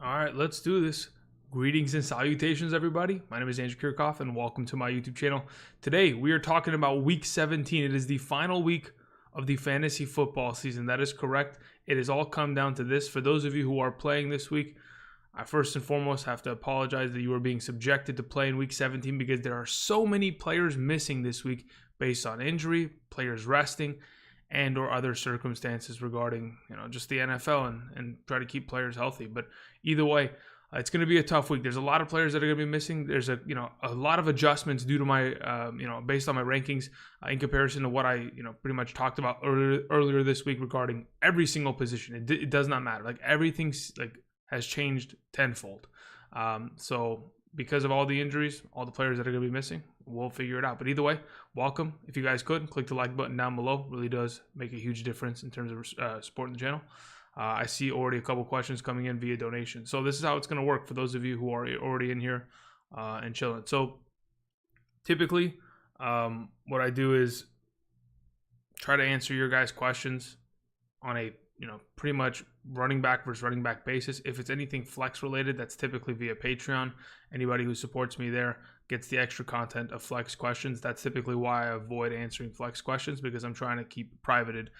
All right, let's do this. Greetings and salutations, everybody. My name is Kiorkof, and welcome to my YouTube channel. Today, we are talking about Week 17. It is the final week of the fantasy football season. That is correct. It has all come down to this. For those of you who are playing this week, I first and foremost have to apologize that you are being subjected to play in Week 17 because there are so many players missing this week based on injury, players resting, and or other circumstances regarding just the NFL and try to keep players healthy. But either way, it's going to be a tough week. There's a lot of players that are going to be missing. There's a lot of adjustments due to my based on my rankings in comparison to what I pretty much talked about earlier this week regarding every single position. It does not matter. Like everything's has changed tenfold. So because of all the injuries, all the players that are going to be missing, we'll figure it out. But either way, welcome. If you guys could, click the like button down below. It really does make a huge difference in terms of supporting the channel. I see already a couple questions coming in via donation. So this is how it's going to work for those of you who are already in here and chilling. So typically, what I do is try to answer your guys' questions on a pretty much running back versus running back basis. If it's anything flex related, that's typically via Patreon. Anybody who supports me there gets the extra content of flex questions. That's typically why I avoid answering flex questions, because I'm trying to keep privated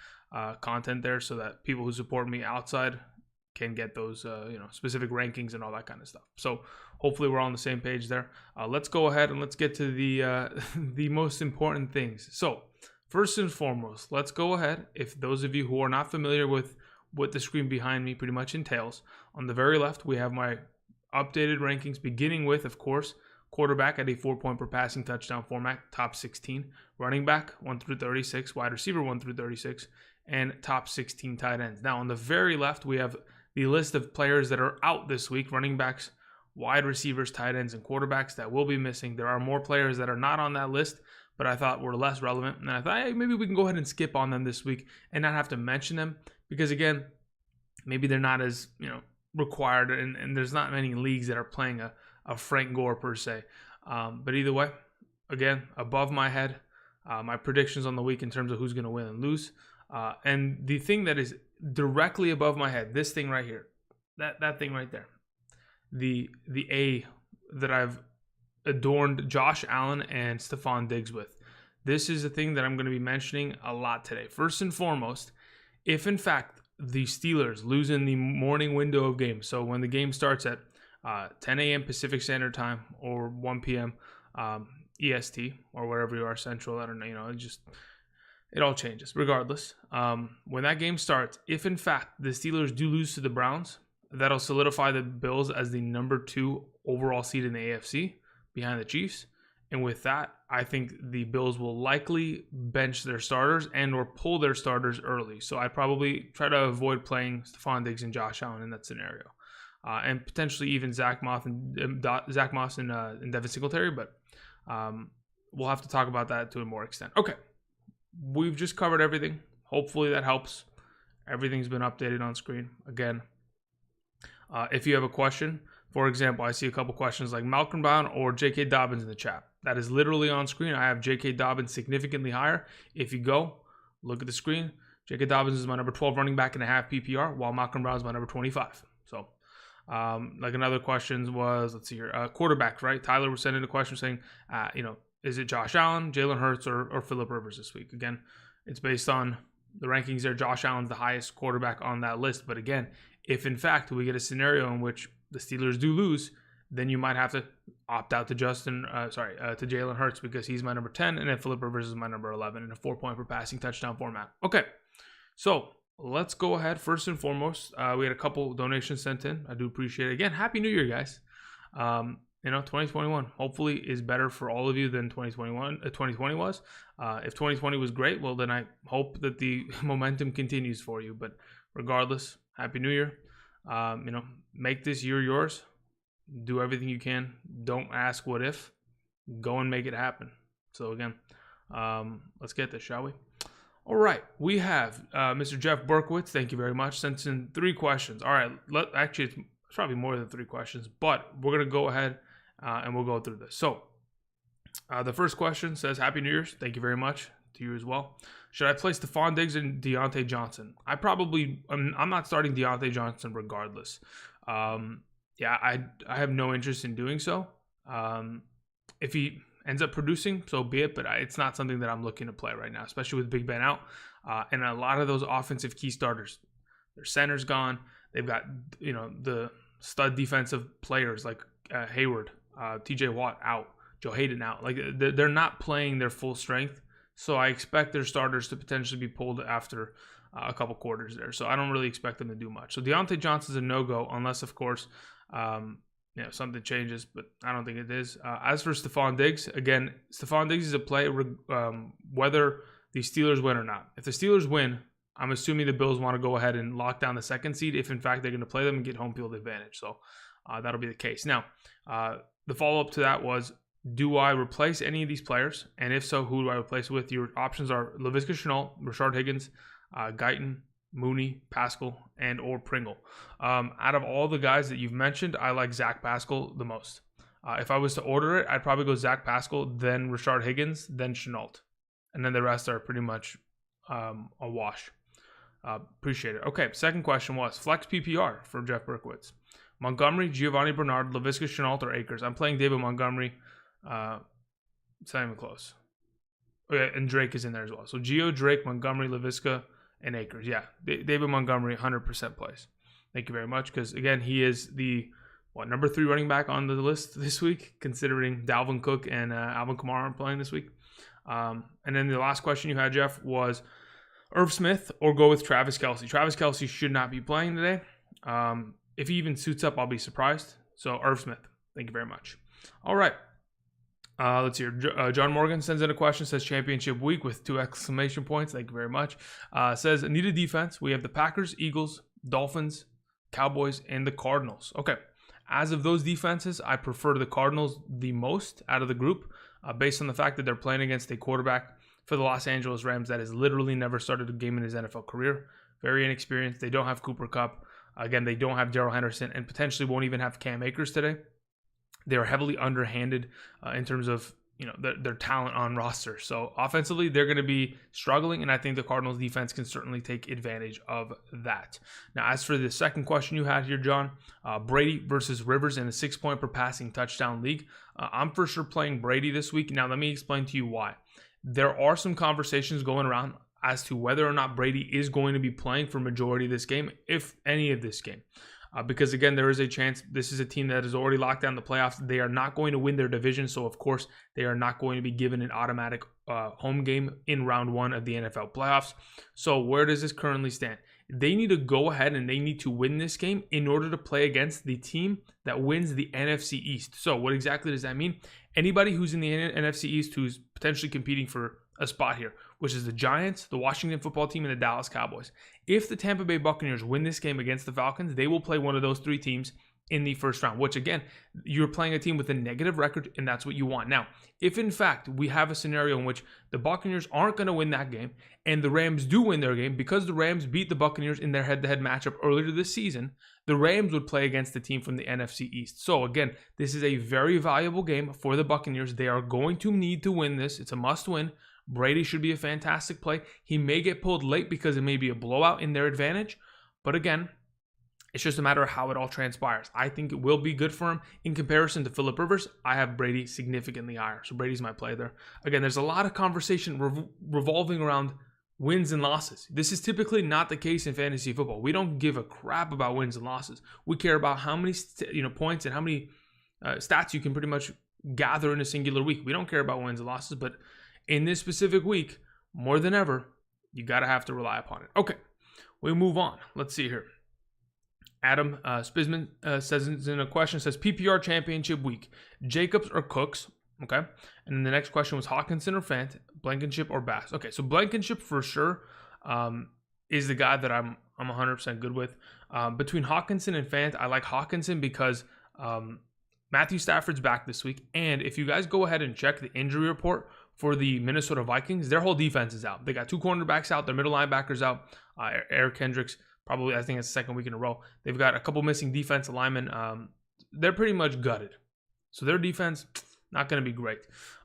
content there so that people who support me outside can get those specific rankings and all that kind of stuff. So hopefully we're all on the same page there. Let's go ahead and let's get to the the most important things. So first and foremost, let's go ahead. If those of you who are not familiar with what the screen behind me pretty much entails, on the very left, we have my updated rankings, beginning with, of course, quarterback at a 4-point per passing touchdown format, top 16, running back 1 through 36, wide receiver 1 through 36, and top 16 tight ends. Now, on the very left, we have the list of players that are out this week, running backs, wide receivers, tight ends, and quarterbacks that will be missing. There are more players that are not on that list, but I thought were less relevant. And I thought, hey, maybe we can go ahead and skip on them this week and not have to mention them, because again, maybe they're not as, required, and there's not many leagues that are playing a Frank Gore per se. But either way, again, above my head, my predictions on the week in terms of who's going to win and lose. And the thing that is directly above my head, this thing right here, that thing right there, the A that I've adorned Josh Allen and Stephon Diggs with. This is the thing that I'm going to be mentioning a lot today. First and foremost, if in fact the Steelers lose in the morning window of games, so when the game starts at 10 a.m. Pacific Standard Time or 1 p.m. EST or wherever you are, Central, I don't know, it all changes regardless. When that game starts, if in fact the Steelers do lose to the Browns, that'll solidify the Bills as the number 2 overall seed in the AFC behind the Chiefs. And with that, I think the Bills will likely bench their starters and or pull their starters early. So I'd probably try to avoid playing Stephon Diggs and Josh Allen in that scenario. And potentially even Zach Moss and Devin Singletary, but we'll have to talk about that to a more extent. Okay, we've just covered everything. Hopefully that helps. Everything's been updated on screen. Again, if you have a question, for example, I see a couple questions like Malcolm Brown or J.K. Dobbins in the chat. That is literally on screen. I have J.K. Dobbins significantly higher. If you go, look at the screen. J.K. Dobbins is my number 12 running back in a half PPR, while Malcolm Brown is my number 25. So, like another question was, let's see here, quarterback, right? Tyler was sending a question saying, is it Josh Allen, Jalen Hurts, or Phillip Rivers this week? Again, it's based on the rankings there. Josh Allen's the highest quarterback on that list. But again, if in fact we get a scenario in which the Steelers do lose, then you might have to opt out to to Jalen Hurts, because he's my number 10, and then Phillip Rivers is my number 11 in a 4-point per passing touchdown format. Okay, so let's go ahead. First and foremost, we had a couple donations sent in. I do appreciate it. Again, Happy New Year, guys. 2021 hopefully is better for all of you than 2020 was. If 2020 was great, well, then I hope that the momentum continues for you. But regardless, Happy New Year. Make this year yours. Do everything you can. Don't ask what if. Go and make it happen. So again, let's get this, shall we? All right, we have Mr. Jeff Berkowitz. Thank you very much. Sent in 3 questions. All right, actually, it's probably more than 3 questions, but we're going to go ahead and we'll go through this. So the first question says, Happy New Year's. Thank you very much to you as well. Should I play Stephon Diggs and Deontay Johnson? I'm not starting Deontay Johnson regardless. yeah, I have no interest in doing so. If he ends up producing, so be it. But it's not something that I'm looking to play right now, especially with Big Ben out. And a lot of those offensive key starters, their center's gone. They've got, the stud defensive players like Hayward, TJ Watt out, Joe Hayden out. Like they're not playing their full strength. So I expect their starters to potentially be pulled after a couple quarters there. So I don't really expect them to do much. So Deontay Johnson's a no-go unless, of course, something changes, but I don't think it is. As for Stephon Diggs, again, Stephon Diggs is a play whether the Steelers win or not. If the Steelers win, I'm assuming the Bills want to go ahead and lock down the second seed if, in fact, they're going to play them and get home field advantage. So that'll be the case. Now, the follow-up to that was, do I replace any of these players? And if so, who do I replace with? Your options are Laviska Shenault, Rashard Higgins, Guyton, Mooney, Pascal, and or Pringle. Out of all the guys that you've mentioned, I like Zach Pascal the most. If I was to order it, I'd probably go Zach Pascal, then Rashard Higgins, then Shenault. And then the rest are pretty much a wash. Appreciate it. Okay, second question was flex PPR for Jeff Berkowitz. Montgomery, Giovanni Bernard, Laviska Shenault, or Akers. I'm playing David Montgomery. It's not even close. Okay, and Drake is in there as well. So Gio, Drake, Montgomery, Laviska, and Akers. Yeah, David Montgomery, 100% plays. Thank you very much, because, again, he is the number 3 running back on the list this week, considering Dalvin Cook and Alvin Kamara aren't playing this week. And then the last question you had, Jeff, was Irv Smith or go with Travis Kelce. Travis Kelce should not be playing today. If he even suits up, I'll be surprised. So Irv Smith, thank you very much. All right. Let's hear. John Morgan sends in a question, says championship week with 2 exclamation points. Thank you very much. Says, need a defense. We have the Packers, Eagles, Dolphins, Cowboys, and the Cardinals. Okay. As of those defenses, I prefer the Cardinals the most out of the group based on the fact that they're playing against a quarterback for the Los Angeles Rams that has literally never started a game in his NFL career. Very inexperienced. They don't have Cooper Kupp. Again, they don't have Darrell Henderson and potentially won't even have Cam Akers today. They are heavily underhanded in terms of their talent on roster. So offensively, they're going to be struggling, and I think the Cardinals defense can certainly take advantage of that. Now, as for the second question you had here, John, Brady versus Rivers in a 6-point per passing touchdown league. I'm for sure playing Brady this week. Now, let me explain to you why. There are some conversations going around as to whether or not Brady is going to be playing for majority of this game, if any of this game. Because, again, there is a chance this is a team that has already locked down the playoffs. They are not going to win their division, so, of course, they are not going to be given an automatic home game in round 1 of the NFL playoffs. So where does this currently stand? They need to go ahead and they need to win this game in order to play against the team that wins the NFC East. So what exactly does that mean? Anybody who's in the NFC East who's potentially competing for a spot here, which is the Giants, the Washington football team, and the Dallas Cowboys. If the Tampa Bay Buccaneers win this game against the Falcons, they will play one of those 3 teams in the first round, which, again, you're playing a team with a negative record, and that's what you want. Now, if in fact we have a scenario in which the Buccaneers aren't going to win that game and the Rams do win their game because the Rams beat the Buccaneers in their head-to-head matchup earlier this season, the Rams would play against the team from the NFC East. So, again, this is a very valuable game for the Buccaneers. They are going to need to win this. It's a must-win. Brady should be a fantastic play. He may get pulled late because it may be a blowout in their advantage. But again, it's just a matter of how it all transpires. I think it will be good for him. In comparison to Phillip Rivers, I have Brady significantly higher. So Brady's my play there. Again, there's a lot of conversation revolving around wins and losses. This is typically not the case in fantasy football. We don't give a crap about wins and losses. We care about how many points and how many stats you can pretty much gather in a singular week. We don't care about wins and losses, but in this specific week, more than ever, you got to have to rely upon it. Okay, we move on. Let's see here. Adam Spisman says in a question, says PPR championship week, Jacobs or Cooks, okay? And then the next question was Hawkinson or Fant, Blankenship or Bass. Okay, so Blankenship for sure is the guy that I'm 100% good with. Between Hawkinson and Fant, I like Hawkinson because Matthew Stafford's back this week, and if you guys go ahead and check the injury report for the Minnesota Vikings, their whole defense is out. They got 2 cornerbacks out, their middle linebackers out, Eric Kendricks, probably, I think it's the second week in a row. They've got a couple missing defensive linemen. They're pretty much gutted. So their defense, not going to be great.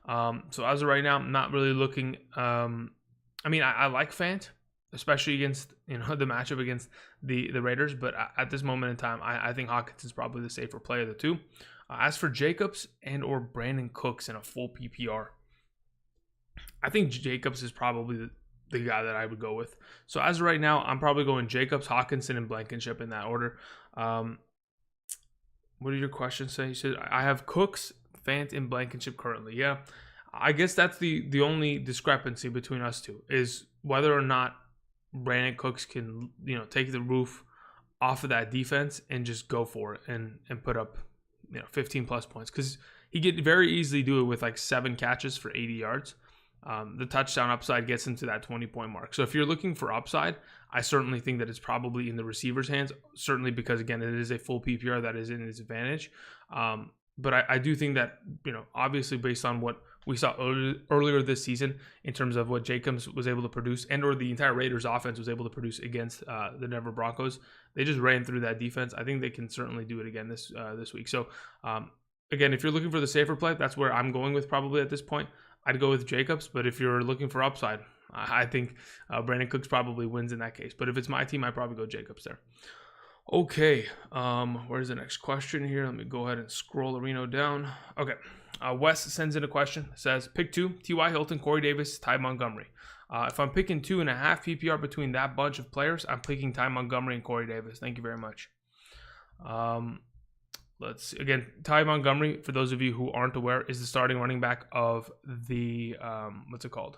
So as of right now, I'm not really looking. I like Fant. especially against the matchup against the Raiders. But at this moment in time, I think Hawkins is probably the safer play of the two. As for Jacobs and or Brandon Cooks in a full PPR, I think Jacobs is probably the guy that I would go with. So as of right now, I'm probably going Jacobs, Hawkinson, and Blankenship in that order. What did your question say? You said I have Cooks, Fant, and Blankenship currently. Yeah, I guess that's the only discrepancy between us two is whether or not Brandon Cooks can take the roof off of that defense and just go for it and put up 15 plus points, because he could very easily do it with like 7 catches for 80 yards. The touchdown upside gets into that 20-point mark. So if you're looking for upside, I certainly think that it's probably in the receiver's hands, certainly because, again, it is a full PPR that is in his advantage. But I do think that, obviously based on what we saw earlier this season in terms of what Jacobs was able to produce and or the entire Raiders offense was able to produce against the Denver Broncos, they just ran through that defense. I think they can certainly do it again this week. So, again, if you're looking for the safer play, that's where I'm going with probably at this point. I'd go with Jacobs, but if you're looking for upside, I think Brandon Cooks probably wins in that case. But if it's my team, I'd probably go Jacobs there. Okay, where's the next question here? Let me go ahead and scroll Reno down. Okay, Wes sends in a question. Says, pick 2, T.Y. Hilton, Corey Davis, Ty Montgomery. If I'm picking 2.5 PPR between that bunch of players, I'm picking Ty Montgomery and Corey Davis. Thank you very much. Let's see. Again, Ty Montgomery, for those of you who aren't aware, is the starting running back of the the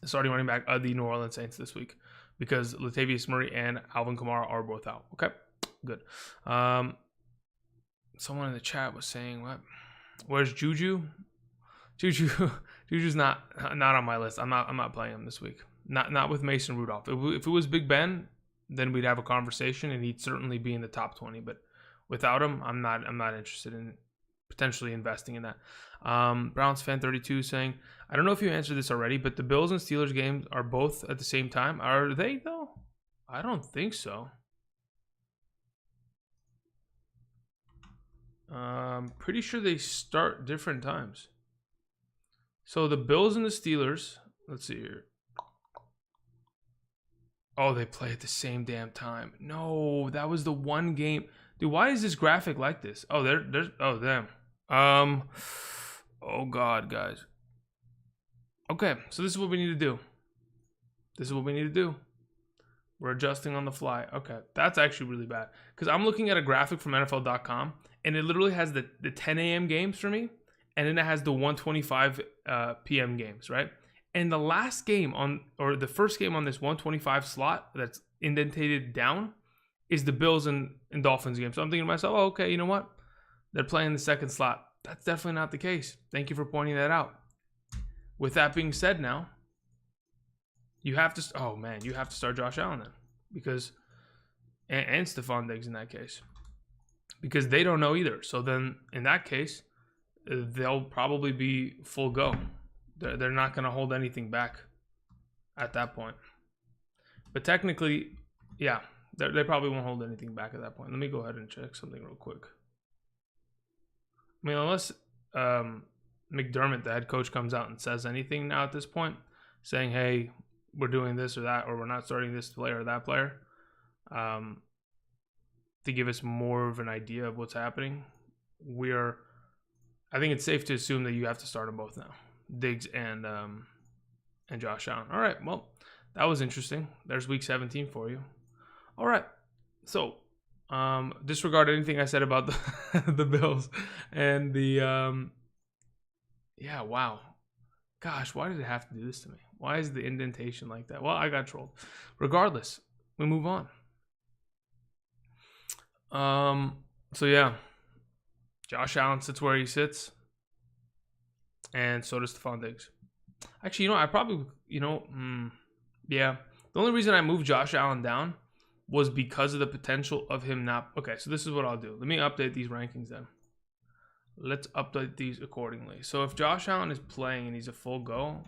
starting running back of the New Orleans Saints this week, because Latavius Murray and Alvin Kamara are both out. Okay, good. Someone in the chat was saying, "What? Where's Juju? Juju's not on my list. I'm not playing him this week. Not with Mason Rudolph. If it was Big Ben, then we'd have a conversation, and he'd certainly be in the top 20. But without him, I'm not interested in potentially investing in that." Browns fan 32 saying, I don't know if you answered this already, but the Bills and Steelers games are both at the same time. Are they though? I don't think so. Pretty sure they start different times. So the Bills and the Steelers, let's see here. Oh, they play at the same damn time. No, that was the one game. Dude, why is this graphic like this? Oh, there's oh damn. Oh God, guys. Okay, so this is what we need to do. We're adjusting on the fly. Okay, that's actually really bad, because I'm looking at a graphic from NFL.com, and it literally has the 10 a.m. games for me, and then it has the 1:25 p.m. games, right? And the last game the first game on this 1:25 slot that's indented down is the Bills and Dolphins game. So I'm thinking to myself, oh, okay, you know what? They're playing the second slot. That's definitely not the case. Thank you for pointing that out. With that being said, now you have to. Oh man, you have to start Josh Allen then, because and Stephon Diggs in that case, because they don't know either. So then in that case, they'll probably be full go. They're not going to hold anything back at that point. But technically, yeah, they probably won't hold anything back at that point. Let me go ahead and check something real quick. I mean, unless McDermott, the head coach, comes out and says anything now at this point, saying, hey, we're doing this or that, or we're not starting this player or that player, to give us more of an idea of what's happening, I think it's safe to assume that you have to start them both now, Diggs and Josh Allen. All right, well, that was interesting. There's week 17 for you. All right, so disregard anything I said about the Bills and the yeah, wow, gosh, why did it have to do this to me? Why is the indentation like that? Well, I got trolled. Regardless, we move on. So yeah, Josh Allen sits where he sits, and so does Stephon Diggs. Actually, I probably, yeah. The only reason I moved Josh Allen down was because of the potential of him not. Okay, so this is what I'll do. Let me update these rankings then. Let's update these accordingly. So if Josh Allen is playing and he's a full go,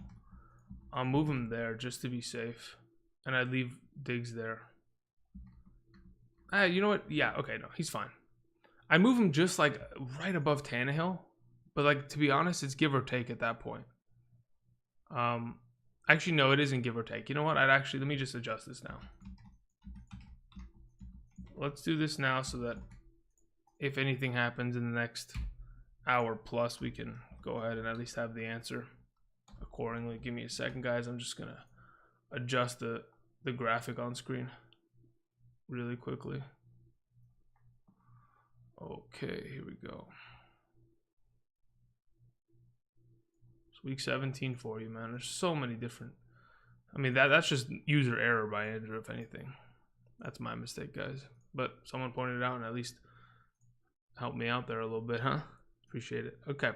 I'll move him there just to be safe, and I'd leave Diggs there. You know what? Yeah, okay, no, he's fine. I move him just like right above Tannehill, but like, to be honest, it's give or take at that point. Actually, no, it isn't give or take. You know what? Let me just adjust this now. Let's do this now so that if anything happens in the next hour plus, we can go ahead and at least have the answer accordingly. Give me a second, guys. I'm just gonna adjust the graphic on screen really quickly. Okay, here we go. It's week 17 for you, man. There's so many different. I mean, that's just user error by Andrew, if anything. That's my mistake, guys. But someone pointed it out and at least helped me out there a little bit, huh? Appreciate it. Okay,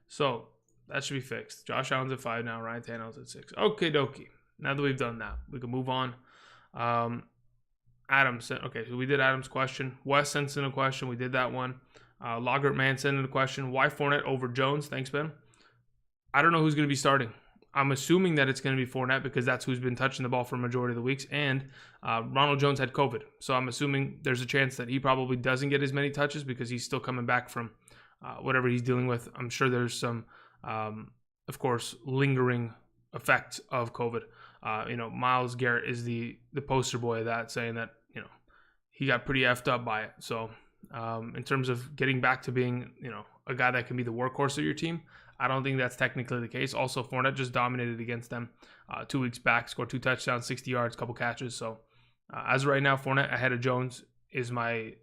so that should be fixed. Josh Allen's at 5 now. Ryan Tannehill's at 6. Okay, dokie. Now that we've done that, we can move on. Adam sent. Okay, so we did Adam's question. Wes sent in a question. We did that one. Logert Man sent in a question. Why Fournette over Jones? Thanks, Ben. I don't know who's going to be starting. I'm assuming that it's going to be Fournette because that's who's been touching the ball for a majority of the weeks. And Ronald Jones had COVID. So I'm assuming there's a chance that he probably doesn't get as many touches because he's still coming back from whatever he's dealing with. I'm sure there's some, of course, lingering effects of COVID. Myles Garrett is the poster boy of that, saying that, he got pretty effed up by it. So in terms of getting back to being, a guy that can be the workhorse of your team, I don't think that's technically the case. Also, Fournette just dominated against them 2 weeks back, scored 2 touchdowns, 60 yards, couple catches. So as of right now, Fournette ahead of Jones is my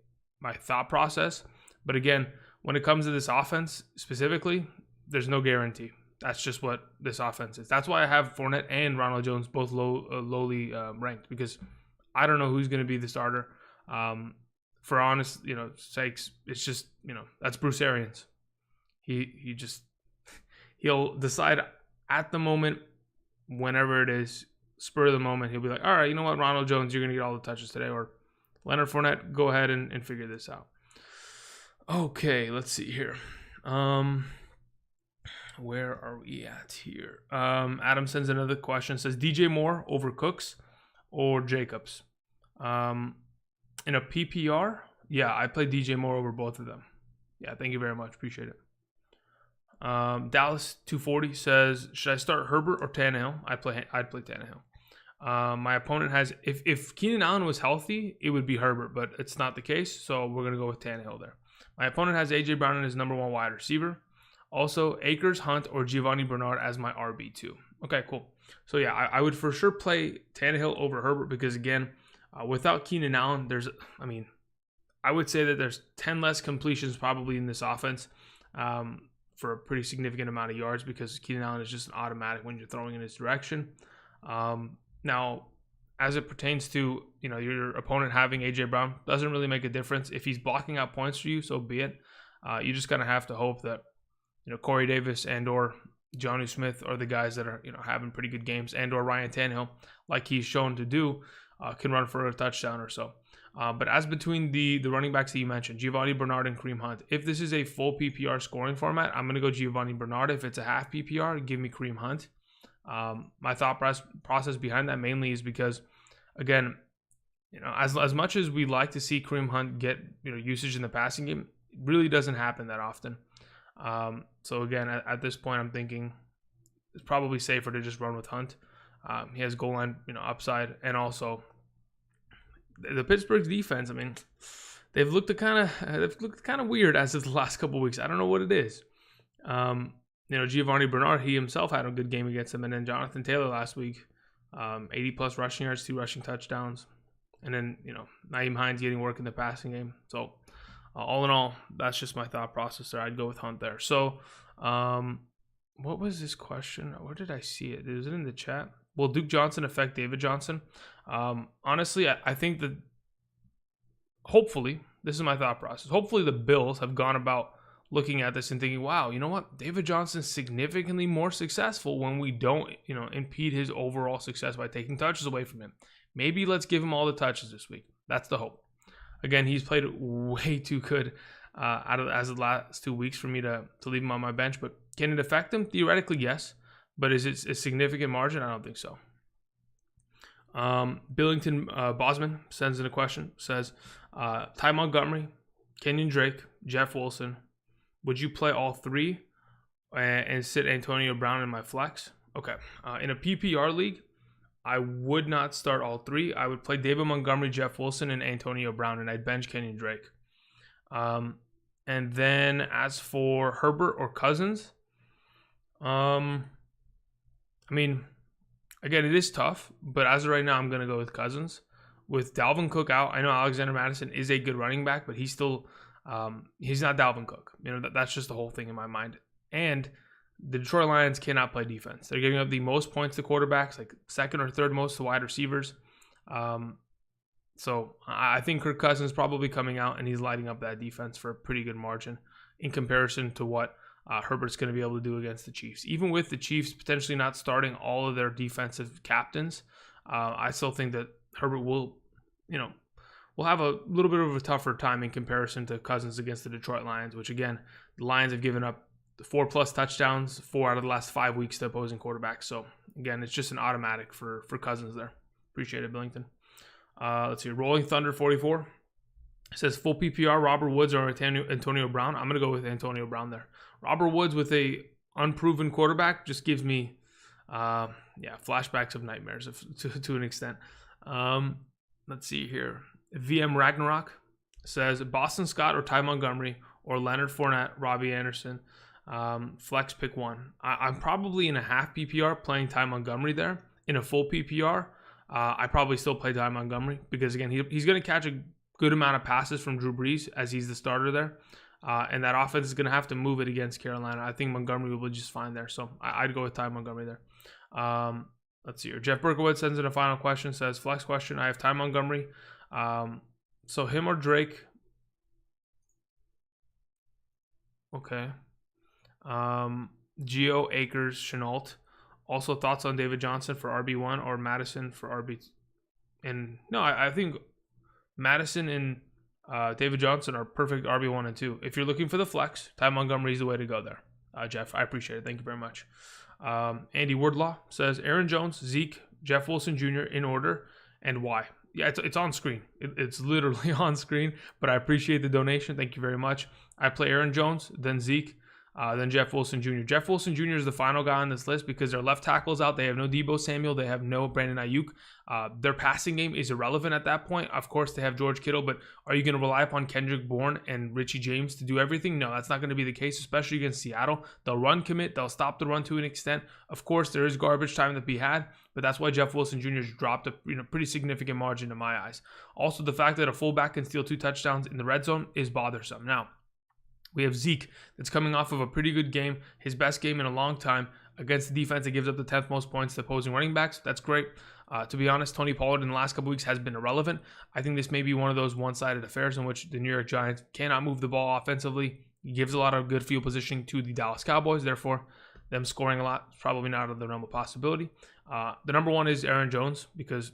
thought process. But again, when it comes to this offense specifically, there's no guarantee. That's just what this offense is. That's why I have Fournette and Ronald Jones both lowly ranked, because I don't know who's going to be the starter. For honest, sakes, it's just, that's Bruce Arians. He'll decide at the moment, whenever it is, spur of the moment, he'll be like, all right, you know what, Ronald Jones, you're going to get all the touches today. Or Leonard Fournette, go ahead and figure this out. Okay, let's see here. Where are we at here? Adam sends another question. Says DJ Moore over Cooks or Jacobs? In a PPR, yeah, I play DJ Moore over both of them. Yeah, thank you very much. Appreciate it. Dallas 240 says, should I start Herbert or Tannehill? I'd play Tannehill. My opponent has, if Keenan Allen was healthy, it would be Herbert, but it's not the case, so we're gonna go with Tannehill there. My opponent has AJ Brown as number 1 wide receiver. Also, Akers, Hunt, or Giovanni Bernard as my RB2. Okay, cool. So yeah, I would for sure play Tannehill over Herbert because, again, without Keenan Allen, I would say that there's 10 less completions probably in this offense for a pretty significant amount of yards because Keenan Allen is just an automatic when you're throwing in his direction. Now, as it pertains to your opponent having AJ Brown, doesn't really make a difference. If he's blocking out points for you, so be it. You just kind of have to hope that Corey Davis and or Jonnu Smith are the guys that are having pretty good games, and or Ryan Tannehill, like he's shown to do, can run for a touchdown or so. But as between the running backs that you mentioned, Giovanni Bernard and Kareem Hunt, if this is a full PPR scoring format, I'm going to go Giovanni Bernard. If it's a half PPR, give me Kareem Hunt. My thought process behind that mainly is because, again, as much as we like to see Kareem Hunt get usage in the passing game, it really doesn't happen that often. So again, at this point, I'm thinking it's probably safer to just run with Hunt. He has goal line upside, and also the Pittsburgh defense. I mean, they've looked kind of weird as of the last couple of weeks. I don't know what it is. Giovanni Bernard, he himself had a good game against them, and then Jonathan Taylor last week, 80 plus rushing yards, 2 rushing touchdowns, and then Nyheim Hines getting work in the passing game. So all in all, that's just my thought process there. I'd go with Hunt there. So what was this question? Where did I see it? Is it in the chat? Will Duke Johnson affect David Johnson? Honestly, I think that hopefully, this is my thought process. Hopefully the Bills have gone about looking at this and thinking, wow, you know what? David Johnson's significantly more successful when we don't, impede his overall success by taking touches away from him. Maybe let's give him all the touches this week. That's the hope. Again, he's played way too good as of the last 2 weeks for me to leave him on my bench. But can it affect him? Theoretically, yes. But is it a significant margin? I don't think so. Billington Bosman sends in a question. Says, Ty Montgomery, Kenyon Drake, Jeff Wilson. Would you play all 3 and sit Antonio Brown in my flex? Okay. In a PPR league, I would not start all three. I would play David Montgomery, Jeff Wilson, and Antonio Brown, and I'd bench Kenyon Drake. And then as for Herbert or Cousins, I mean, again, it is tough, but as of right now, I'm going to go with Cousins. With Dalvin Cook out, I know Alexander Mattison is a good running back, but he's still, he's not Dalvin Cook. That's just the whole thing in my mind. And the Detroit Lions cannot play defense. They're giving up the most points to quarterbacks, like second or third most to wide receivers. So I think Kirk Cousins is probably coming out, and he's lighting up that defense for a pretty good margin in comparison to what Herbert's going to be able to do against the Chiefs. Even with the Chiefs potentially not starting all of their defensive captains, I still think that Herbert will have a little bit of a tougher time in comparison to Cousins against the Detroit Lions, which again, the Lions have given up 4+ touchdowns 4 out of the last 5 weeks to opposing quarterbacks. So again, it's just an automatic for Cousins there. Appreciate it, Billington. Let's see. Rolling Thunder 44 says full PPR, Robert Woods or Antonio Brown. I'm going to go with Antonio Brown there. Robert Woods with a unproven quarterback just gives me, flashbacks of nightmares to an extent. Let's see here. VM Ragnarok says Boston Scott or Ty Montgomery or Leonard Fournette, Robbie Anderson. Flex pick one. I'm probably in a half PPR playing Ty Montgomery there. In a full PPR, I probably still play Ty Montgomery because, again, he's going to catch a good amount of passes from Drew Brees as he's the starter there. And that offense is going to have to move it against Carolina. I think Montgomery will be just fine there. So I'd go with Ty Montgomery there. Let's see here. Jeff Berkowitz sends in a final question, says, flex question. I have Ty Montgomery. So him or Drake? Okay. Geo, Akers, Chenault. Also thoughts on David Johnson for RB1 or Madison for RB? And no, I think Madison and David Johnson are perfect RB1 and 2. If you're looking for the flex, Ty Montgomery is the way to go there. Jeff, I appreciate it. Thank you very much. Andy Wardlaw says Aaron Jones, Zeke, Jeff Wilson Jr. in order and why. Yeah, it's on screen. It's literally on screen, but I appreciate the donation. Thank you very much. I play Aaron Jones, then Zeke, then Jeff Wilson Jr. Jeff Wilson Jr. is the final guy on this list because their left tackle's out. They have no Deebo Samuel. They have no Brandon Ayuk. Their passing game is irrelevant at that point. Of course, they have George Kittle, but are you going to rely upon Kendrick Bourne and Richie James to do everything? No, that's not going to be the case, especially against Seattle. They'll run commit. They'll stop the run to an extent. Of course, there is garbage time to be had, but that's why Jeff Wilson Jr. has dropped a pretty significant margin in my eyes. Also, the fact that a fullback can steal 2 touchdowns in the red zone is bothersome. Now, we have Zeke that's coming off of a pretty good game, his best game in a long time against the defense that gives up the 10th most points to opposing running backs. That's great. To be honest, Tony Pollard in the last couple weeks has been irrelevant. I think this may be one of those one-sided affairs in which the New York Giants cannot move the ball offensively. He gives a lot of good field positioning to the Dallas Cowboys. Therefore, them scoring a lot is probably not out of the realm of possibility. The number one is Aaron Jones because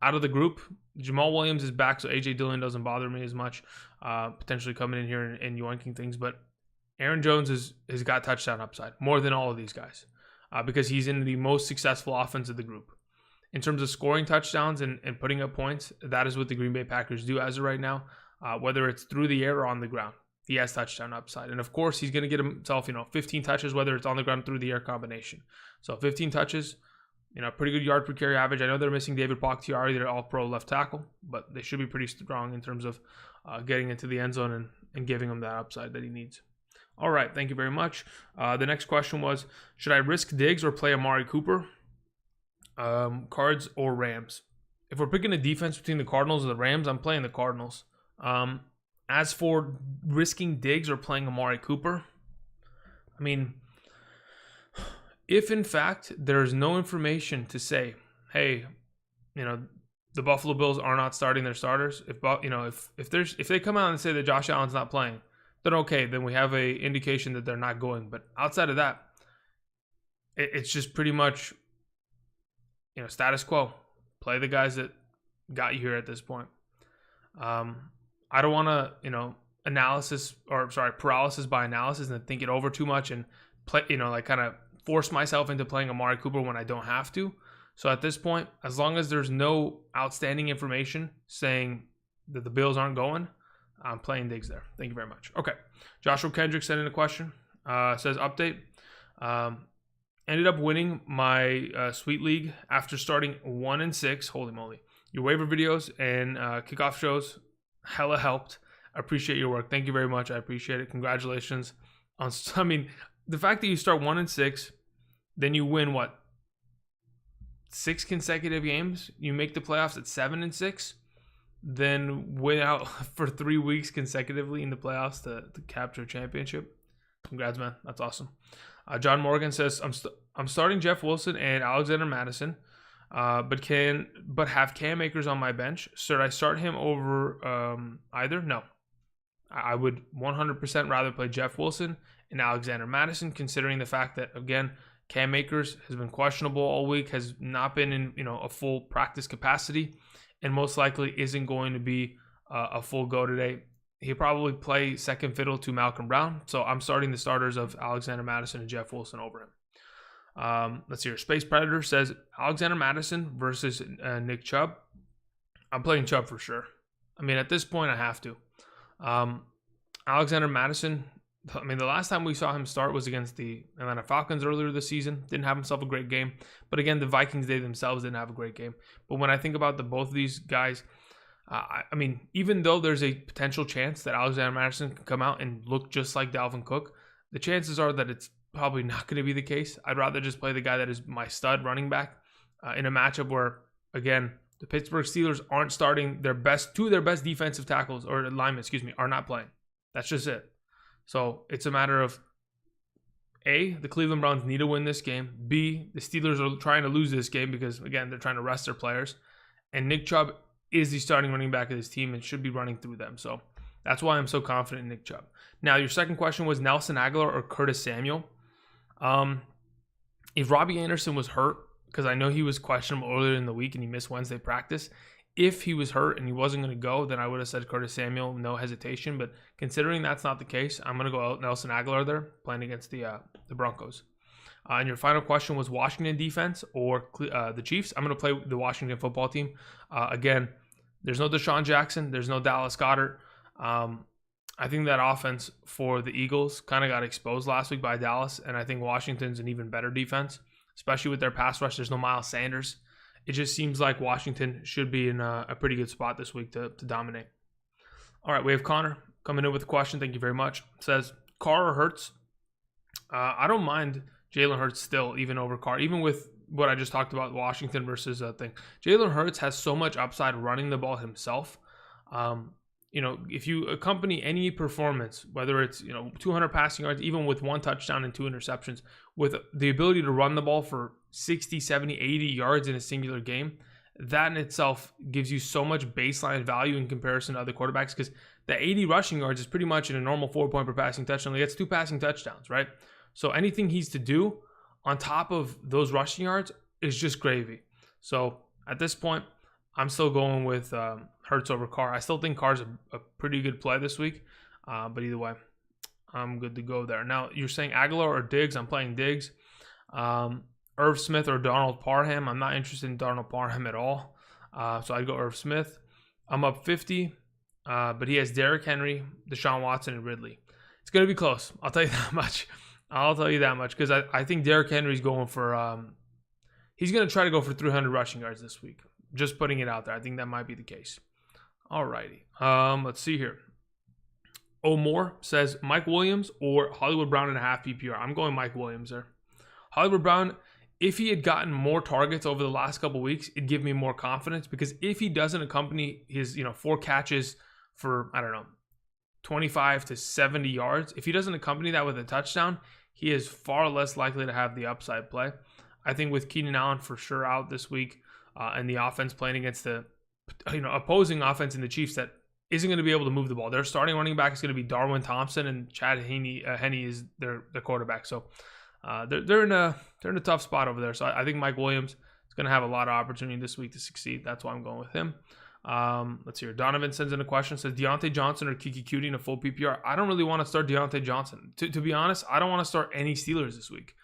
out of the group, Jamal Williams is back, so A.J. Dillon doesn't bother me as much, potentially coming in here and yoinking things. But Aaron Jones has got touchdown upside, more than all of these guys, because he's in the most successful offense of the group. In terms of scoring touchdowns and putting up points, that is what the Green Bay Packers do as of right now, whether it's through the air or on the ground. He has touchdown upside. And, of course, he's going to get himself 15 touches, whether it's on the ground or through the air combination. So 15 touches. Pretty good yard per carry average. I know they're missing David Bakhtiari, they're all-pro left tackle, but they should be pretty strong in terms of getting into the end zone and giving him that upside that he needs. All right, thank you very much. The next question was, should I risk Diggs or play Amari Cooper? Cards or Rams? If we're picking a defense between the Cardinals and the Rams, I'm playing the Cardinals. As for risking Diggs or playing Amari Cooper, if in fact there's no information to say, hey, the Buffalo Bills are not starting their starters. If they come out and say that Josh Allen's not playing, then okay, then we have a indication that they're not going. But outside of that, it's just pretty much status quo. Play the guys that got you here at this point. I don't want to paralysis by analysis and think it over too much and play kind of force myself into playing Amari Cooper when I don't have to. So at this point, as long as there's no outstanding information saying that the Bills aren't going, I'm playing Diggs there. Thank you very much. Okay. Joshua Kendrick sent in a question. Says, update. ended up winning my Sweet League after starting 1-6. Holy moly. Your waiver videos and kickoff shows hella helped. I appreciate your work. Thank you very much. I appreciate it. Congratulations. I mean, the fact that you start 1-6, then you win, 6 consecutive games? You make the playoffs at 7-6, then win out for 3 weeks consecutively in the playoffs to capture a championship. Congrats, man. That's awesome. John Morgan says, I'm starting Jeff Wilson and Alexander Madison, but have Cam Akers on my bench. Should I start him over either? No. I would 100% rather play Jeff Wilson and Alexander Madison, considering the fact that, again, Cam Akers has been questionable all week, has not been in a full practice capacity, and most likely isn't going to be a full go today. He'll probably play second fiddle to Malcolm Brown, so I'm starting the starters of Alexander Madison and Jeff Wilson over him. Let's see here. Space Predator says Alexander Madison versus Nick Chubb. I'm playing Chubb for sure. I mean, at this point, I have to. Alexander Madison, I mean, the last time we saw him start was against the Atlanta Falcons earlier this season. Didn't have himself a great game. But again, the Vikings, they themselves didn't have a great game. But when I think about both of these guys, I mean, even though there's a potential chance that Alexander Madison can come out and look just like Dalvin Cook, the chances are that it's probably not going to be the case. I'd rather just play the guy that is my stud running back in a matchup where, again, the Pittsburgh Steelers aren't starting two of their best defensive tackles or linemen, are not playing. That's just it. So it's a matter of A, the Cleveland Browns need to win this game. B, the Steelers are trying to lose this game because, again, they're trying to rest their players. And Nick Chubb is the starting running back of this team and should be running through them. So that's why I'm so confident in Nick Chubb. Now, your second question was Nelson Aguilar or Curtis Samuel. If Robbie Anderson was hurt, because I know he was questionable earlier in the week and he missed Wednesday practice, if he was hurt and he wasn't going to go, then I would have said Curtis Samuel, no hesitation. But considering that's not the case, I'm going to go out Nelson Aguilar there, playing against the Broncos. And your final question was Washington defense or the Chiefs. I'm going to play the Washington football team. Again, there's no Deshaun Jackson. There's no Dallas Goedert. I think that offense for the Eagles kind of got exposed last week by Dallas, and I think Washington's an even better defense, especially with their pass rush. There's no Miles Sanders. It just seems like Washington should be in a pretty good spot this week to dominate. All right, we have Connor coming in with a question. Thank you very much. It says, Carr or Hurts? I don't mind Jalen Hurts still, even over Carr, even with what I just talked about, Washington versus thing. Jalen Hurts has so much upside running the ball himself. If you accompany any performance, whether it's 200 passing yards, even with 1 touchdown and 2 interceptions, with the ability to run the ball for 60, 70, 80 yards in a singular game, that in itself gives you so much baseline value in comparison to other quarterbacks, because the 80 rushing yards is pretty much in a normal 4-point per passing touchdown. He gets 2 passing touchdowns, right? So anything he's to do on top of those rushing yards is just gravy. So at this point, I'm still going with Hurts over Carr. I still think Carr's a pretty good play this week, but either way, I'm good to go there. Now, you're saying Aguilar or Diggs. I'm playing Diggs. Irv Smith or Donald Parham. I'm not interested in Donald Parham at all, so I'd go Irv Smith. I'm up 50, but he has Derrick Henry, Deshaun Watson, and Ridley. It's going to be close. I'll tell you that much. Because I think Derrick Henry's going for he's going to try to go for 300 rushing yards this week. Just putting it out there. I think that might be the case. Alrighty. Let's see here. O'More says Mike Williams or Hollywood Brown and a half PPR. I'm going Mike Williams there. Hollywood Brown, if he had gotten more targets over the last couple weeks, it'd give me more confidence, because if he doesn't accompany his 4 catches for, 25 to 70 yards, if he doesn't accompany that with a touchdown, he is far less likely to have the upside play. I think with Keenan Allen for sure out this week, and the offense playing against the opposing offense in the Chiefs that isn't going to be able to move the ball. Their starting running back is going to be Darwin Thompson, and Chad Henne is their quarterback. So they're in a tough spot over there. So I think Mike Williams is going to have a lot of opportunity this week to succeed. That's why I'm going with him. Let's hear. Donovan sends in a question. Says Deontay Johnson or Kiki Cutie in a full PPR. I don't really want to start Deontay Johnson. To be honest, I don't want to start any Steelers this week.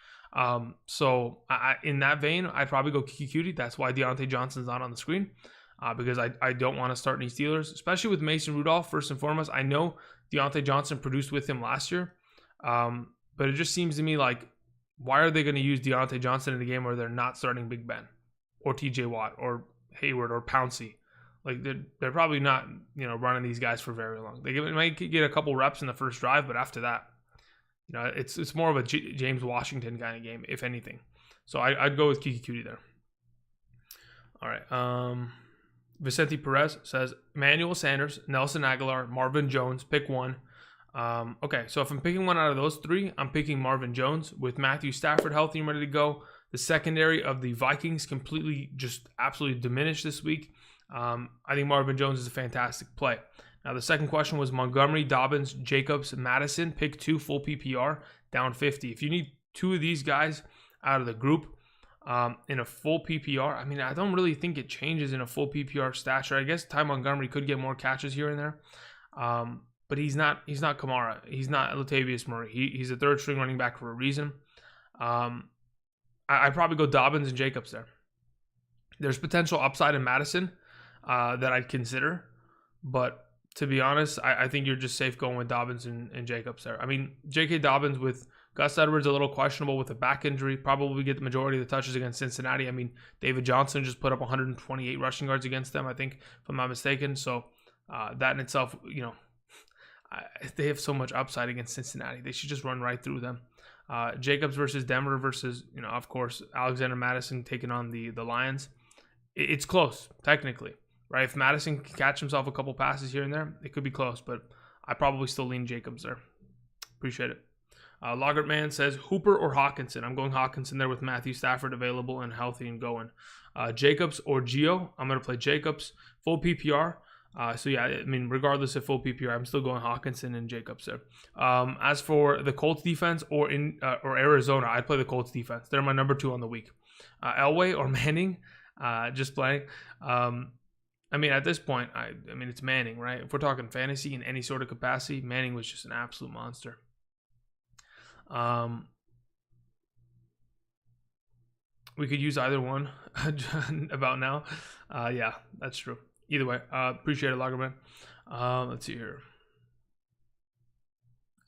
So in that vein, I'd probably go Kiki Cutie. That's why Deontay Johnson's not on the screen, because I don't want to start any Steelers, especially with Mason Rudolph. First and foremost, I know Deontay Johnson produced with him last year, but it just seems to me like why are they going to use Deontay Johnson in a game where they're not starting Big Ben or TJ Watt or Hayward or Pouncey? Like they're probably not, running these guys for very long. They might get a couple reps in the first drive, but after that, it's more of a James Washington kind of game, if anything. So I'd go with Kiki Cutie there. All right. Vicente Perez says Emmanuel Sanders, Nelson Aguilar, Marvin Jones. Pick one. Okay, so if I'm picking one out of those three, I'm picking Marvin Jones. With Matthew Stafford healthy and ready to go, the secondary of the Vikings absolutely diminished this week. I think Marvin Jones is a fantastic play. Now, the second question was Montgomery, Dobbins, Jacobs, Madison. Pick two, full PPR, down 50. If you need two of these guys out of the group in a full PPR, I don't really think it changes in a full PPR stature. I guess Ty Montgomery could get more catches here and there. But he's not Kamara. He's not Latavius Murray. He's a third string running back for a reason. I'd probably go Dobbins and Jacobs there. There's potential upside in Madison that I'd consider. But to be honest, I think you're just safe going with Dobbins and Jacobs there. J.K. Dobbins with Gus Edwards a little questionable with a back injury. Probably get the majority of the touches against Cincinnati. David Johnson just put up 128 rushing yards against them, I think, if I'm not mistaken. So that in itself, they have so much upside against Cincinnati. They should just run right through them. Jacobs versus Denver versus, of course, Alexander Madison taking on the Lions. It's close, technically, right? If Madison can catch himself a couple passes here and there, it could be close, but I probably still lean Jacobs there. Appreciate it. Logert Man says Hooper or Hawkinson. I'm going Hawkinson there with Matthew Stafford available and healthy and going. Jacobs or Gio. I'm going to play Jacobs. Full PPR. Regardless of full PPR, I'm still going Hawkinson and Jacobs there. As for the Colts defense or Arizona, I'd play the Colts defense. They're my number 2 on the week. Elway or Manning, just playing. At this point, it's Manning, right? If we're talking fantasy in any sort of capacity, Manning was just an absolute monster. We could use either one about now. Yeah, that's true. Either way, appreciate it, Lagerman. Let's see here.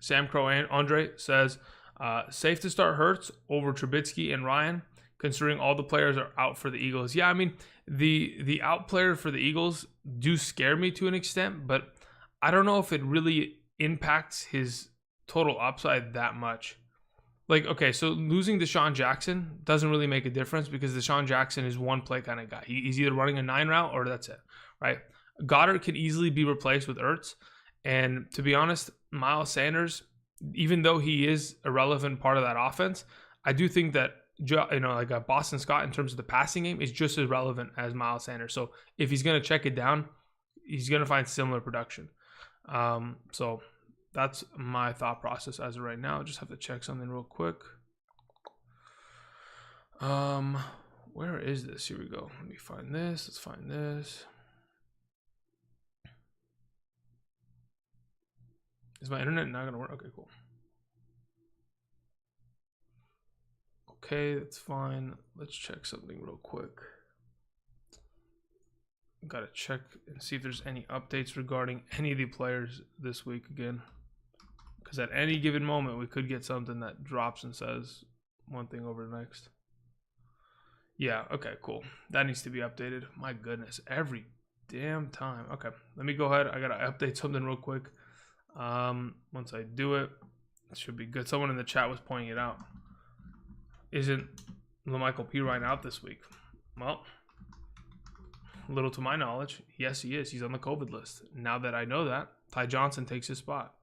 Sam Crow and Andre says, safe to start Hurts over Trubisky and Ryan, considering all the players are out for the Eagles. Yeah, the out player for the Eagles do scare me to an extent, but I don't know if it really impacts his total upside that much. So losing Deshaun Jackson doesn't really make a difference because Deshaun Jackson is one play kind of guy. He's either running a 9 route or that's it, right? Goddard could easily be replaced with Ertz. And to be honest, Miles Sanders, even though he is a relevant part of that offense, I do think that Boston Scott in terms of the passing game is just as relevant as Miles Sanders. So if he's going to check it down, he's going to find similar production. So that's my thought process as of right now. Just have to check something real quick. Where is this? Here we go. Let me find this. Let's find this. Is my internet not going to work? Okay, cool. Okay, that's fine. Let's check something real quick. Got to check and see if there's any updates regarding any of the players this week again. Because at any given moment, we could get something that drops and says one thing over the next. Yeah, okay, cool. That needs to be updated. My goodness, every damn time. Okay, let me go ahead. I got to update something real quick. Once I do it, it should be good. Someone in the chat was pointing it out. Isn't LaMichael Pirine out this week? Well, little to my knowledge, yes, he is. He's on the COVID list. Now that I know that, Ty Johnson takes his spot.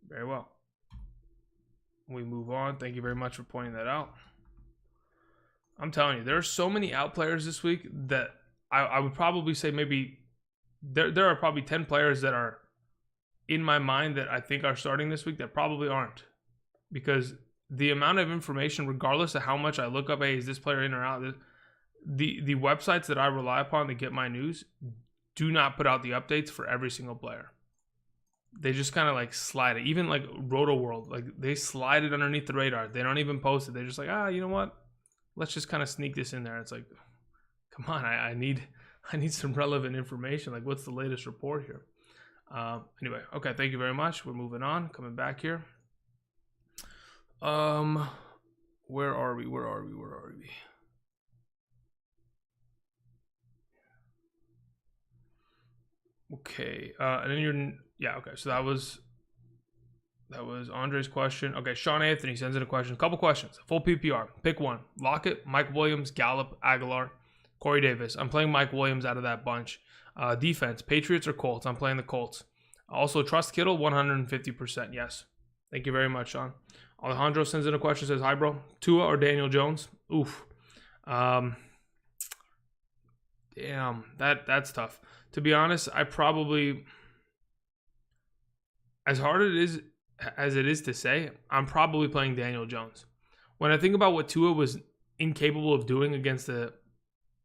Very well. We move on. Thank you very much for pointing that out. I'm telling you, there are so many out players this week that I would probably say maybe there are probably 10 players that are in my mind that I think are starting this week that probably aren't. Because the amount of information, regardless of how much I look up, hey, is this player in or out? The websites that I rely upon to get my news do not put out the updates for every single player. They just kind of like slide it. Even like Roto World, like they slide it underneath the radar. They don't even post it. They're just like, you know what? Let's just kind of sneak this in there. It's like, come on, I need some relevant information. Like, what's the latest report here? Anyway, okay, thank you very much. We're moving on. Coming back here. Where are we? Okay. And then okay. So that was Andre's question. Okay, Sean Anthony sends in a question. Couple questions. Full PPR. Pick one. Lockett, Mike Williams, Gallup, Aguilar, Corey Davis. I'm playing Mike Williams out of that bunch. Defense. Patriots or Colts? I'm playing the Colts. Also, trust Kittle 150%. Yes. Thank you very much, Sean. Alejandro sends in a question. Says, hi, bro. Tua or Daniel Jones? Oof. Damn. That's tough. To be honest, I probably, as hard as it is to say, I'm probably playing Daniel Jones. When I think about what Tua was incapable of doing against the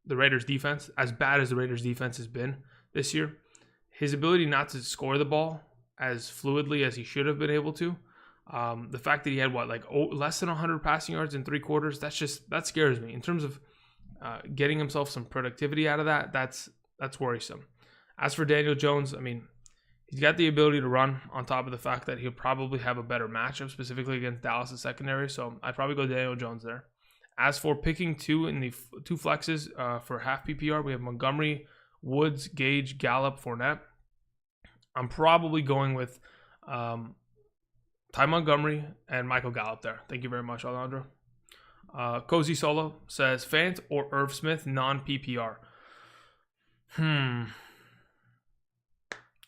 Raiders defense, as bad as the Raiders defense has been this year, his ability not to score the ball as fluidly as he should have been able to, the fact that he had less than 100 passing yards in 3 quarters, that scares me. In terms of getting himself some productivity out of that, that's worrisome. As for Daniel Jones, I mean, he's got the ability to run on top of the fact that he'll probably have a better matchup, specifically against Dallas' secondary. So I'd probably go Daniel Jones there. As for picking two in the 2 flexes for half PPR, we have Montgomery, Woods, Gage, Gallup, Fournette. I'm probably going with Ty Montgomery and Michael Gallup there. Thank you very much, Alejandro. Cozy Solo says, Fant or Irv Smith, non-PPR?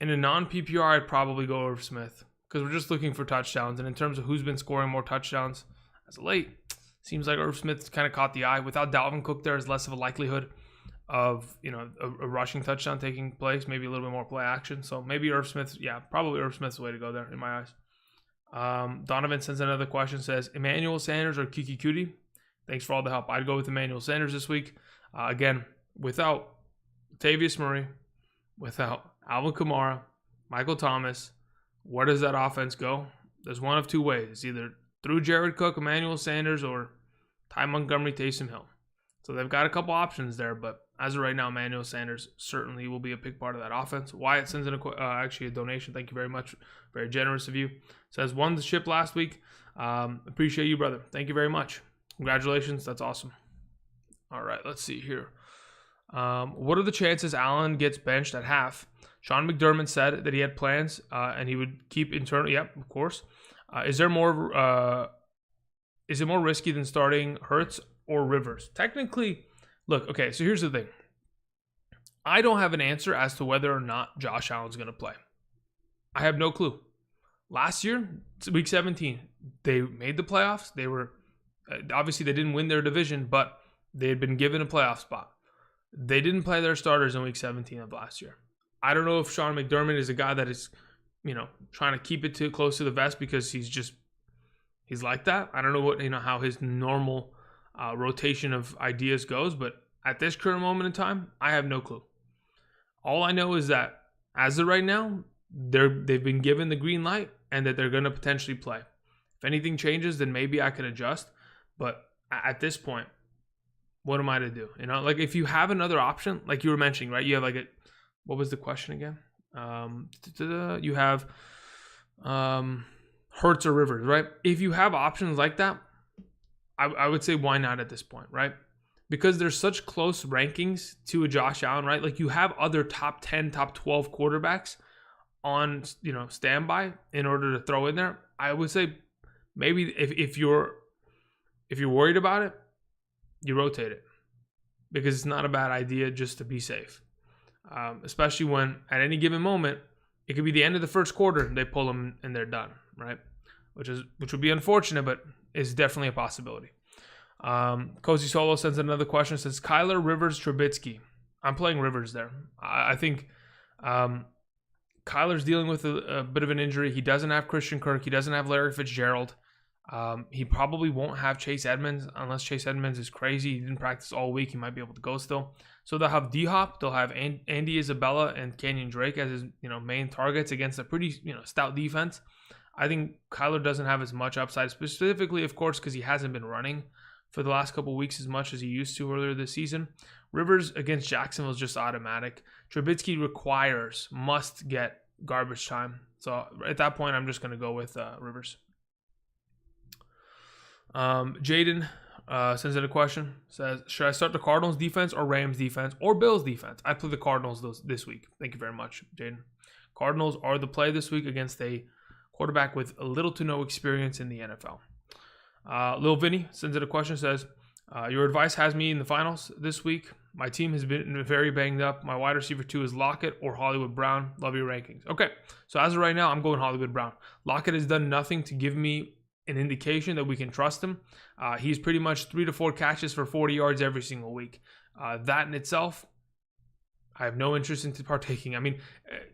In a non-PPR, I'd probably go Irv Smith because we're just looking for touchdowns. And in terms of who's been scoring more touchdowns as of late, seems like Irv Smith kind of caught the eye. Without Dalvin Cook, there is less of a likelihood of a rushing touchdown taking place, maybe a little bit more play action. So maybe Irv Smith, probably Irv Smith's the way to go there in my eyes. Donovan sends another question, says, Emmanuel Sanders or Kiki Kuti? Thanks for all the help. I'd go with Emmanuel Sanders this week. Again, without Latavius Murray, without Alvin Kamara, Michael Thomas, where does that offense go? There's one of 2 ways. It's either through Jared Cook, Emmanuel Sanders, or Ty Montgomery, Taysom Hill. So they've got a couple options there, but as of right now, Emmanuel Sanders certainly will be a big part of that offense. Wyatt sends in a donation. Thank you very much. Very generous of you. Says, won the ship last week. Appreciate you, brother. Thank you very much. Congratulations. That's awesome. All right, let's see here. What are the chances Allen gets benched at half? Sean McDermott said that he had plans and he would keep internal. Yep, of course. Is it more risky than starting Hurts or Rivers? Technically, look, okay, so here's the thing. I don't have an answer as to whether or not Josh Allen's going to play. I have no clue. Last year, week 17, they made the playoffs. They were, obviously they didn't win their division, but they had been given a playoff spot. They didn't play their starters in week 17 of last year. I don't know if Sean McDermott is a guy that is, trying to keep it too close to the vest because he's like that. I don't know how his normal rotation of ideas goes, but at this current moment in time, I have no clue. All I know is that as of right now, they've been given the green light and that they're going to potentially play. If anything changes, then maybe I can adjust. But at this point, what am I to do? If you have another option, like you were mentioning, right? You have what was the question again? You have Hurts or Rivers, right? If you have options like that, I would say why not at this point, right? Because there's such close rankings to a Josh Allen, right? Like you have other top 10, top 12 quarterbacks on, standby in order to throw in there. I would say maybe if you're worried about it, you rotate it because it's not a bad idea just to be safe. Especially when at any given moment, it could be the end of the first quarter and they pull them and they're done, right? Which would be unfortunate, but is definitely a possibility. Cozy Solo sends another question. Says Kyler, Rivers, Trubisky. I'm playing Rivers there. I think Kyler's dealing with a bit of an injury. He doesn't have Christian Kirk. He doesn't have Larry Fitzgerald. He probably won't have Chase Edmonds unless Chase Edmonds is crazy. He didn't practice all week. He might be able to go still. So they'll have D-Hop. They'll have Andy Isabella and Kenyon Drake as his main targets against a pretty stout defense. I think Kyler doesn't have as much upside, specifically, of course, because he hasn't been running for the last couple of weeks as much as he used to earlier this season. Rivers against Jacksonville is just automatic. Trubisky must get garbage time. So at that point, I'm just going to go with Rivers. Jaden sends in a question. Says, should I start the Cardinals defense or Rams defense or Bills defense? I play the Cardinals this week. Thank you very much, Jaden. Cardinals are the play this week against a quarterback with little to no experience in the NFL. Lil Vinny sends in a question. Says, your advice has me in the finals this week. My team has been very banged up. My wide receiver 2 is Lockett or Hollywood Brown. Love your rankings. Okay, so as of right now, I'm going Hollywood Brown. Lockett has done nothing to give me an indication that we can trust him. He's pretty much 3 to 4 catches for 40 yards every single week. That in itself, I have no interest in partaking. I mean,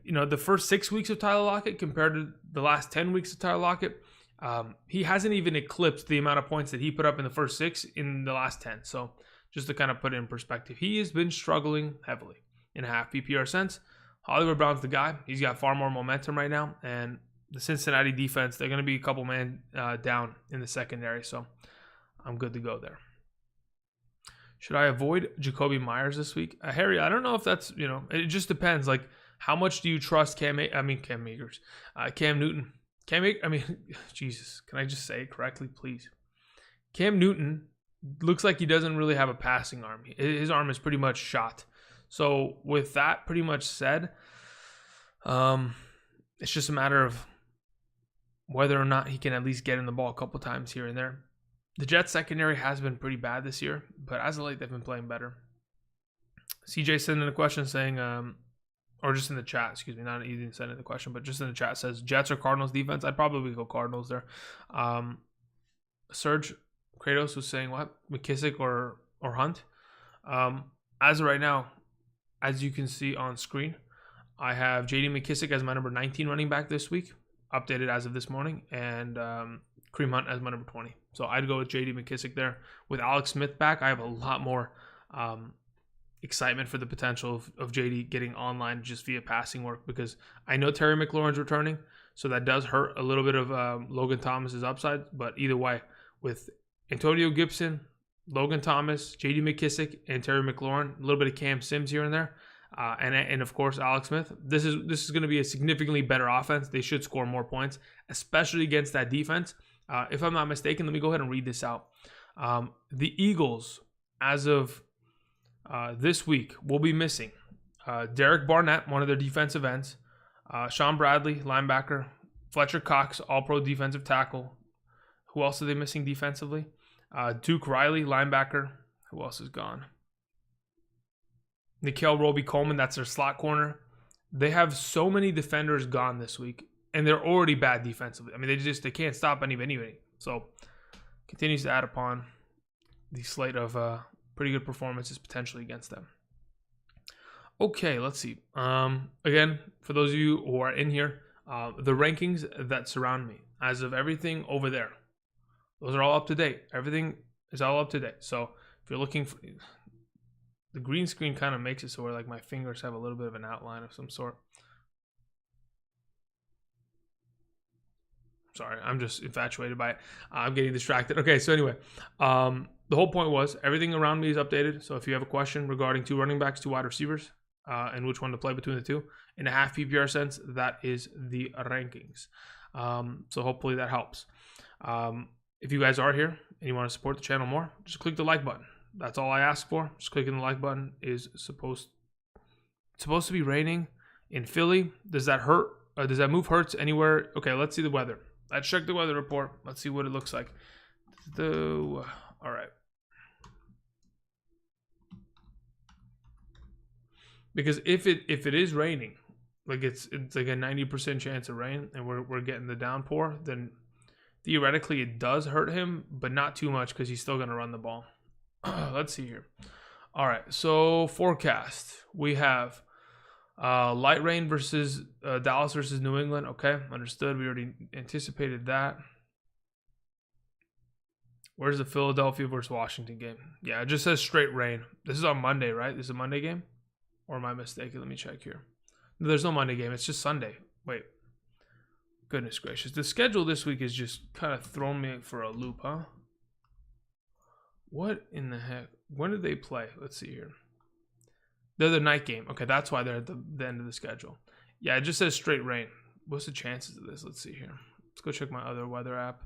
the first 6 weeks of Tyler Lockett compared to the last 10 weeks of Tyler Lockett, he hasn't even eclipsed the amount of points that he put up in the first 6 in the last 10. So just to kind of put it in perspective, he has been struggling heavily in a half PPR sense. Hollywood Brown's the guy. He's got far more momentum right now. And the Cincinnati defense, they're going to be a couple man down in the secondary. So I'm good to go there. Should I avoid Jacoby Myers this week? Harry, I don't know if that's, it just depends. Like, how much do you trust Cam Newton. Jesus, can I just say it correctly, please? Cam Newton looks like he doesn't really have a passing arm. His arm is pretty much shot. So with that pretty much said, it's just a matter of whether or not he can at least get in the ball a couple times here and there. The Jets secondary has been pretty bad this year, but as of late, they've been playing better. CJ sent in a question saying, or just in the chat, excuse me, not he didn't send in the question, but just in the chat says, Jets or Cardinals defense? I'd probably go Cardinals there. Serge Kratos was saying, what? McKissick or Hunt? As of right now, as you can see on screen, I have J.D. McKissick as my number 19 running back this week, updated as of this morning, and Kareem Hunt as my number 20. So I'd go with J.D. McKissick there. With Alex Smith back, I have a lot more excitement for the potential of J.D. getting online just via passing work, because I know Terry McLaurin's returning, so that does hurt a little bit of Logan Thomas's upside. But either way, with Antonio Gibson, Logan Thomas, J.D. McKissick, and Terry McLaurin, a little bit of Cam Sims here and there, and of course Alex Smith, this is going to be a significantly better offense. They should score more points, especially against that defense. If I'm not mistaken, let me go ahead and read this out. The Eagles, as of this week, will be missing Derek Barnett, one of their defensive ends, Sean Bradley, linebacker, Fletcher Cox, all-pro defensive tackle. Who else are they missing defensively? Duke Riley, linebacker. Who else is gone? Nikhil Roby-Coleman, that's their slot corner. They have so many defenders gone this week, and they're already bad defensively. I mean, they can't stop anybody. So continues to add upon the slate of pretty good performances potentially against them. Okay, let's see. Again, for those of you who are in here, the rankings that surround me, as of everything over there, those are all up to date. Everything is all up to date. So if you're looking for, the green screen kind of makes it so where like my fingers have a little bit of an outline of some sort. Sorry, I'm just infatuated by it. I'm getting distracted. Okay, so anyway, the whole point was everything around me is updated. So if you have a question regarding 2 running backs, 2 wide receivers, and which one to play between the 2, in a half PPR sense, that is the rankings. So hopefully that helps. If you guys are here and you want to support the channel more, just click the like button. That's all I ask for. Just clicking the like button is supposed to be raining in Philly. Does that hurt? Does that move hurts anywhere? Okay, let's see the weather. Let's check the weather report. Let's see what it looks like. All right. Because if it is raining, like it's like a 90% chance of rain, and we're getting the downpour, then theoretically it does hurt him, but not too much because he's still going to run the ball. Let's see here. All right, so forecast. We have light rain versus Dallas versus New England. Okay, understood. We already anticipated that. Where's the Philadelphia versus Washington game? Yeah, it just says straight rain. This is on Monday, right? This is a Monday game? Or am I mistaken? Let me check here. No, there's no Monday game. It's just Sunday. Wait. Goodness gracious. The schedule this week is just kind of throwing me for a loop, huh? What in the heck? When did they play? Let's see here. They're the night game. Okay, that's why they're at the end of the schedule. Yeah, it just says straight rain. What's the chances of this? Let's see here. Let's go check my other weather app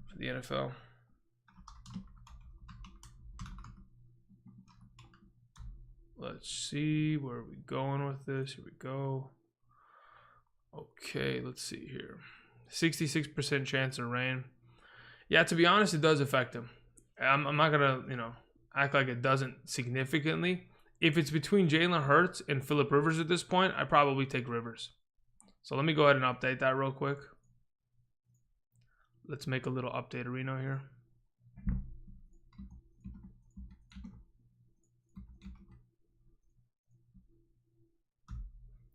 for the NFL. Let's see, where are we going with this? Here we go. Okay, let's see here. 66% chance of rain. Yeah, to be honest, it does affect him. I'm not gonna, act like it doesn't significantly. If it's between Jalen Hurts and Phillip Rivers at this point, I probably take Rivers. So let me go ahead and update that real quick. Let's make a little update Reno here.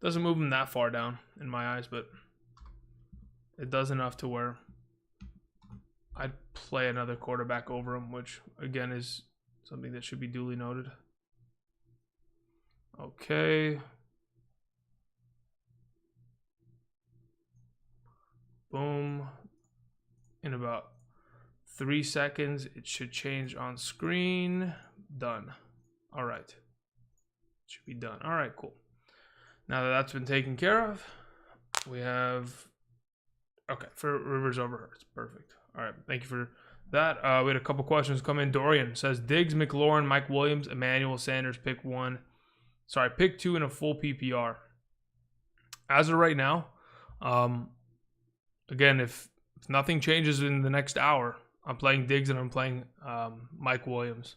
Doesn't move him that far down in my eyes, but it does enough to where I'd play another quarterback over him, which again is something that should be duly noted. Okay. Boom. In about 3 seconds, it should change on screen. Done. All right. Should be done. All right, cool. Now that that's been taken care of, we have, okay, for Rivers over Hurts. Perfect. All right, thank you for that. We had a couple questions come in. Dorian says, Diggs, McLaurin, Mike Williams, Emmanuel Sanders, pick 2 in a full PPR. As of right now, again, if nothing changes in the next hour, I'm playing Diggs and I'm playing Mike Williams.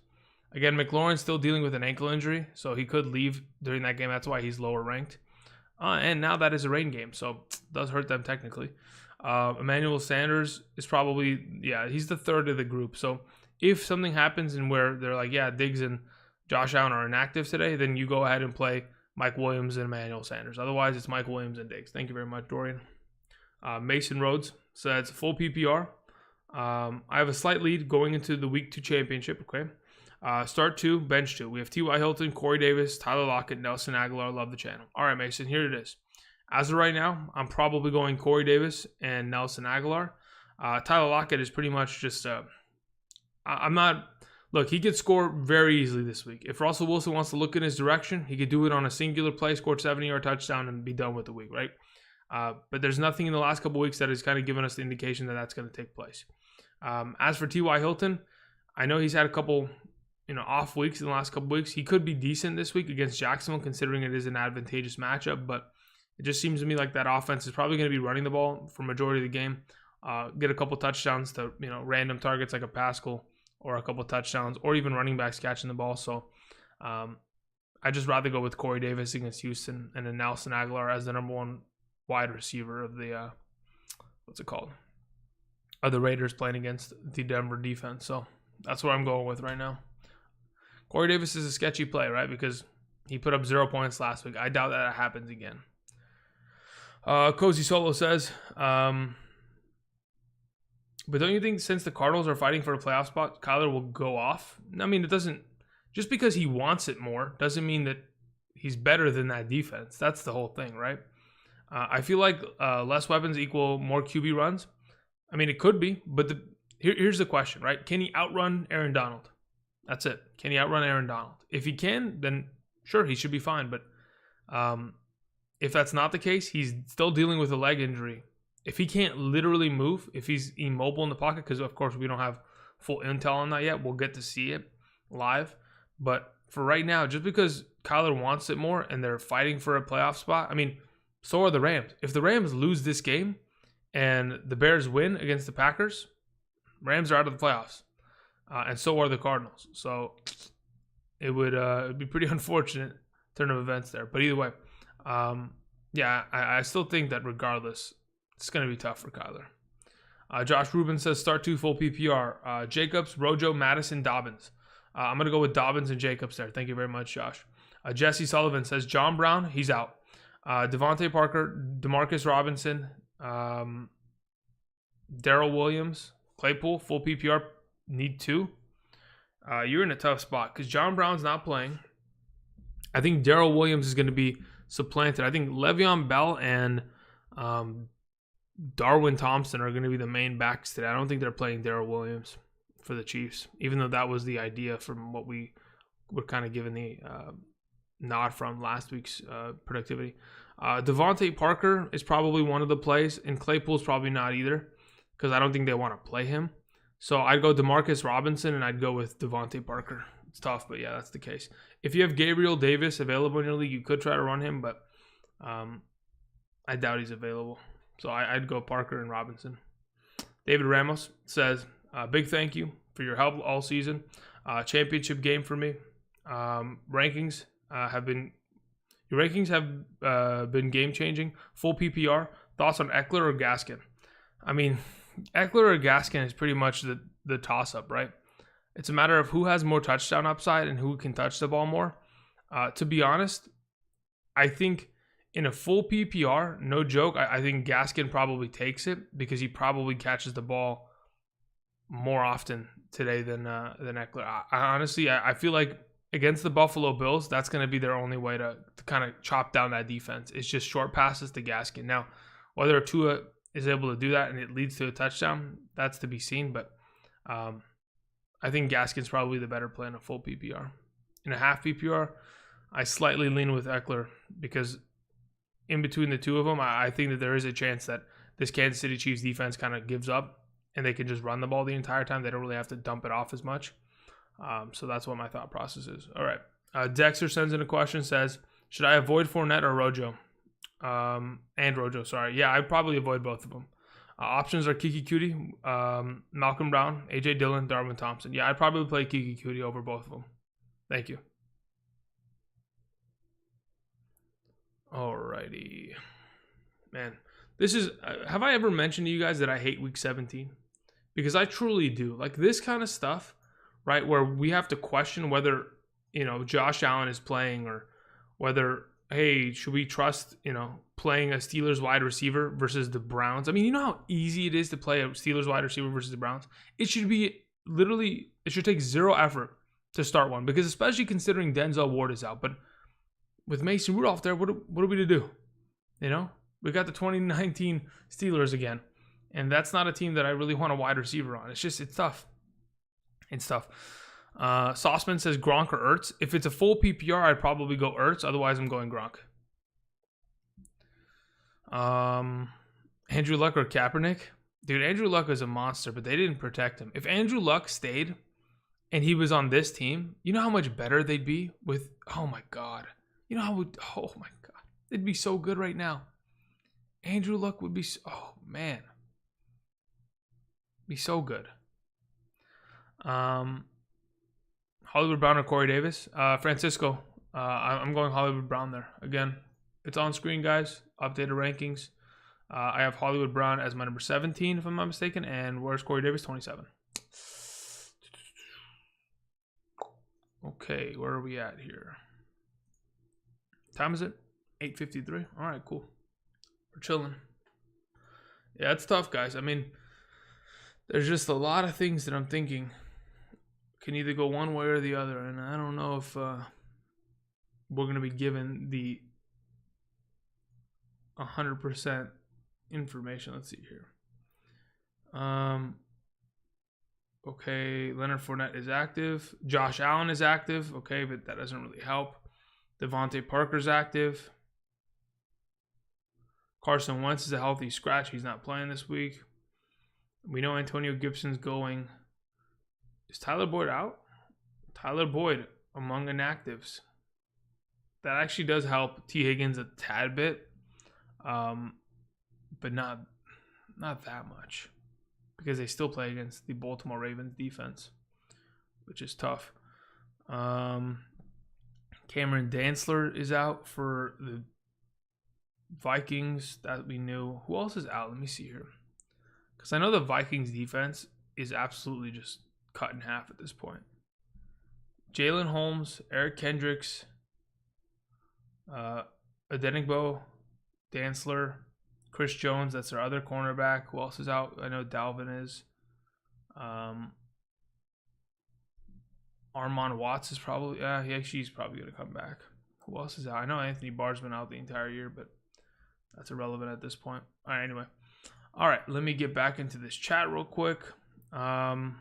Again, McLaurin's still dealing with an ankle injury, so he could leave during that game. That's why he's lower ranked. And now that is a rain game, so it does hurt them technically. Emmanuel Sanders is probably, he's the third of the group. So if something happens and where they're like, Diggs and Josh Allen are inactive today, then you go ahead and play Mike Williams and Emmanuel Sanders. Otherwise, it's Mike Williams and Diggs. Thank you very much, Dorian. Mason Rhodes says full PPR. I have a slight lead going into the Week 2 championship, okay? Start 2, bench 2. We have T.Y. Hilton, Corey Davis, Tyler Lockett, Nelson Aguilar. Love the channel. All right, Mason, here it is. As of right now, I'm probably going Corey Davis and Nelson Aguilar. Tyler Lockett is pretty much just, look, he could score very easily this week. If Russell Wilson wants to look in his direction, he could do it on a singular play, score 70-yard touchdown, and be done with the week, right? But there's nothing in the last couple weeks that has kind of given us the indication that that's going to take place. As for T.Y. Hilton, I know he's had a couple off weeks in the last couple weeks. He could be decent this week against Jacksonville, considering it is an advantageous matchup, but it just seems to me like that offense is probably going to be running the ball for majority of the game. Get a couple touchdowns to, random targets like a Pascal or a couple touchdowns, or even running backs catching the ball. So I'd just rather go with Corey Davis against Houston and then Nelson Aguilar as the number one wide receiver of the, of the Raiders playing against the Denver defense. So that's what I'm going with right now. Corey Davis is a sketchy play, right? Because he put up 0 points last week. I doubt that happens again. Cozy Solo says, but don't you think since the Cardinals are fighting for a playoff spot, Kyler will go off? I mean, it doesn't, just because he wants it more doesn't mean that he's better than that defense. That's the whole thing, right? I feel like less weapons equal more QB runs. I mean, it could be, but here's the question, right? Can he outrun Aaron Donald? That's it. Can he outrun Aaron Donald? If he can, then sure, he should be fine. But if that's not the case, he's still dealing with a leg injury. If he can't literally move, if he's immobile in the pocket, because of course we don't have full intel on that yet, we'll get to see it live. But for right now, just because Kyler wants it more and they're fighting for a playoff spot, I mean, so are the Rams. If the Rams lose this game and the Bears win against the Packers, Rams are out of the playoffs. And so are the Cardinals. So it would be pretty unfortunate turn of events there. But either way, I still think that regardless, it's going to be tough for Kyler. Josh Rubin says start 2 full PPR. Jacobs, Rojo, Madison, Dobbins. I'm going to go with Dobbins and Jacobs there. Thank you very much, Josh. Jesse Sullivan says John Brown, he's out. Devontae Parker, Demarcus Robinson, Darrell Williams, Claypool, full PPR, need 2. You're in a tough spot because John Brown's not playing. I think Darrell Williams is going to be supplanted. I think Le'Veon Bell and Darwin Thompson are going to be the main backs today. I don't think they're playing Darrell Williams for the Chiefs, even though that was the idea from what we were kind of given the nod from last week's productivity. Devontae Parker is probably one of the plays, and Claypool's probably not either because I don't think they want to play him. So I'd go Demarcus Robinson and I'd go with Devontae Parker. It's tough, but yeah, that's the case. If you have Gabriel Davis available in your league, you could try to run him, but I doubt he's available. So I'd go Parker and Robinson. David Ramos says, big thank you for your help all season. Championship game for me. Rankings have been game changing. Full PPR. Thoughts on Eckler or Gaskin? I mean, Eckler or Gaskin is pretty much the toss up, right? It's a matter of who has more touchdown upside and who can touch the ball more. To be honest, I think in a full PPR, no joke, I think Gaskin probably takes it because he probably catches the ball more often today than Eckler. Honestly, I feel like against the Buffalo Bills, that's going to be their only way to kind of chop down that defense. It's just short passes to Gaskin. Now, whether Tua is able to do that and it leads to a touchdown, that's to be seen. But I think Gaskin's probably the better play in a full PPR. In a half PPR, I slightly lean with Eckler because in between the two of them, I think that there is a chance that this Kansas City Chiefs defense kind of gives up and they can just run the ball the entire time. They don't really have to dump it off as much. So that's what my thought process is. All right. Dexter sends in a question, says, should I avoid Fournette or Rojo? And Rojo, sorry. Yeah, I'd probably avoid both of them. Options are Kiki Cutie, Malcolm Brown, AJ Dillon, Darwin Thompson. Yeah, I'd probably play Kiki Cutie over both of them. Thank you. Alrighty. Man, this is, have I ever mentioned to you guys that I hate week 17? Because I truly do. Like this kind of stuff, right, where we have to question whether, Josh Allen is playing or whether, hey, should we trust, playing a Steelers wide receiver versus the Browns? I mean, you know how easy it is to play a Steelers wide receiver versus the Browns? It should take zero effort to start one because especially considering Denzel Ward is out. But with Mason Rudolph there, what are we to do? We got the 2019 Steelers again. And that's not a team that I really want a wide receiver on. It's tough. It's tough. Sauceman says Gronk or Ertz. If it's a full PPR, I'd probably go Ertz. Otherwise, I'm going Gronk. Andrew Luck or Kaepernick? Dude, Andrew Luck is a monster, but they didn't protect him. If Andrew Luck stayed and he was on this team, you know how much better they'd be with, oh my God. Oh my God. They'd be so good right now. Andrew Luck would be, oh man. Be so good. Hollywood Brown or Corey Davis? Francisco. I'm going Hollywood Brown there. Again, it's on screen, guys. Updated rankings. I have Hollywood Brown as my number 17, if I'm not mistaken. And where's Corey Davis? 27. Okay, where are we at here? Time is it? 8:53. All right, cool. We're chilling. Yeah, it's tough, guys. I mean, there's just a lot of things that I'm thinking can either go one way or the other, and I don't know if we're going to be given the 100% information. Let's see here. Okay, Leonard Fournette is active. Josh Allen is active. Okay, but that doesn't really help. Devontae Parker's active. Carson Wentz is a healthy scratch. He's not playing this week. We know Antonio Gibson's going. Is Tyler Boyd out? Tyler Boyd among inactives. That actually does help T. Higgins a tad bit, but not that much because they still play against the Baltimore Ravens defense, which is tough. Cameron Dantzler is out for the Vikings, that we knew. Who else is out? Let me see here. Because I know the Vikings defense is absolutely just cut in half at this point. Jalen Holmes, Eric Kendricks, Adenigbo, Dantzler, Chris Jones, that's their other cornerback. Who else is out? I know Dalvin is. Armon Watts is probably, she's probably going to come back. Who else is out? I know Anthony Barr's been out the entire year, but that's irrelevant at this point. All right, anyway. All right, let me get back into this chat real quick. Adosco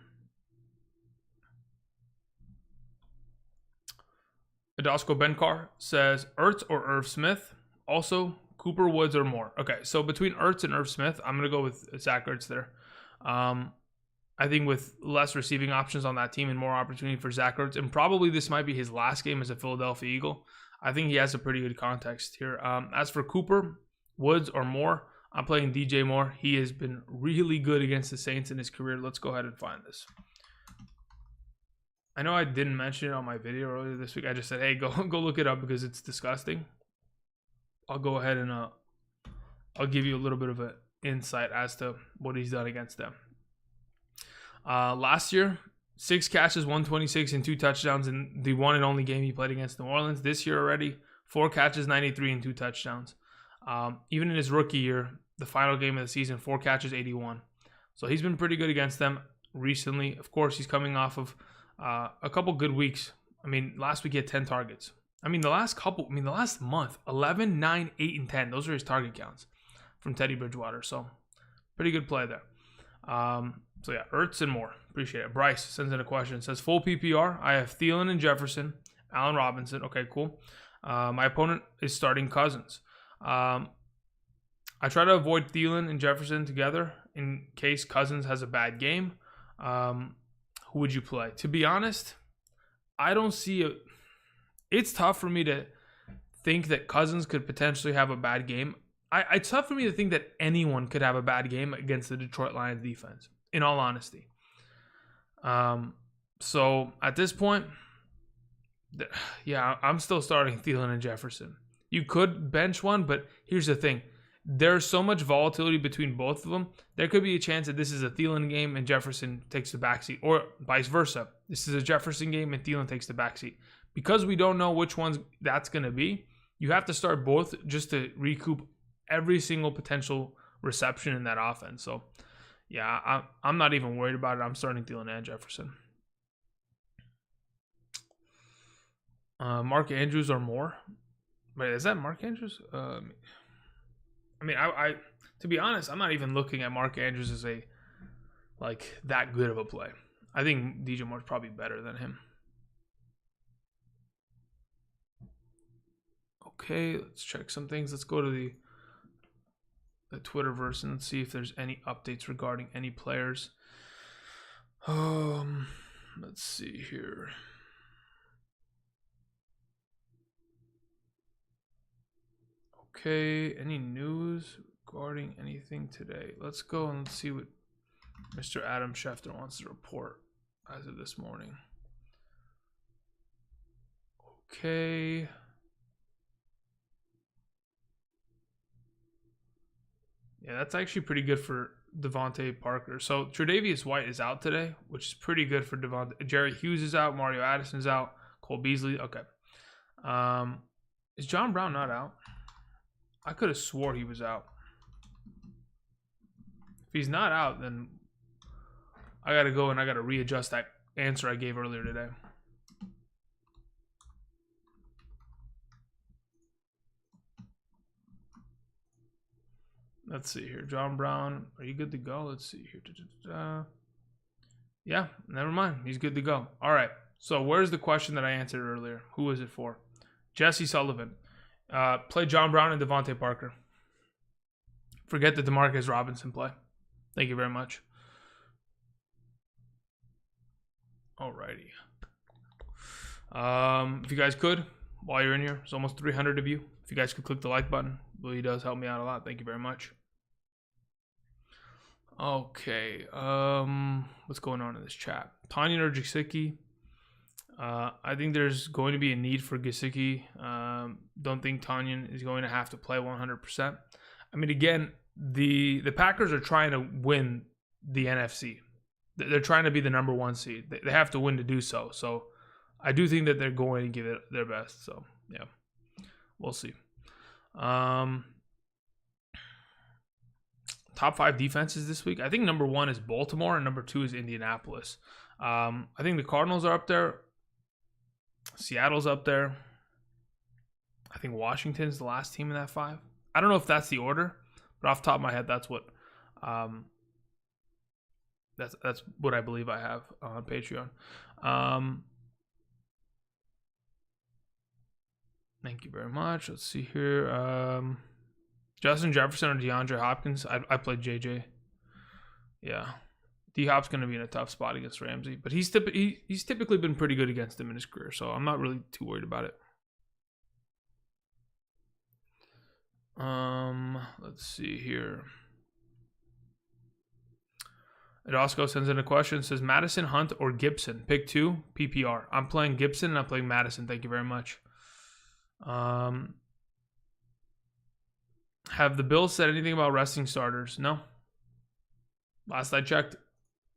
Benkar says, Ertz or Irv Smith? Also, Cooper Woods or more. Okay, so between Ertz and Irv Smith, I'm going to go with Zach Ertz there. I think with less receiving options on that team and more opportunity for Zach Ertz, and probably this might be his last game as a Philadelphia Eagle, I think he has a pretty good context here. As for Cooper, Woods, or Moore, I'm playing DJ Moore. He has been really good against the Saints in his career. Let's go ahead and find this. I know I didn't mention it on my video earlier this week. I just said, hey, go look it up because it's disgusting. I'll go ahead and I'll give you a little bit of an insight as to what he's done against them. Last year, 6 catches, 126, and 2 touchdowns in the one and only game he played against New Orleans. This year already, 4 catches, 93, and 2 touchdowns. Even in his rookie year, the final game of the season, 4 catches, 81. So he's been pretty good against them recently. Of course, he's coming off of a couple good weeks. I mean, last week he had 10 targets. The last month, 11, 9, 8, and 10. Those are his target counts from Teddy Bridgewater. So pretty good play there. So yeah, Ertz and Moore. Appreciate it. Bryce sends in a question. It says, full PPR. I have Thielen and Jefferson, Allen Robinson. Okay, cool. My opponent is starting Cousins. I try to avoid Thielen and Jefferson together in case Cousins has a bad game. Who would you play? To be honest, I don't see it. It's tough for me to think that Cousins could potentially have a bad game. It's tough for me to think that anyone could have a bad game against the Detroit Lions defense, in all honesty. So at this point, yeah, I'm still starting Thielen and Jefferson. You could bench one, but here's the thing. There's so much volatility between both of them. There could be a chance that this is a Thielen game and Jefferson takes the backseat, or vice versa. This is a Jefferson game and Thielen takes the backseat. Because we don't know which ones that's going to be, you have to start both just to recoup every single potential reception in that offense. So, yeah, I'm not even worried about it. I'm starting Thielen and Jefferson. Mark Andrews or Moore? Wait, is that Mark Andrews? I to be honest, I'm not even looking at Mark Andrews as that good of a play. I think DJ Moore's probably better than him. Okay, let's check some things. Let's go to the Twitterverse and let's see if there's any updates regarding any players. Let's see here. Okay, any news regarding anything today? Let's go and let's see what Mr. Adam Schefter wants to report as of this morning. Okay. Yeah, that's actually pretty good for Devontae Parker. So Tre'Davious White is out today, which is pretty good for Devontae. Jerry Hughes is out. Mario Addison's out. Cole Beasley. Okay. Is John Brown not out? I could have swore he was out. If he's not out, then I got to go and I got to readjust that answer I gave earlier today. Let's see here. John Brown, are you good to go? Let's see here. Yeah, never mind. He's good to go. All right. So where's the question that I answered earlier? Who is it for? Jesse Sullivan. Play John Brown and Devontae Parker. Forget the DeMarcus Robinson play. Thank you very much. Alrighty. If you guys could, while you're in here, it's almost 300 of you. If you guys could click the like button, it really does help me out a lot. Thank you very much. Okay. What's going on in this chat? Tanyan or Gesicki? I think there's going to be a need for Gesicki. Don't think Tanyan is going to have to play 100%. I mean, again, the Packers are trying to win the NFC. They're trying to be the number 1 seed. They have to win to do so. So I do think that they're going to give it their best. So, yeah, we'll see. Top 5 defenses this week. I think number 1 is Baltimore and number 2 is Indianapolis. I think the Cardinals are up there. Seattle's up there. I think Washington's the last team in that 5. I don't know if that's the order, but off the top of my head, that's what that's what I believe I have on Patreon. Thank you very much. Let's see here. Justin Jefferson or DeAndre Hopkins. I played JJ. Yeah. D-Hop's going to be in a tough spot against Ramsey, but he's typically been pretty good against him in his career, so I'm not really too worried about it. Let's see here. Edosco sends in a question. Says Madison, Hunt, or Gibson? Pick 2, PPR. I'm playing Gibson and I'm playing Madison. Thank you very much. Have the Bills said anything about resting starters? No. Last I checked,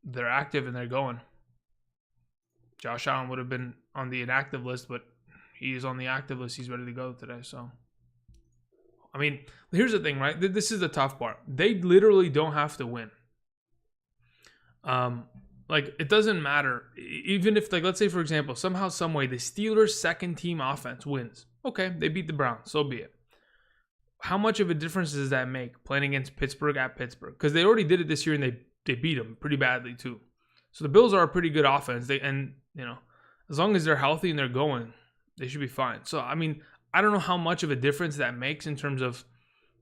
they're active and they're going. Josh Allen would have been on the inactive list, but he is on the active list. He's ready to go today. So, I mean, here's the thing, right? This is the tough part. They literally don't have to win. Like, it doesn't matter. Even if, like, let's say, for example, somehow, some way, the Steelers' second team offense wins. Okay, they beat the Browns. So be it. How much of a difference does that make playing against Pittsburgh at Pittsburgh? Because they already did it this year and they beat them pretty badly too. So the Bills are a pretty good offense. As long as they're healthy and they're going, they should be fine. So, I mean, I don't know how much of a difference that makes in terms of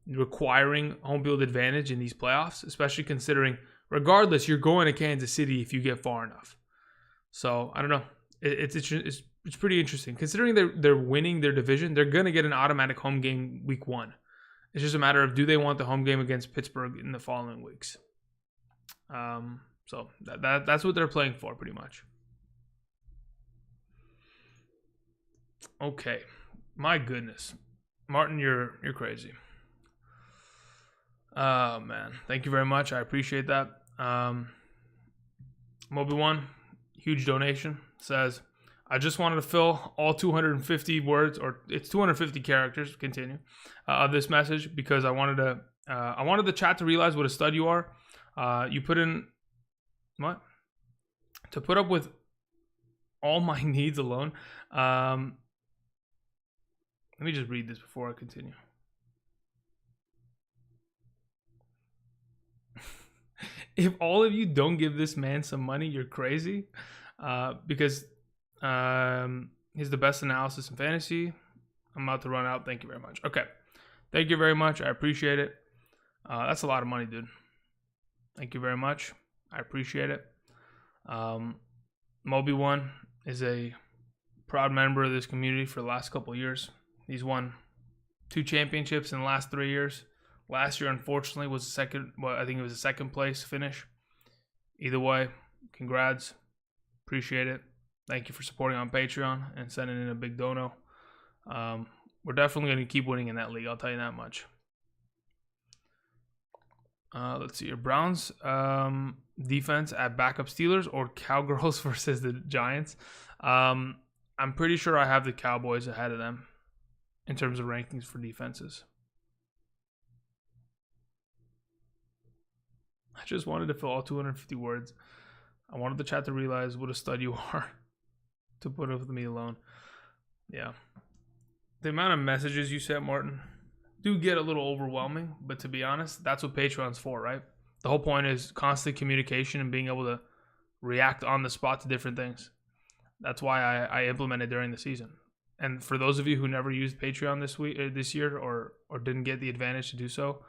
requiring home field advantage in these playoffs, especially considering, regardless, you're going to Kansas City if you get far enough. So, I don't know. It's pretty interesting. Considering they're winning their division, they're going to get an automatic home game week 1. It's just a matter of, do they want the home game against Pittsburgh in the following weeks? So that's what they're playing for, pretty much. Okay, my goodness, Martin, you're crazy. Oh man, thank you very much. I appreciate that. Moby1, huge donation, says, I just wanted to fill all 250 words, or it's 250 characters, continue, of this message, because I wanted the chat to realize what a stud you are. You put in, what? To put up with all my needs alone. Let me just read this before I continue. If all of you don't give this man some money, you're crazy. Because he's the best analysis in fantasy. I'm about to run out. Thank you very much. Okay. Thank you very much. I appreciate it. That's a lot of money, dude. Thank you very much. I appreciate it. Moby1 is a proud member of this community for the last couple of years. He's won 2 championships in the last 3 years. Last year, unfortunately, was I think it was a second place finish. Either way, congrats. Appreciate it. Thank you for supporting on Patreon and sending in a big dono. We're definitely going to keep winning in that league. I'll tell you that much. Let's see. Your Browns defense at backup Steelers or Cowgirls versus the Giants. I'm pretty sure I have the Cowboys ahead of them in terms of rankings for defenses. I just wanted to fill all 250 words. I wanted the chat to realize what a stud you are to put up with me alone. Yeah. The amount of messages you sent, Martin, do get a little overwhelming, but to be honest, that's what Patreon's for, right? The whole point is constant communication and being able to react on the spot to different things. That's why I implemented during the season. And for those of you who never used Patreon this year, or didn't get the advantage to do so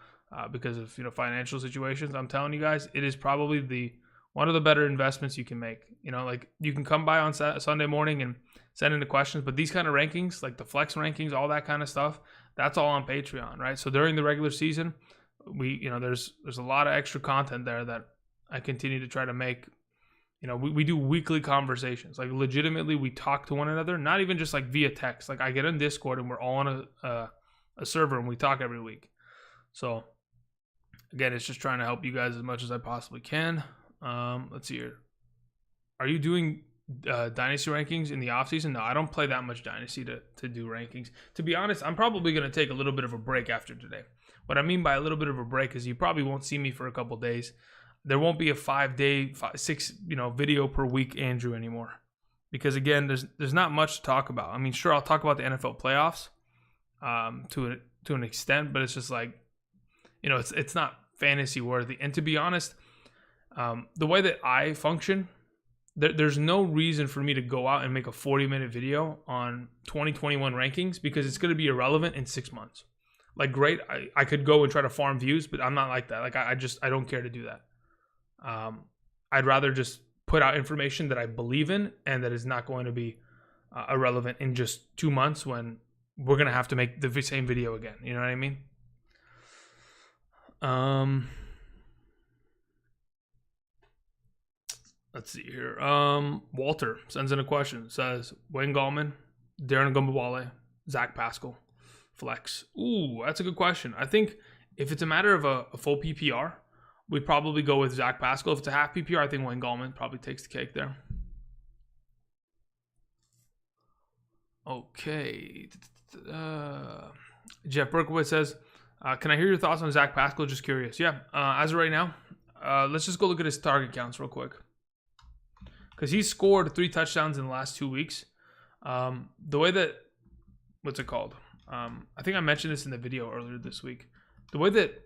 because of financial situations, I'm telling you guys, it is probably one of the better investments you can make. Like, you can come by on Sunday morning and send in the questions, but these kind of rankings, like the flex rankings, all that kind of stuff, that's all on Patreon, right? So during the regular season, there's a lot of extra content there that I continue to try to make. We do weekly conversations. Like, legitimately, we talk to one another, not even just like via text. Like, I get on Discord and we're all on a server and we talk every week. So again, it's just trying to help you guys as much as I possibly can. Let's see here. Are you doing Dynasty rankings in the offseason? No, I don't play that much Dynasty to do rankings. To be honest, I'm probably going to take a little bit of a break after today. What I mean by a little bit of a break is you probably won't see me for a couple days. There won't be a 6 video per week Andrew anymore. Because again, there's not much to talk about. I mean, sure, I'll talk about the NFL playoffs to an extent, but it's just like, it's not fantasy worthy. And to be honest, the way that I function, there's no reason for me to go out and make a 40-minute video on 2021 rankings because it's going to be irrelevant in 6 months. Like, great, I could go and try to farm views, but I'm not like that. Like, I don't care to do that. I'd rather just put out information that I believe in and that is not going to be irrelevant in just 2 months when we're going to have to make the same video again. You know what I mean? Let's see here. Walter sends in a question. Says, Wayne Gallman, Darren Gumbawale, Zach Pascal, flex. Ooh, that's a good question. I think if it's a matter of a full PPR, we'd probably go with Zach Pascal. If it's a half PPR, I think Wayne Gallman probably takes the cake there. Okay. Jeff Berkowitz says, can I hear your thoughts on Zach Pascal? Just curious. Yeah, as of right now, let's just go look at his target counts real quick. Because he's scored 3 touchdowns in the last 2 weeks. The way that, what's it called? I think I mentioned this in the video earlier this week. The way that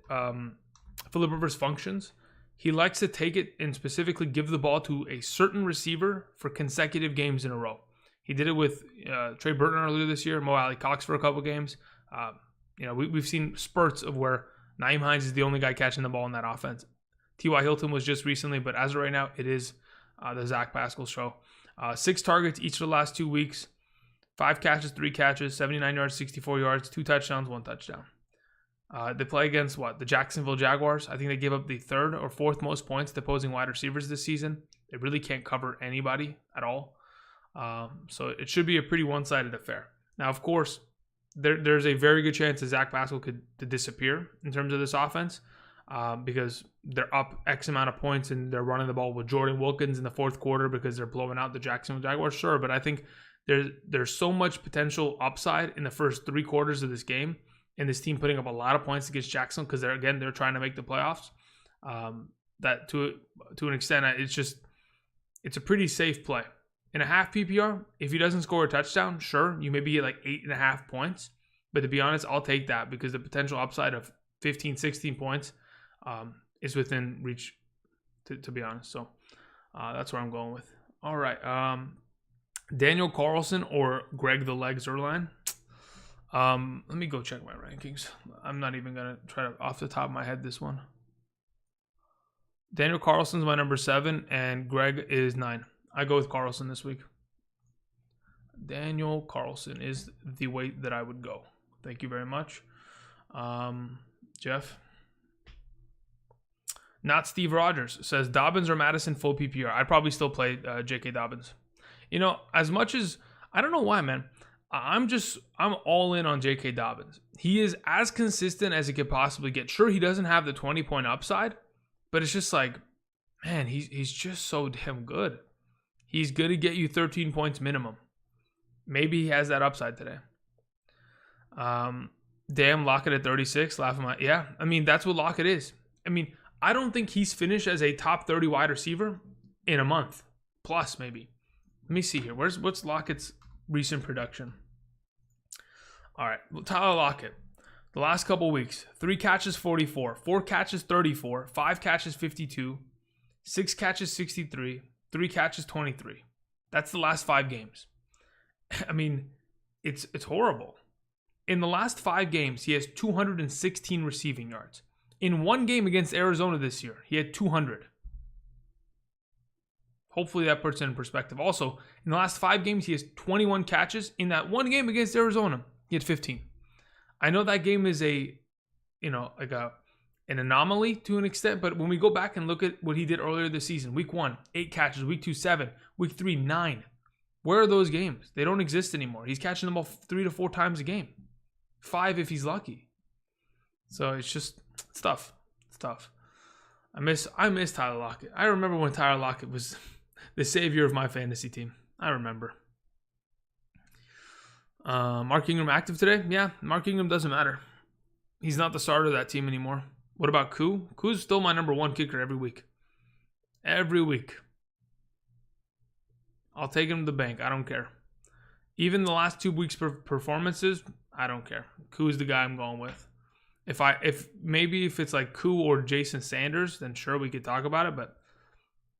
Philip Rivers functions, he likes to take it and specifically give the ball to a certain receiver for consecutive games in a row. He did it with Trey Burton earlier this year, Mo Alley Cox for a couple games. We've seen spurts of where Nyheim Hines is the only guy catching the ball in that offense. T.Y. Hilton was just recently, but as of right now, it is the Zach Pascal show. 6 targets each of the last 2 weeks. 5 catches, 3 catches, 79 yards, 64 yards, 2 touchdowns, 1 touchdown. They play against the Jacksonville Jaguars. I think they gave up the 3rd or 4th most points to opposing wide receivers this season. They really can't cover anybody at all. So it should be a pretty one-sided affair. Now, of course, there's a very good chance that Zach Pascal could disappear in terms of this offense because they're up X amount of points and they're running the ball with Jordan Wilkins in the 4th quarter because they're blowing out the Jacksonville Jaguars. Sure, but I think there's so much potential upside in the first 3 quarters of this game and this team putting up a lot of points against Jacksonville because they're trying to make the playoffs. That to an extent, it's a pretty safe play. In a half PPR, if he doesn't score a touchdown, sure, you maybe get like 8.5 points. But to be honest, I'll take that because the potential upside of 15, 16 points is within reach, to be honest. So that's where I'm going with. All right. Daniel Carlson or Greg the Leg Zerline? Let me go check my rankings. I'm not even going to try to off the top of my head this one. Daniel Carlson's my number 7 and Greg is 9. I go with Carlson this week. Daniel Carlson is the way that I would go. Thank you very much. Jeff. Not Steve Rogers says Dobbins or Madison full PPR. I'd probably still play J.K. Dobbins. As much as, I don't know why, man. I'm all in on J.K. Dobbins. He is as consistent as he could possibly get. Sure, he doesn't have the 20-point upside, but it's just like, man, he's just so damn good. He's going to get you 13 points minimum. Maybe he has that upside today. Damn, Lockett at 36. Laughing my, yeah. I mean, that's what Lockett is. I mean, I don't think he's finished as a top 30 wide receiver in a month. Plus, maybe. Let me see here. What's Lockett's recent production? All right. Well, Tyler Lockett. The last couple weeks. 3 catches, 44. 4 catches, 34. 5 catches, 52. 6 catches, 63. 3 catches, 23. That's the last 5 games. I mean, it's horrible. In the last 5 games, he has 216 receiving yards. In one game against Arizona this year, he had 200. Hopefully that puts it in perspective. Also, in the last 5 games, he has 21 catches. In that one game against Arizona, he had 15. I know that game is an anomaly to an extent, but when we go back and look at what he did earlier this season, week 1, 8 catches, week 2, 7, week 3, 9. Where are those games? They don't exist anymore. He's catching the ball 3 to 4 times a game. 5 if he's lucky. So it's tough. It's tough. I miss Tyler Lockett. I remember when Tyler Lockett was the savior of my fantasy team. I remember. Mark Ingram active today? Yeah, Mark Ingram doesn't matter. He's not the starter of that team anymore. What about Koo? Koo's still my number 1 kicker every week. Every week. I'll take him to the bank. I don't care. Even the last 2 weeks' performances, I don't care. Koo is the guy I'm going with. If it's like Koo or Jason Sanders, then sure we could talk about it. But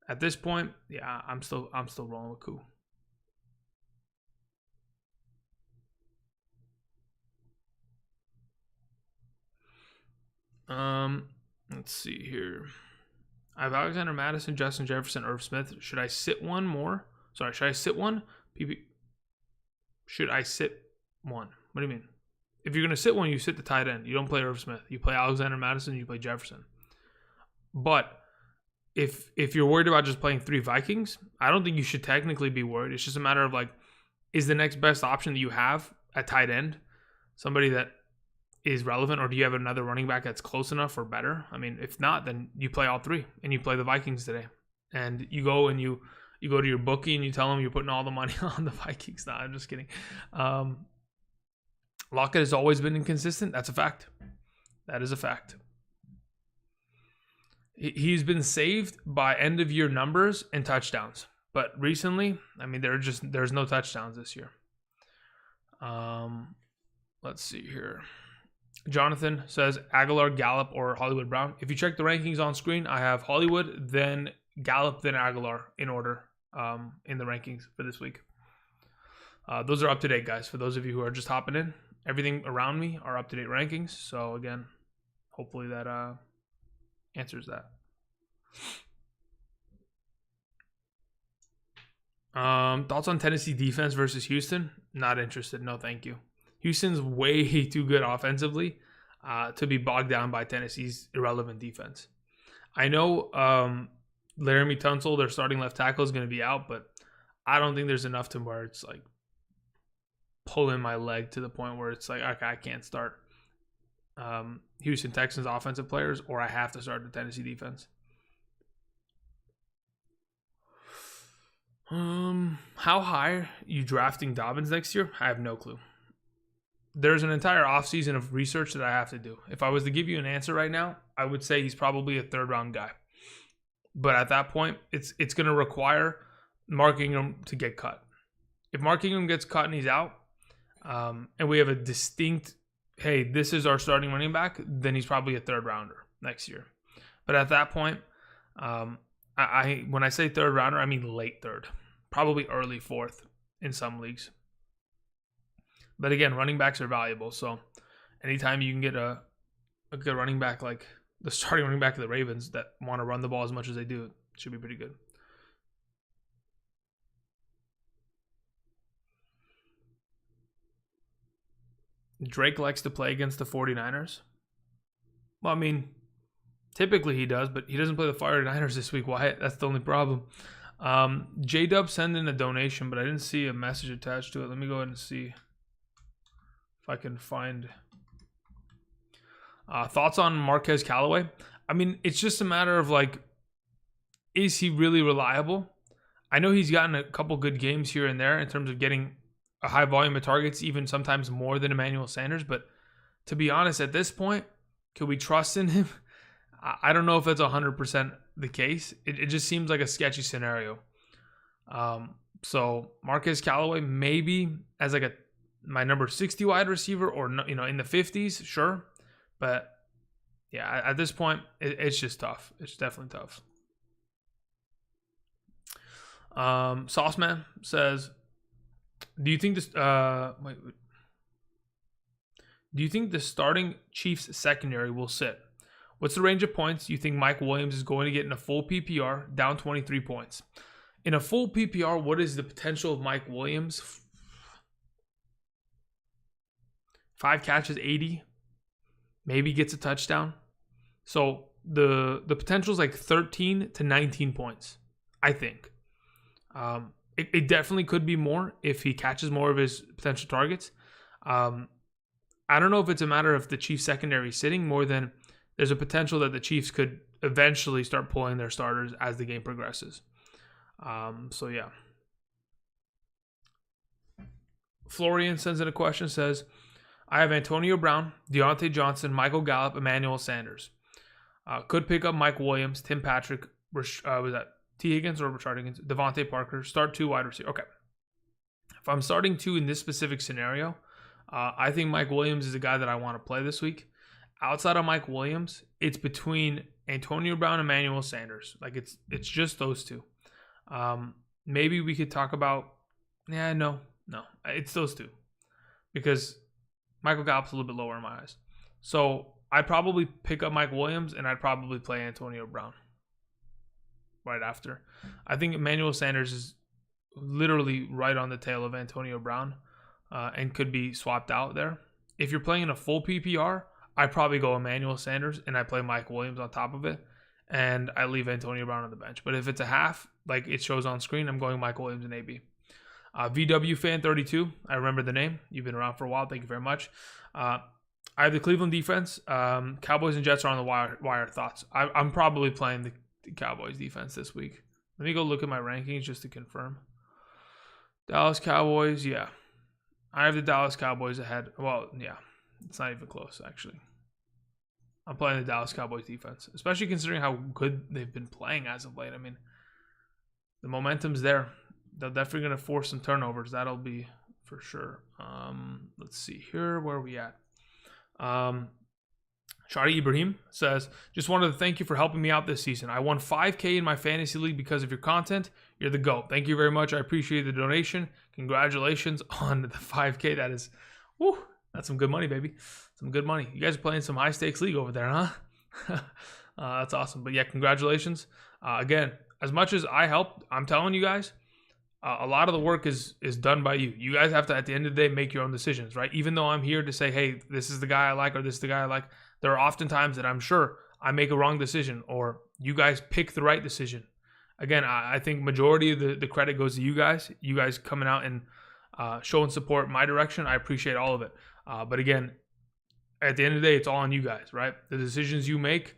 at this point, yeah, I'm still rolling with Koo. Let's see here. I have Alexander Madison, Justin Jefferson, Irv Smith. Should I sit one more? Sorry, should I sit one? Should I sit one? What do you mean? If you're going to sit one, you sit the tight end. You don't play Irv Smith. You play Alexander Madison, you play Jefferson. But if you're worried about just playing 3 Vikings, I don't think you should technically be worried. It's just a matter of like, is the next best option that you have at tight end somebody that is relevant, or do you have another running back that's close enough or better? I mean, if not, then you play all 3 and you play the Vikings today. And you go and you go to your bookie and you tell them you're putting all the money on the Vikings. No, I'm just kidding. Lockett has always been inconsistent. That's a fact. That is a fact. He's been saved by end-of-year numbers and touchdowns. But recently, I mean, there's no touchdowns this year. Let's see here. Jonathan says Aguilar, Gallup, or Hollywood Brown. If you check the rankings on screen, I have Hollywood, then Gallup, then Aguilar in order in the rankings for this week. Those are up to date, guys. For those of you who are just hopping in, everything around me are up to date rankings. So again, hopefully that answers that. Thoughts on Tennessee defense versus Houston? Not interested. No, thank you. Houston's way too good offensively to be bogged down by Tennessee's irrelevant defense. I know Laramie Tunsil, their starting left tackle, is going to be out, but I don't think there's enough to where it's like pulling my leg to the point where it's like, okay, I can't start Houston Texans offensive players, or I have to start the Tennessee defense. How high are you drafting Dobbins next year? I have no clue. There's an entire offseason of research that I have to do. If I was to give you an answer right now, I would say he's probably a 3rd-round guy. But at that point, it's going to require Mark Ingram to get cut. If Mark Ingram gets cut and he's out, and we have a distinct, hey, this is our starting running back, then he's probably a 3rd-rounder next year. But at that point, when I say 3rd-rounder, I mean late 3rd. Probably early 4th in some leagues. But again, running backs are valuable. So anytime you can get a good running back like the starting running back of the Ravens that want to run the ball as much as they do, it should be pretty good. Drake likes to play against the 49ers. Well, I mean, typically he does, but he doesn't play the 49ers this week, Wyatt. That's the only problem. J-Dub sent in a donation, but I didn't see a message attached to it. Let me go ahead and see if I can find thoughts on Marquez Callaway. I mean, it's just a matter of like, is he really reliable? I know he's gotten a couple good games here and there in terms of getting a high volume of targets, even sometimes more than Emmanuel Sanders. But to be honest, at this point, can we trust in him? I don't know if that's 100% the case. It just seems like a sketchy scenario. So Marquez Callaway maybe as like my number 60 wide receiver, or in the 50s, sure. But yeah, at this point, it's just tough. It's definitely tough. Sauceman says, do you think this? Do you think the starting Chiefs secondary will sit? What's the range of points you think Mike Williams is going to get in a full PPR, down 23 points? In a full PPR, what is the potential of Mike Williams? 5 catches, 80. Maybe gets a touchdown. So the potential is like 13 to 19 points, I think. It definitely could be more if he catches more of his potential targets. I don't know if it's a matter of the Chiefs secondary sitting more than there's a potential that the Chiefs could eventually start pulling their starters as the game progresses. So yeah. Florian sends in a question, says, I have Antonio Brown, Deontay Johnson, Michael Gallup, Emmanuel Sanders. Could pick up Mike Williams, Tim Patrick, was that T. Higgins or Richard Higgins, Devontae Parker, start 2 wide receiver. Okay. If I'm starting 2 in this specific scenario, I think Mike Williams is a guy that I want to play this week. Outside of Mike Williams, it's between Antonio Brown and Emmanuel Sanders. Like it's just those 2. Maybe we could talk about, no, it's those 2 because Michael Gallup's a little bit lower in my eyes. So I'd probably pick up Mike Williams and I'd probably play Antonio Brown. right after. I think Emmanuel Sanders is literally right on the tail of Antonio Brown and could be swapped out there. If you're playing in a full PPR, I probably go Emmanuel Sanders and I play Mike Williams on top of it, and I leave Antonio Brown on the bench. But if it's a half, like it shows on screen, I'm going Mike Williams and AB. VW Fan 32, I remember the name. You've been around for a while. Thank you very much. I have the Cleveland defense. Cowboys and Jets are on the wire. Thoughts? I'm probably playing the Cowboys defense this week. Let me go look at my rankings just to confirm. Dallas Cowboys, yeah. I have the Dallas Cowboys ahead. Well, yeah. It's not even close, actually. I'm playing the Dallas Cowboys defense, especially considering how good they've been playing as of late. I mean, the momentum's there. They're definitely going to force some turnovers. That'll be for sure. Let's see here. Where are we at? Shadi Ibrahim says, just wanted to thank you for helping me out this season. I won $5K in my fantasy league because of your content. You're the GOAT. Thank you very much. I appreciate the donation. Congratulations on the $5K. That is, woo, that's some good money, baby. Some good money. You guys are playing some high stakes league over there, huh? That's awesome. But yeah, congratulations. Again, as much as I helped, I'm telling you guys, a lot of the work is done by you. You guys have to, at the end of the day, make your own decisions, right? Even though I'm here to say, hey, this is the guy I like or this is the guy I like, there are often times that I'm sure I make a wrong decision or you guys pick the right decision. Again, I think majority of the credit goes to you guys. You guys coming out and showing support in my direction. I appreciate all of it. But again, at the end of the day, it's all on you guys, right? The decisions you make,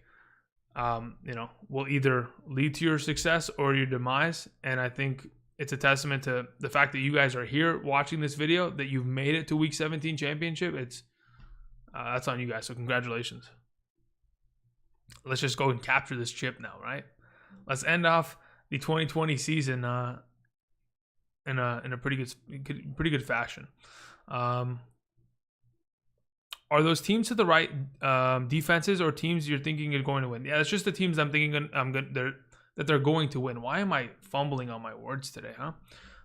will either lead to your success or your demise. And I think it's a testament to the fact that you guys are here watching this video, that you've made it to Week 17 championship. That's on you guys. So congratulations. Let's just go and capture this chip now, right? Let's end off the 2020 season in a pretty good fashion. Are those teams to the right defenses or teams you're thinking are going to win? Yeah, it's just the teams I'm thinking that they're going to win. Why am I fumbling on my words today, huh?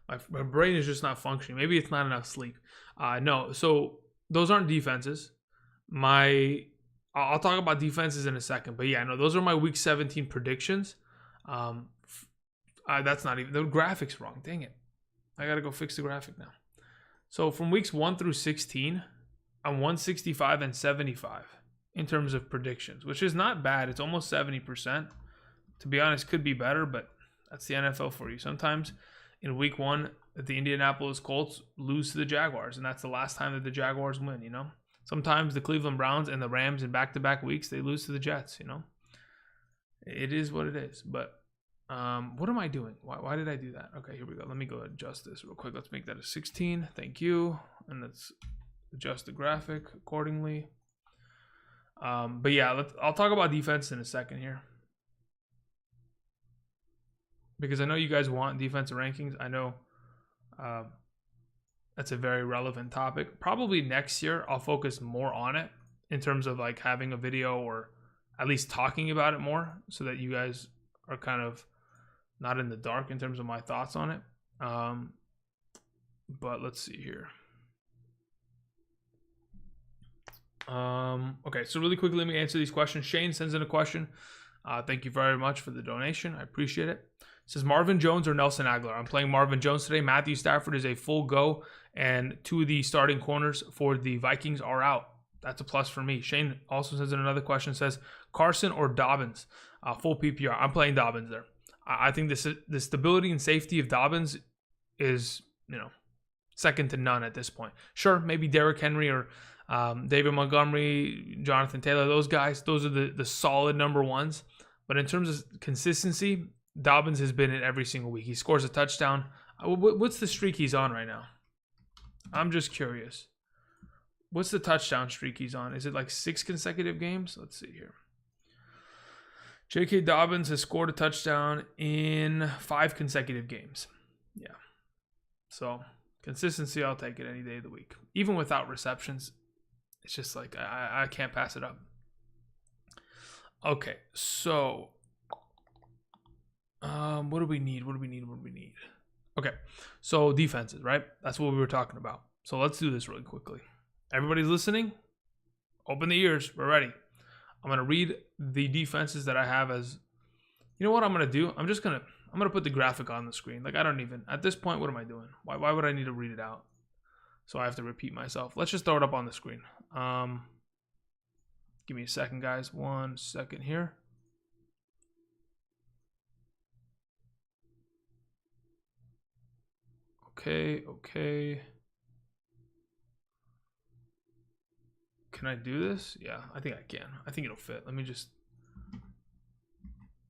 My brain is just not functioning. Maybe it's not enough sleep. No, so those aren't defenses. I'll talk about defenses in a second. But yeah, no, those are my Week 17 predictions. That's not even, the graphic's wrong. Dang it. I got to go fix the graphic now. So from weeks 1 through 16, I'm 165 and 75 in terms of predictions, which is not bad. It's almost 70%. To be honest, could be better, but that's the NFL for you. Sometimes in week 1, the Indianapolis Colts lose to the Jaguars, and that's the last time that the Jaguars win, you know? Sometimes the Cleveland Browns and the Rams in back-to-back weeks, they lose to the Jets, you know? It is what it is. But what am I doing? Why did I do that? Okay, here we go. Let me go adjust this real quick. Let's make that a 16. Thank you. And let's adjust the graphic accordingly. But yeah, I'll talk about defense in a second here, because I know you guys want defensive rankings. I know that's a very relevant topic. Probably next year I'll focus more on it in terms of like having a video or at least talking about it more, so that you guys are kind of not in the dark in terms of my thoughts on it. But let's see here. Okay, so really quickly, let me answer these questions. Shane sends in a question. Thank you very much for the donation. I appreciate it. It says Marvin Jones or Nelson Aguilar. I'm playing Marvin Jones today. Matthew Stafford is a full go, and 2 of the starting corners for the Vikings are out. That's a plus for me. Shane also sends in another question. Says Carson or Dobbins, full PPR. I'm playing Dobbins there. I think the stability and safety of Dobbins is, second to none at this point. Sure, maybe Derrick Henry or David Montgomery, Jonathan Taylor, those guys, those are the solid number ones. But in terms of consistency, Dobbins has been in every single week. He scores a touchdown. What's the streak he's on right now? I'm just curious. What's the touchdown streak he's on? Is it like 6 consecutive games? Let's see here. J.K. Dobbins has scored a touchdown in 5 consecutive games. Yeah. So consistency, I'll take it any day of the week. Even without receptions, it's just like I can't pass it up. Okay, so what do we need? Okay, so defenses, right? That's what we were talking about. So let's do this really quickly. Everybody's listening? Open the ears. We're ready. I'm going to read the defenses that I have as You know what I'm gonna do? I'm gonna put the graphic on the screen. Like, I don't even, at this point, what am I doing? Why would I need to read it out? So I have to repeat myself. Let's just throw it up on the screen. Give me a second, guys. 1 second here. Okay. Can I do this? Yeah, I think I can. I think it'll fit. Let me just...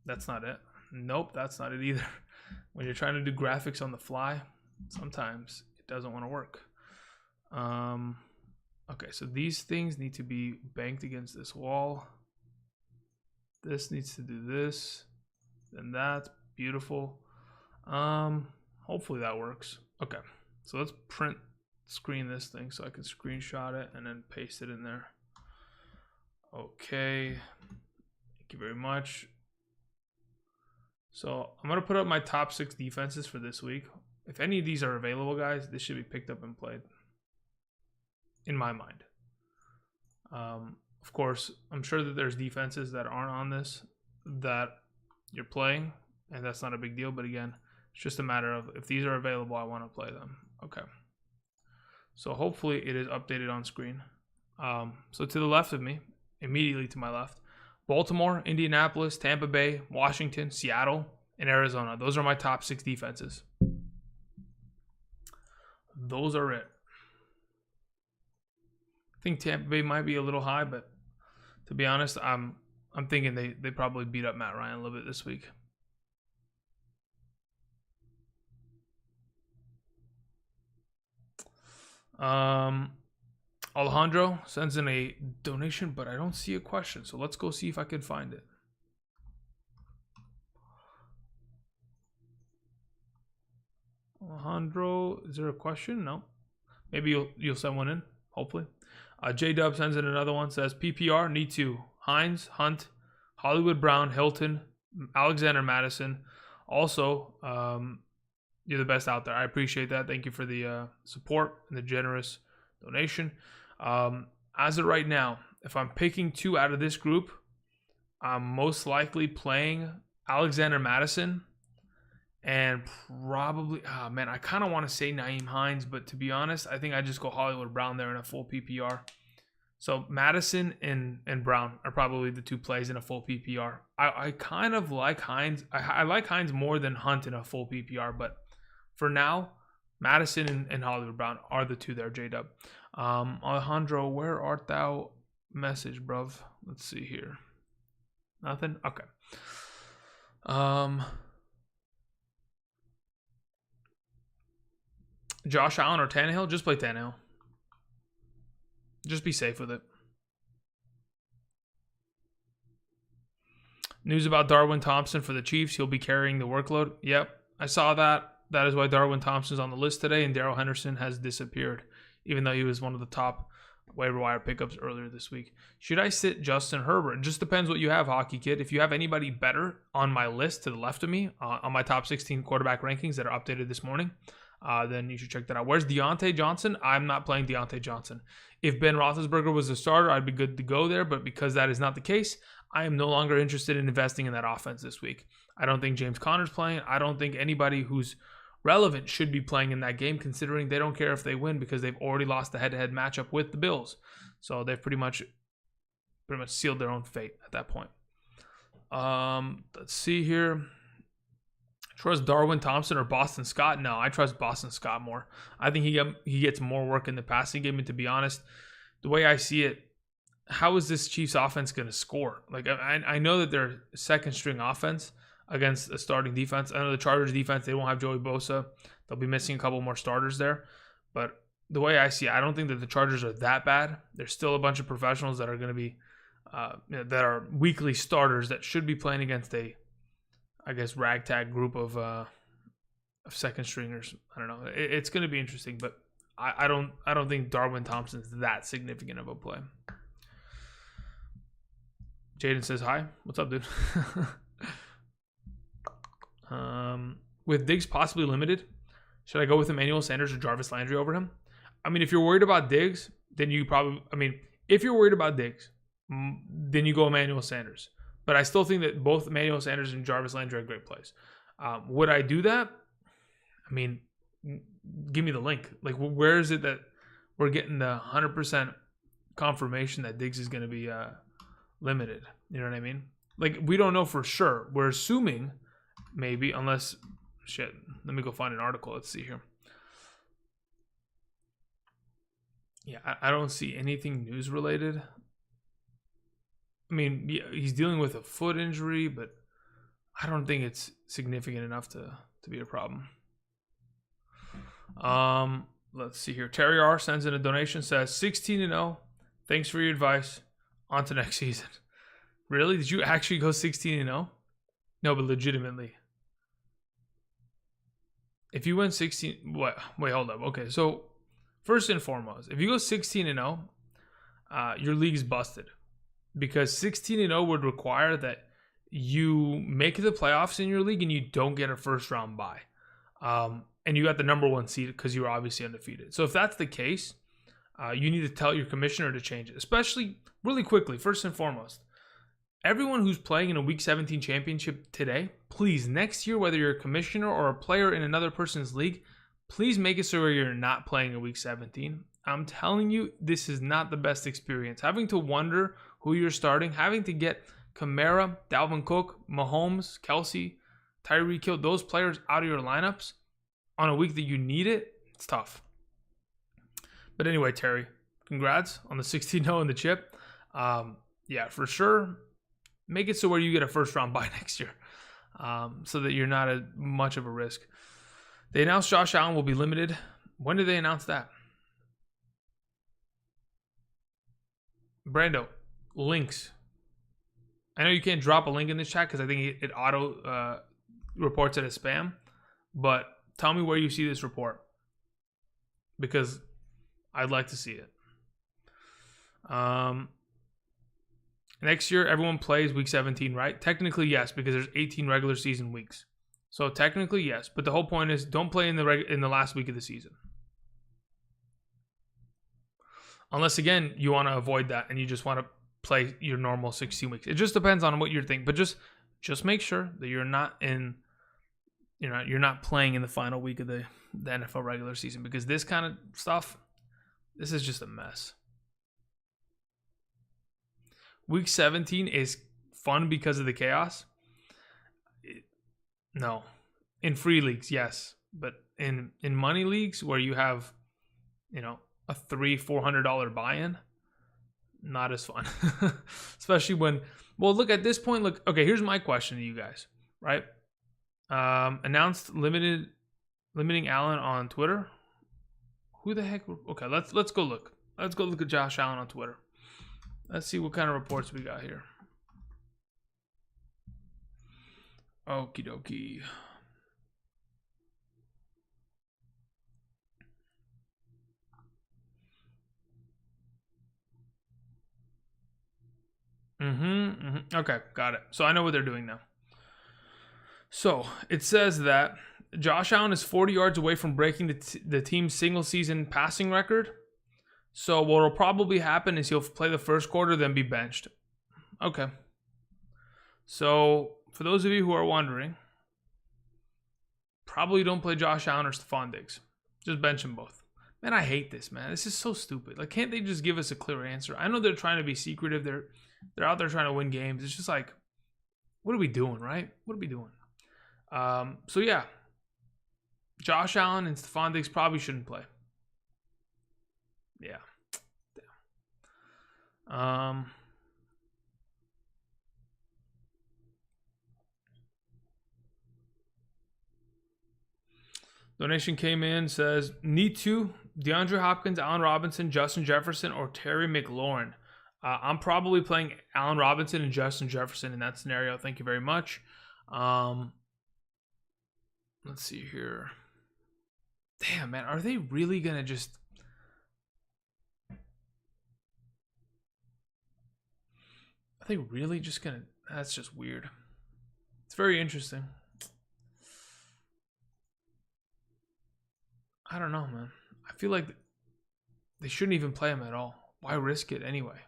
That's not it. Nope, that's not it either. When you're trying to do graphics on the fly, sometimes it doesn't want to work. Okay, so these things need to be banked against this wall. This needs to do this. Then that. Beautiful. Hopefully that works. Okay, so let's screen this thing so I can screenshot it and then paste it in there. Okay, thank you very much. So I'm going to put up my top 6 defenses for this week. If any of these are available, guys, this should be picked up and played, in my mind. Of course, I'm sure that there's defenses that aren't on this that you're playing, and that's not a big deal. But again, it's just a matter of if these are available, I want to play them. Okay. So hopefully it is updated on screen. So to the left of me, immediately to my left, Baltimore, Indianapolis, Tampa Bay, Washington, Seattle, and Arizona. Those are my top 6 defenses. Those are it. I think Tampa Bay might be a little high, but to be honest, I'm thinking they probably beat up Matt Ryan a little bit this week. Alejandro sends in a donation, but I don't see a question. So let's go see if I can find it. Alejandro, is there a question? No. Maybe you'll send one in, hopefully. J-Dub sends in another one, says PPR, need to. Hines, Hunt, Hollywood Brown, Hilton, Alexander Madison. Also, you're the best out there. I appreciate that. Thank you for the support and the generous donation. As of right now, if I'm picking 2 out of this group, I'm most likely playing Alexander Madison and probably, man, I kind of want to say Nyheim Hines, but to be honest, I think I just go Hollywood Brown there in a full PPR. So Madison and Brown are probably the 2 plays in a full PPR. I kind of like Hines. I like Hines more than Hunt in a full PPR, but for now, Madison and Hollywood Brown are the 2 there, J-Dub. Alejandro, where art thou? Message, bruv. Let's see here. Nothing? Okay. Josh Allen or Tannehill? Just play Tannehill. Just be safe with it. News about Darwin Thompson for the Chiefs. He'll be carrying the workload. Yep, I saw that. That is why Darwin Thompson's on the list today, and Darrell Henderson has disappeared, even though he was one of the top waiver wire pickups earlier this week. Should I sit Justin Herbert? It just depends what you have, Hockey Kid. If you have anybody better on my list to the left of me, on my top 16 quarterback rankings that are updated this morning, then you should check that out. Where's Deontay Johnson? I'm not playing Deontay Johnson. If Ben Roethlisberger was the starter, I'd be good to go there, but because that is not the case, I am no longer interested in investing in that offense this week. I don't think James Conner's playing. I don't think anybody who's relevant should be playing in that game, considering they don't care if they win because they've already lost the head-to-head matchup with the Bills. So they've pretty much sealed their own fate at that point. Let's see here. Trust Darwin Thompson or Boston Scott? No, I trust Boston Scott more. I think he gets more work in the passing game. And to be honest, the way I see it, how is this Chiefs offense going to score? Like, I know that they're second string offense against a starting defense. I know the Chargers defense, they won't have Joey Bosa. They'll be missing a couple more starters there. But the way I see it, I don't think that the Chargers are that bad. There's still a bunch of professionals that are going to be, that are weekly starters that should be playing against a, I guess, ragtag group of second stringers. I don't know. It's going to be interesting, but I don't think Darwin Thompson's that significant of a play. Jaden says hi. What's up, dude? With Diggs possibly limited, should I go with Emmanuel Sanders or Jarvis Landry over him? I mean, if you're worried about Diggs, then you probably, if you're worried about Diggs, then you go Emmanuel Sanders. But I still think that both Emmanuel Sanders and Jarvis Landry are great plays. Would I do that? I mean, give me the link. Like, where is it that we're getting the 100% confirmation that Diggs is going to be limited? You know what I mean? Like, we don't know for sure. We're assuming maybe, unless, shit, let me go find an article. Let's see here. Yeah, I don't see anything news related. I mean, yeah, he's dealing with a foot injury, but I don't think it's significant enough to be a problem. Let's see here. Terry R sends in a donation, says 16-0. Thanks for your advice. On to next season. Really? Did you actually go 16-0? No, but legitimately. If you went 16, what? Wait, hold up. Okay, so first and foremost, if you go 16-0, your league's busted, because 16-0 would require that you make the playoffs in your league and you don't get a first round bye. And you got the number 1 seed because you were obviously undefeated. So if that's the case, you need to tell your commissioner to change it, especially really quickly. First and foremost, everyone who's playing in a Week 17 championship today, please, next year, whether you're a commissioner or a player in another person's league, please make it so where you're not playing a Week 17. I'm telling you, this is not the best experience. Having to wonder who you're starting, having to get Kamara, Dalvin Cook, Mahomes, Kelsey, Tyreek Hill, those players out of your lineups on a week that you need it, it's tough. But anyway, Terry, congrats on the 16-0 in the chip. Yeah, for sure, make it so where you get a first round bye next year, so that you're not much of a risk. They announced Josh Allen will be limited. When did they announce that? Brando, links. I know you can't drop a link in this chat because I think it auto reports it as spam, but tell me where you see this report, because I'd like to see it. Next year, everyone plays Week 17, right? Technically, yes, because there's 18 regular season weeks. So technically, yes, but the whole point is don't play in the last week of the season. Unless, again, you want to avoid that and you just want to play your normal 16 weeks. It just depends on what you're thinking. But just make sure that you're not playing in the final week of the NFL regular season, because this kind of stuff, this is just a mess. Week 17 is fun because of the chaos. No. In free leagues, yes. But in money leagues where you have, a $300-$400 buy-in, not as fun. Especially when, well, look, at this point, okay, here's my question to you guys, right? Announced limiting Allen on Twitter. Who the heck? Okay, let's go look. Let's go look at Josh Allen on Twitter. Let's see what kind of reports we got here. Okie dokie. Okay, got it. So I know what they're doing now. So it says that Josh Allen is 40 yards away from breaking the team's single season passing record. So what will probably happen is he'll play the first quarter, then be benched. Okay. So for those of you who are wondering, probably don't play Josh Allen or Stephon Diggs. Just bench them both. Man, I hate this, man. This is so stupid. Like, can't they just give us a clear answer? I know they're trying to be secretive. They're out there trying to win games. It's just like, what are we doing, right? What are we doing? So yeah, Josh Allen and Stephon Diggs probably shouldn't play. Yeah. Damn. Donation came in, says, need to DeAndre Hopkins, Allen Robinson, Justin Jefferson, or Terry McLaurin. I'm probably playing Allen Robinson and Justin Jefferson in that scenario. Thank you very much. Let's see here. Damn, man. Are they really going to just... Are they really just going to... That's just weird. It's very interesting. I don't know, man. I feel like they shouldn't even play him at all. Why risk it anyway?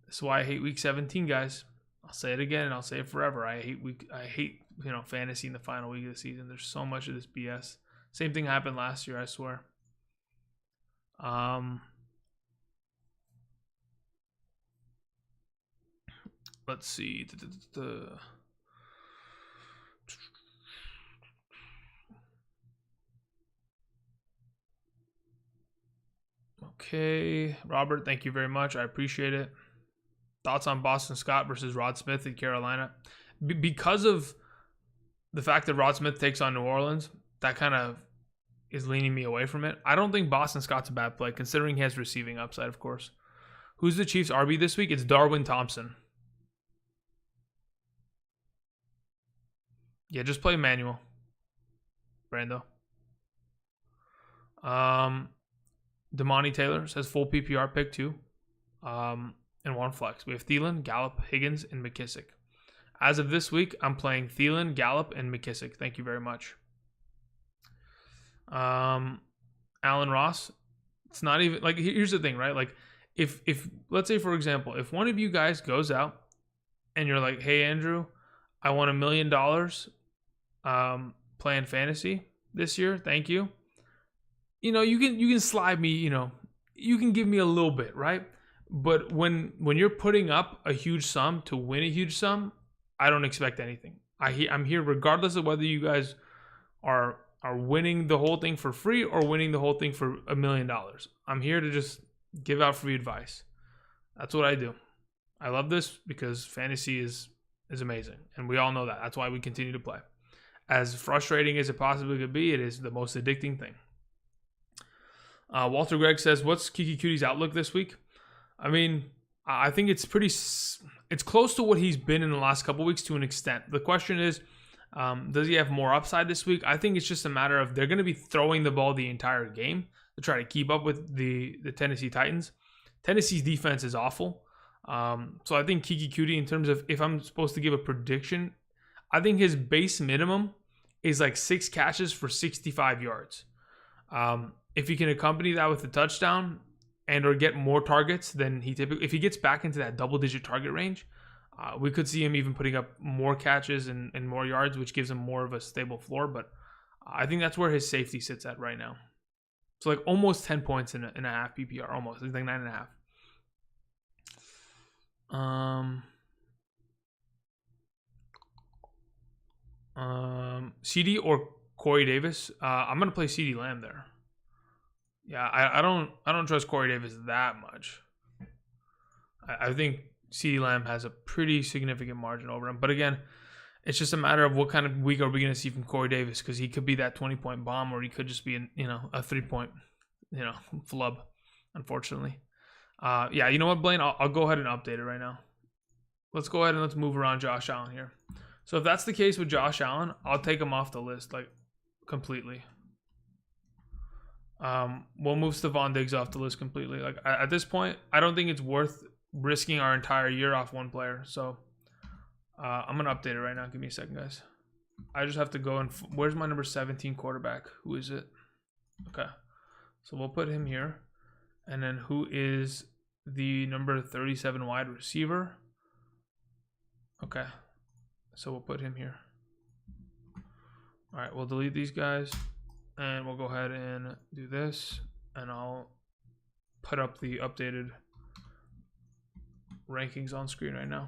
That's why I hate Week 17, guys. I'll say it again and I'll say it forever. I hate fantasy in the final week of the season. There's so much of this BS. Same thing happened last year, I swear. Let's see. Okay, Robert, thank you very much. I appreciate it. Thoughts on Boston Scott versus Rod Smith in Carolina? Because of the fact that Rod Smith takes on New Orleans, that kind of is leaning me away from it. I don't think Boston Scott's a bad play, considering he has receiving upside, of course. Who's the Chiefs' RB this week? It's Darwin Thompson. Yeah, just play Emmanuel. Brando. Damani Taylor says full PPR pick 2. And 1 flex. We have Thielen, Gallup, Higgins, and McKissick. As of this week, I'm playing Thielen, Gallup, and McKissick. Thank you very much. Alan Ross. It's not even like, here's the thing, right? Like if let's say, for example, if one of you guys goes out and you're like, hey Andrew, I won $1 million playing fantasy this year. Thank you. You can slide me, you can give me a little bit, right? But when you're putting up a huge sum to win a huge sum, I don't expect anything. I'm here regardless of whether you guys are winning the whole thing for free or winning the whole thing for $1 million. I'm here to just give out free advice. That's what I do. I love this because fantasy is amazing, and we all know that. That's why we continue to play. As frustrating as it possibly could be, it is the most addicting thing. Walter Gregg says, what's Kiki Cutie's outlook this week? I mean, I think it's close to what he's been in the last couple weeks to an extent. The question is, does he have more upside this week? I think it's just a matter of they're going to be throwing the ball the entire game to try to keep up with the Tennessee Titans. Tennessee's defense is awful. So I think Kiki Cutie, in terms of if I'm supposed to give a prediction, I think his base minimum is like 6 catches for 65 yards. If he can accompany that with a touchdown and or get more targets than he typically, if he gets back into that double-digit target range, we could see him even putting up more catches and more yards, which gives him more of a stable floor. But I think that's where his safety sits at right now. So like almost 10 points in a half PPR, almost. It's like 9.5. CD or Corey Davis? I'm gonna play CD Lamb there. Yeah, I don't trust Corey Davis that much. I think CD Lamb has a pretty significant margin over him. But again, it's just a matter of what kind of week are we going to see from Corey Davis, because he could be that 20-point bomb, or he could just be a 3-point flub, unfortunately. Yeah, you know what, Blaine? I'll go ahead and update it right now. Let's go ahead and let's move around Josh Allen here. So if that's the case with Josh Allen, I'll take him off the list, like, completely. We'll move Stephon Diggs off the list completely. Like, at this point, I don't think it's worth risking our entire year off one player. So I'm gonna update it right now. Give me a second, guys. I just have to go and where's my number 17 quarterback? Who is it? Okay, so we'll put him here. And then who is the number 37 wide receiver? Okay, so we'll put him here. All right, we'll delete these guys. And we'll go ahead and do this, and I'll put up the updated rankings on screen right now.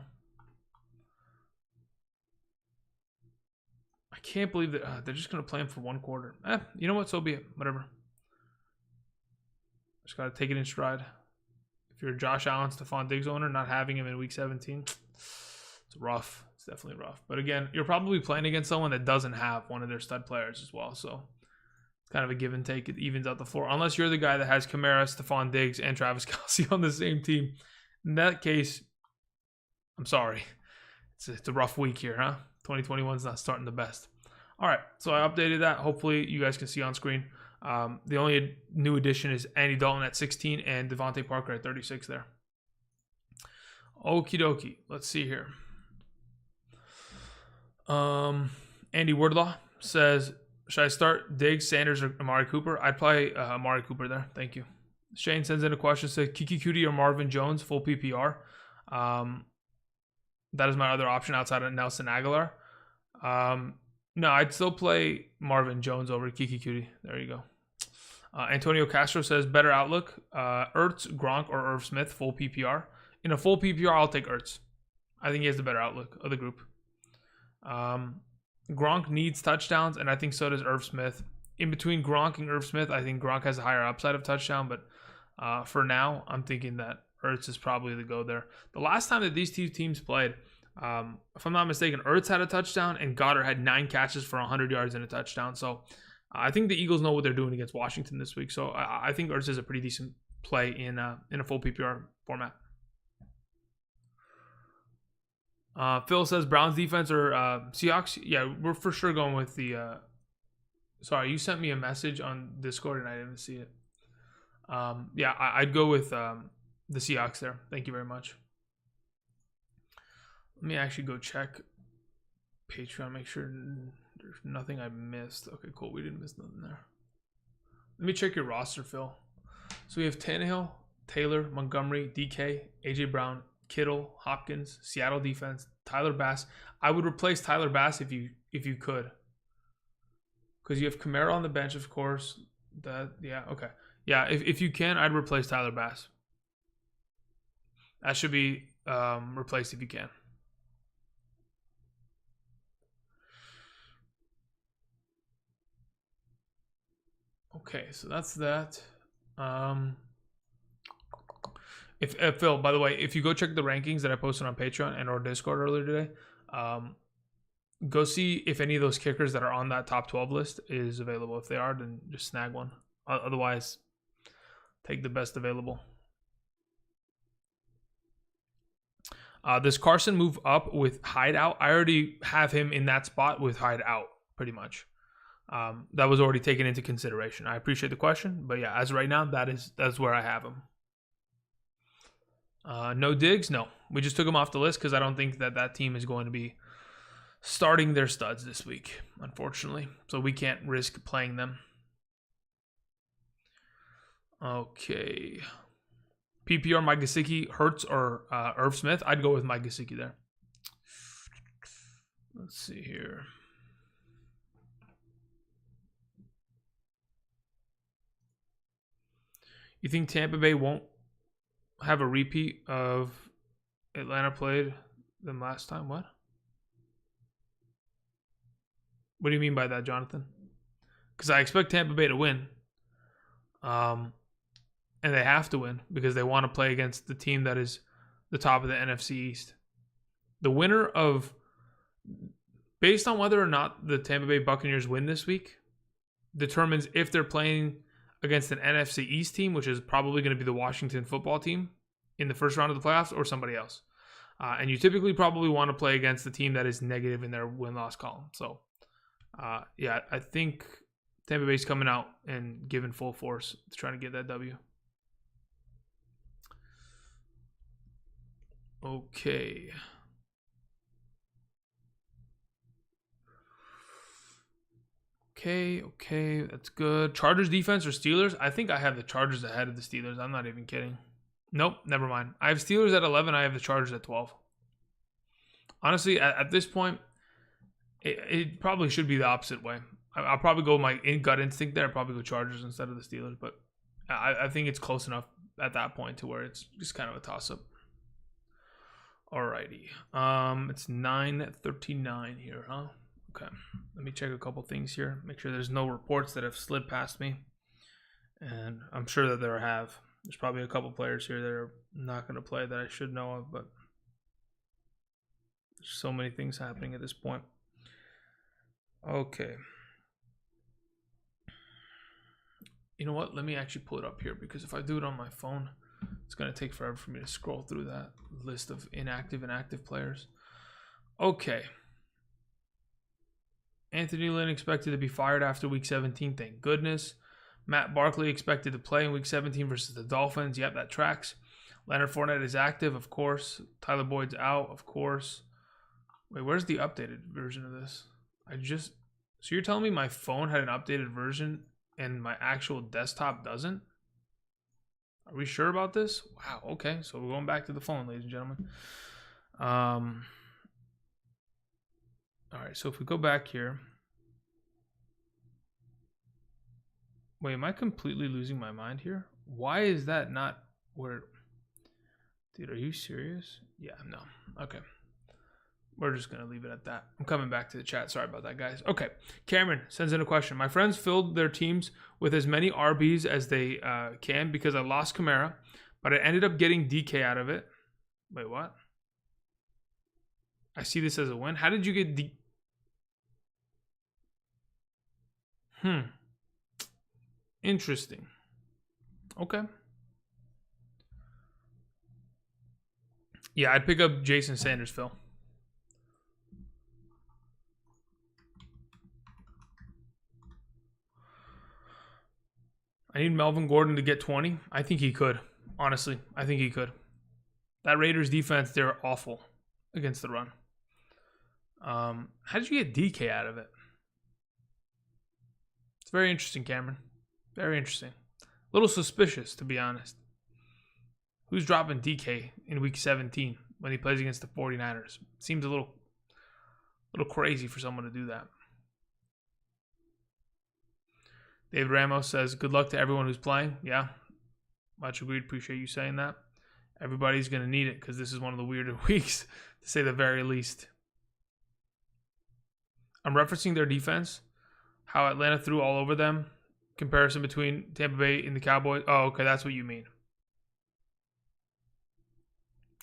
I can't believe that they're just going to play him for 1 quarter. You know what? So be it. Whatever. Just got to take it in stride. If you're a Josh Allen, Stephon Diggs owner, not having him in week 17, it's rough. It's definitely rough. But again, you're probably playing against someone that doesn't have one of their stud players as well, so kind of a give and take. It evens out the floor. Unless you're the guy that has Kamara, Stephon Diggs, and Travis Kelce on the same team. In that case, I'm sorry. It's a rough week here, huh? 2021's not starting the best. All right, so I updated that. Hopefully you guys can see on screen. The only new addition is Andy Dalton at 16 and Devontae Parker at 36 there. Okie dokie. Let's see here. Andy Wardlaw says, should I start Diggs, Sanders, or Amari Cooper? I'd play Amari Cooper there. Thank you. Shane sends in a question, says Kiki Cutie or Marvin Jones, full PPR. That is my other option outside of Nelson Aguilar. No, I'd still play Marvin Jones over Kiki Cutie. There you go. Antonio Castro says better outlook. Ertz, Gronk, or Irv Smith, full PPR. In a full PPR, I'll take Ertz. I think he has the better outlook of the group. Gronk needs touchdowns, and I think so does Irv Smith. In between Gronk and Irv Smith, I think Gronk has a higher upside of touchdown, but for now, I'm thinking that Ertz is probably the go there. The last time that these two teams played, if I'm not mistaken, Ertz had a touchdown and Goddard had 9 catches for 100 yards and a touchdown. So I think the Eagles know what they're doing against Washington this week. So I think Ertz is a pretty decent play in a full PPR format. Phil says Browns defense or Seahawks. Yeah, we're for sure going with the. Sorry, you sent me a message on Discord and I didn't see it. Yeah, I'd go with the Seahawks there. Thank you very much. Let me actually go check Patreon, make sure there's nothing I missed. Okay, cool. We didn't miss nothing there. Let me check your roster, Phil. So we have Tannehill, Taylor, Montgomery, DK, AJ Brown, Kittle, Hopkins, Seattle defense, Tyler Bass. I would replace Tyler Bass if you could, because you have Kamara on the bench, of course. Okay. Yeah, if you can, I'd replace Tyler Bass. That should be replaced if you can. Okay, so that's that. If Phil, by the way, if you go check the rankings that I posted on Patreon and or Discord earlier today, go see if any of those kickers that are on that top 12 list is available. If they are, then just snag one. Otherwise, take the best available. Does Carson move up with Hyde out? I already have him in that spot with Hyde out, pretty much. That was already taken into consideration. I appreciate the question, but yeah, as right now, that's where I have him. No Diggs? No. We just took him off the list because I don't think that team is going to be starting their studs this week, unfortunately. So we can't risk playing them. Okay. PPR, Mike Gesicki, Hurts, or Irv Smith? I'd go with Mike Gesicki there. Let's see here. You think Tampa Bay won't have a repeat of Atlanta played them last time? What? What do you mean by that, Jonathan? Because I expect Tampa Bay to win. And they have to win because they want to play against the team that is the top of the NFC East. The winner of, based on whether or not the Tampa Bay Buccaneers win this week, determines if they're playing against an NFC East team, which is probably going to be the Washington football team in the first round of the playoffs, or somebody else. And you typically probably want to play against the team that is negative in their win-loss column. So, yeah, I think Tampa Bay's coming out and giving full force to trying to get that W. Okay. Okay, that's good. Chargers defense or Steelers? I think I have the Chargers ahead of the Steelers. I'm not even kidding. Nope, never mind. I have Steelers at 11. I have the Chargers at 12. Honestly, at this point, it probably should be the opposite way. I'll probably go my gut instinct there. I'll probably go Chargers instead of the Steelers. But I think it's close enough at that point to where it's just kind of a toss-up. Alrighty. It's 9:39 here, huh? Okay. Let me check a couple things here. Make sure there's no reports that have slid past me. And I'm sure that there have. There's probably a couple players here that are not going to play that I should know of, but there's so many things happening at this point. Okay. You know what? Let me actually pull it up here, because if I do it on my phone, it's going to take forever for me to scroll through that list of inactive and active players. Okay. Anthony Lynn expected to be fired after Week 17. Thank goodness. Matt Barkley expected to play in Week 17 versus the Dolphins. Yep, that tracks. Leonard Fournette is active, of course. Tyler Boyd's out, of course. Wait, where's the updated version of this? So you're telling me my phone had an updated version and my actual desktop doesn't? Are we sure about this? Wow, okay. So we're going back to the phone, ladies and gentlemen. All right, so if we go back here. Wait, am I completely losing my mind here? Why is that not where... Dude, are you serious? Yeah, no. Okay. We're just going to leave it at that. I'm coming back to the chat. Sorry about that, guys. Okay. Cameron sends in a question. My friends filled their teams with as many RBs as they can because I lost Kamara, but I ended up getting DK out of it. Wait, what? I see this as a win. How did you get D... Interesting. Okay. Yeah, I'd pick up Jason Sanders, Phil. I need Melvin Gordon to get 20. I think he could. Honestly, I think he could. That Raiders defense, they're awful against the run. How did you get DK out of it? It's very interesting, Cameron. Very interesting. A little suspicious, to be honest. Who's dropping DK in week 17 when he plays against the 49ers? Seems a little crazy for someone to do that. David Ramos says, good luck to everyone who's playing. Yeah, much agreed. Appreciate you saying that. Everybody's going to need it because this is one of the weirder weeks, to say the very least. I'm referencing their defense, how Atlanta threw all over them. Comparison between Tampa Bay and the Cowboys. Oh, okay, that's what you mean.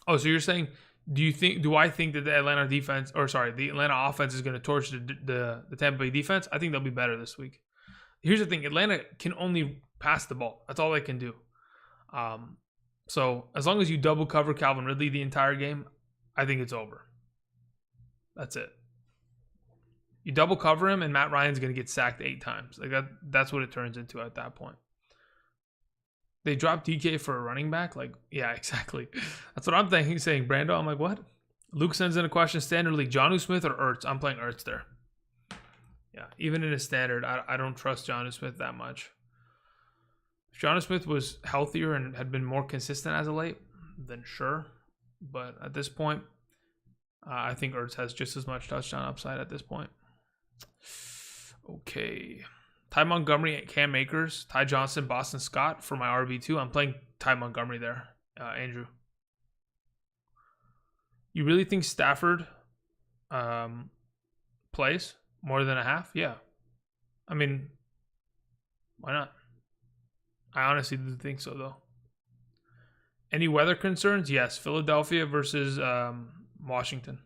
Oh, so you're saying, do I think that the Atlanta offense is going to torch the Tampa Bay defense? I think they'll be better this week. Here's the thing. Atlanta can only pass the ball. That's all they can do. So as long as you double cover Calvin Ridley the entire game, I think it's over. That's it. You double cover him and Matt Ryan's going to get sacked 8 times. Like that's what it turns into at that point. They dropped DK for a running back? Like, yeah, exactly. That's what I'm thinking, saying, Brando. I'm like, what? Luke sends in a question, standard league, Jonnu Smith or Ertz? I'm playing Ertz there. Yeah, even in a standard, I don't trust Jonnu Smith that much. If Jonnu Smith was healthier and had been more consistent as of late, then sure. But at this point, I think Ertz has just as much touchdown upside at this point. Okay. Ty Montgomery, Cam Akers, Ty Johnson, Boston Scott for my RB2. I'm playing Ty Montgomery there, Andrew. You really think Stafford plays more than a half? Yeah. I mean, why not? I honestly do think so, though. Any weather concerns? Yes. Philadelphia versus Washington.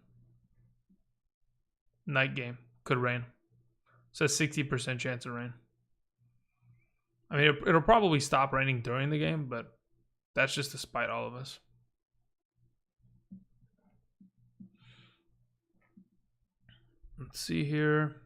Night game. Could rain. Says 60% chance of rain. I mean, it'll probably stop raining during the game, but that's just to spite all of us. Let's see here.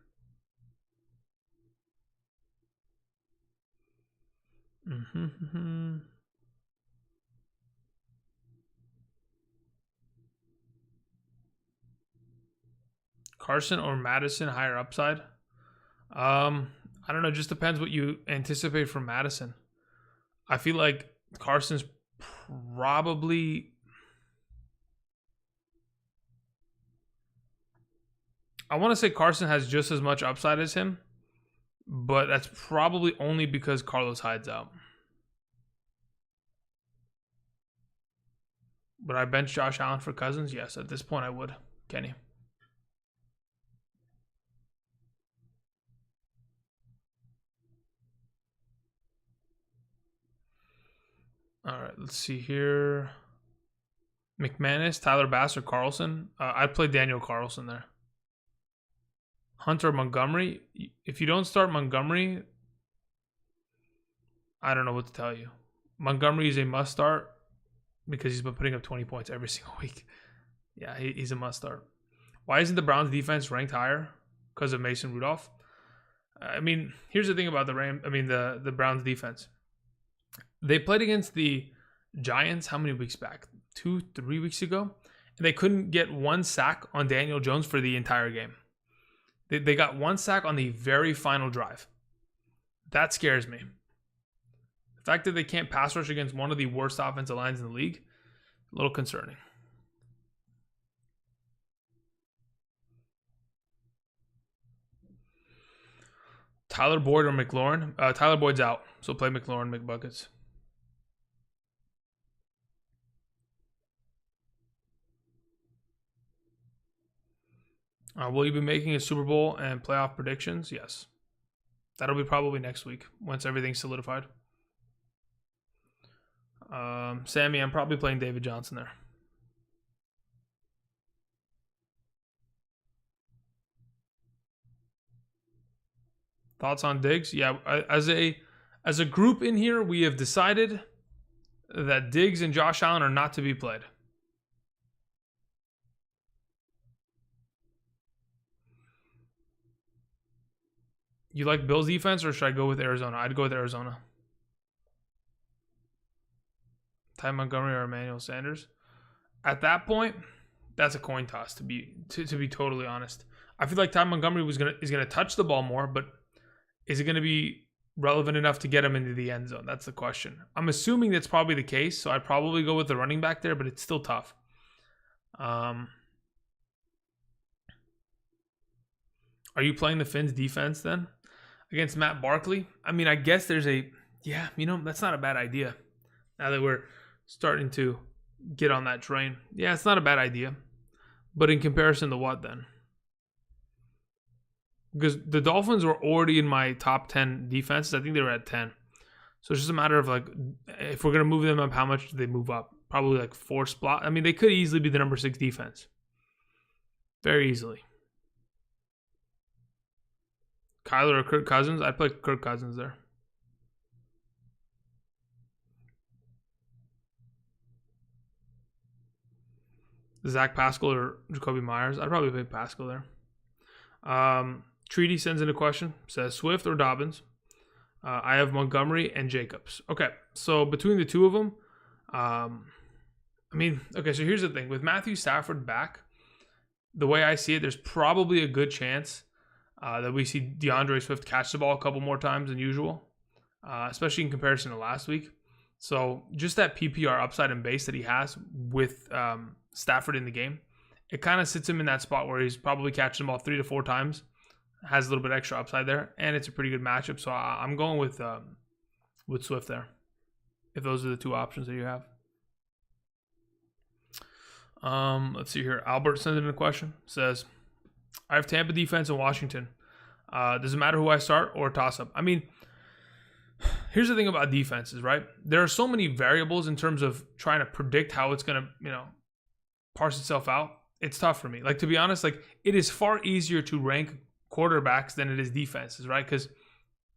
Carson or Madison, higher upside? I don't know. It just depends what you anticipate from Madison. I feel like Carson's probably... I want to say Carson has just as much upside as him, but that's probably only because Carlos Hyde's out. Would I bench Josh Allen for Cousins? Yes, at this point I would. Kenny. All right, let's see here. McManus, Tyler Bass, or Carlson? I'd play Daniel Carlson there. Hunter Montgomery. If you don't start Montgomery, I don't know what to tell you. Montgomery is a must start because he's been putting up 20 points every single week. Yeah, he's a must start. Why isn't the Browns defense ranked higher? Because of Mason Rudolph. I mean, here's the thing about the Browns defense. They played against the Giants how many weeks back? 2-3 weeks ago? And they couldn't get one sack on Daniel Jones for the entire game. They got one sack on the very final drive. That scares me. The fact that they can't pass rush against one of the worst offensive lines in the league, a little concerning. Tyler Boyd or McLaurin? Tyler Boyd's out, so play McLaurin, McBuckets. Will you be making a Super Bowl and playoff predictions? Yes. That'll be probably next week once everything's solidified. Sammy, I'm probably playing David Johnson there. Thoughts on Diggs? Yeah, as a group in here, we have decided that Diggs and Josh Allen are not to be played. You like Bills defense, or should I go with Arizona? I'd go with Arizona. Ty Montgomery or Emmanuel Sanders? At that point, that's a coin toss. To be totally honest, I feel like Ty Montgomery is gonna touch the ball more, but is it going to be relevant enough to get him into the end zone? That's the question. I'm assuming that's probably the case, so I'd probably go with the running back there, but it's still tough. Are you playing the Finns defense then against Matt Barkley? I mean, I guess there's that's not a bad idea. Now that we're starting to get on that train. Yeah, it's not a bad idea. But in comparison to what then? Because the Dolphins were already in my top 10 defenses. I think they were at 10. So it's just a matter of, like, if we're going to move them up, how much do they move up? Probably like 4 spot. I mean, they could easily be the number 6 defense. Very easily. Kyler or Kirk Cousins? I'd play Kirk Cousins there. Zach Pascal or Jacoby Myers? I'd probably play Pascal there. Treaty sends in a question. Says Swift or Dobbins? I have Montgomery and Jacobs. Okay, so between the two of them, so here's the thing. With Matthew Stafford back, the way I see it, there's probably a good chance that we see DeAndre Swift catch the ball a couple more times than usual, especially in comparison to last week. So just that PPR upside and base that he has with Stafford in the game, it kind of sits him in that spot where he's probably catching the ball 3 to 4 times, has a little bit extra upside there, and it's a pretty good matchup. So I'm going with Swift there, if those are the two options that you have. Let's see here. Albert sends in a question. Says, I have Tampa defense in Washington. Does it matter who I start or toss up? I mean, here's the thing about defenses, right? There are so many variables in terms of trying to predict how it's going to, parse itself out. It's tough for me. Like, to be honest, like, it is far easier to rank quarterbacks than it is defenses, right? Because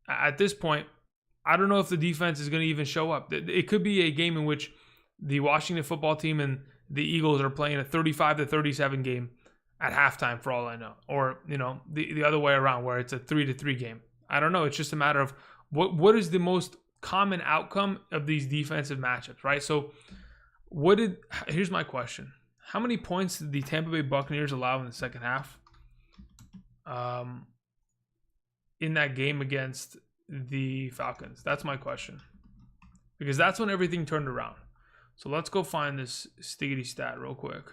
at this point, I don't know if the defense is going to even show up. It could be a game in which the Washington football team and the Eagles are playing a 35-37 game at halftime, for all I know. Or, the other way around, where it's a 3-3 game. I don't know. It's just a matter of what is the most common outcome of these defensive matchups, right? So here's my question. How many points did the Tampa Bay Buccaneers allow in the second half in that game against the Falcons? That's my question. Because that's when everything turned around. So let's go find this stiggity stat real quick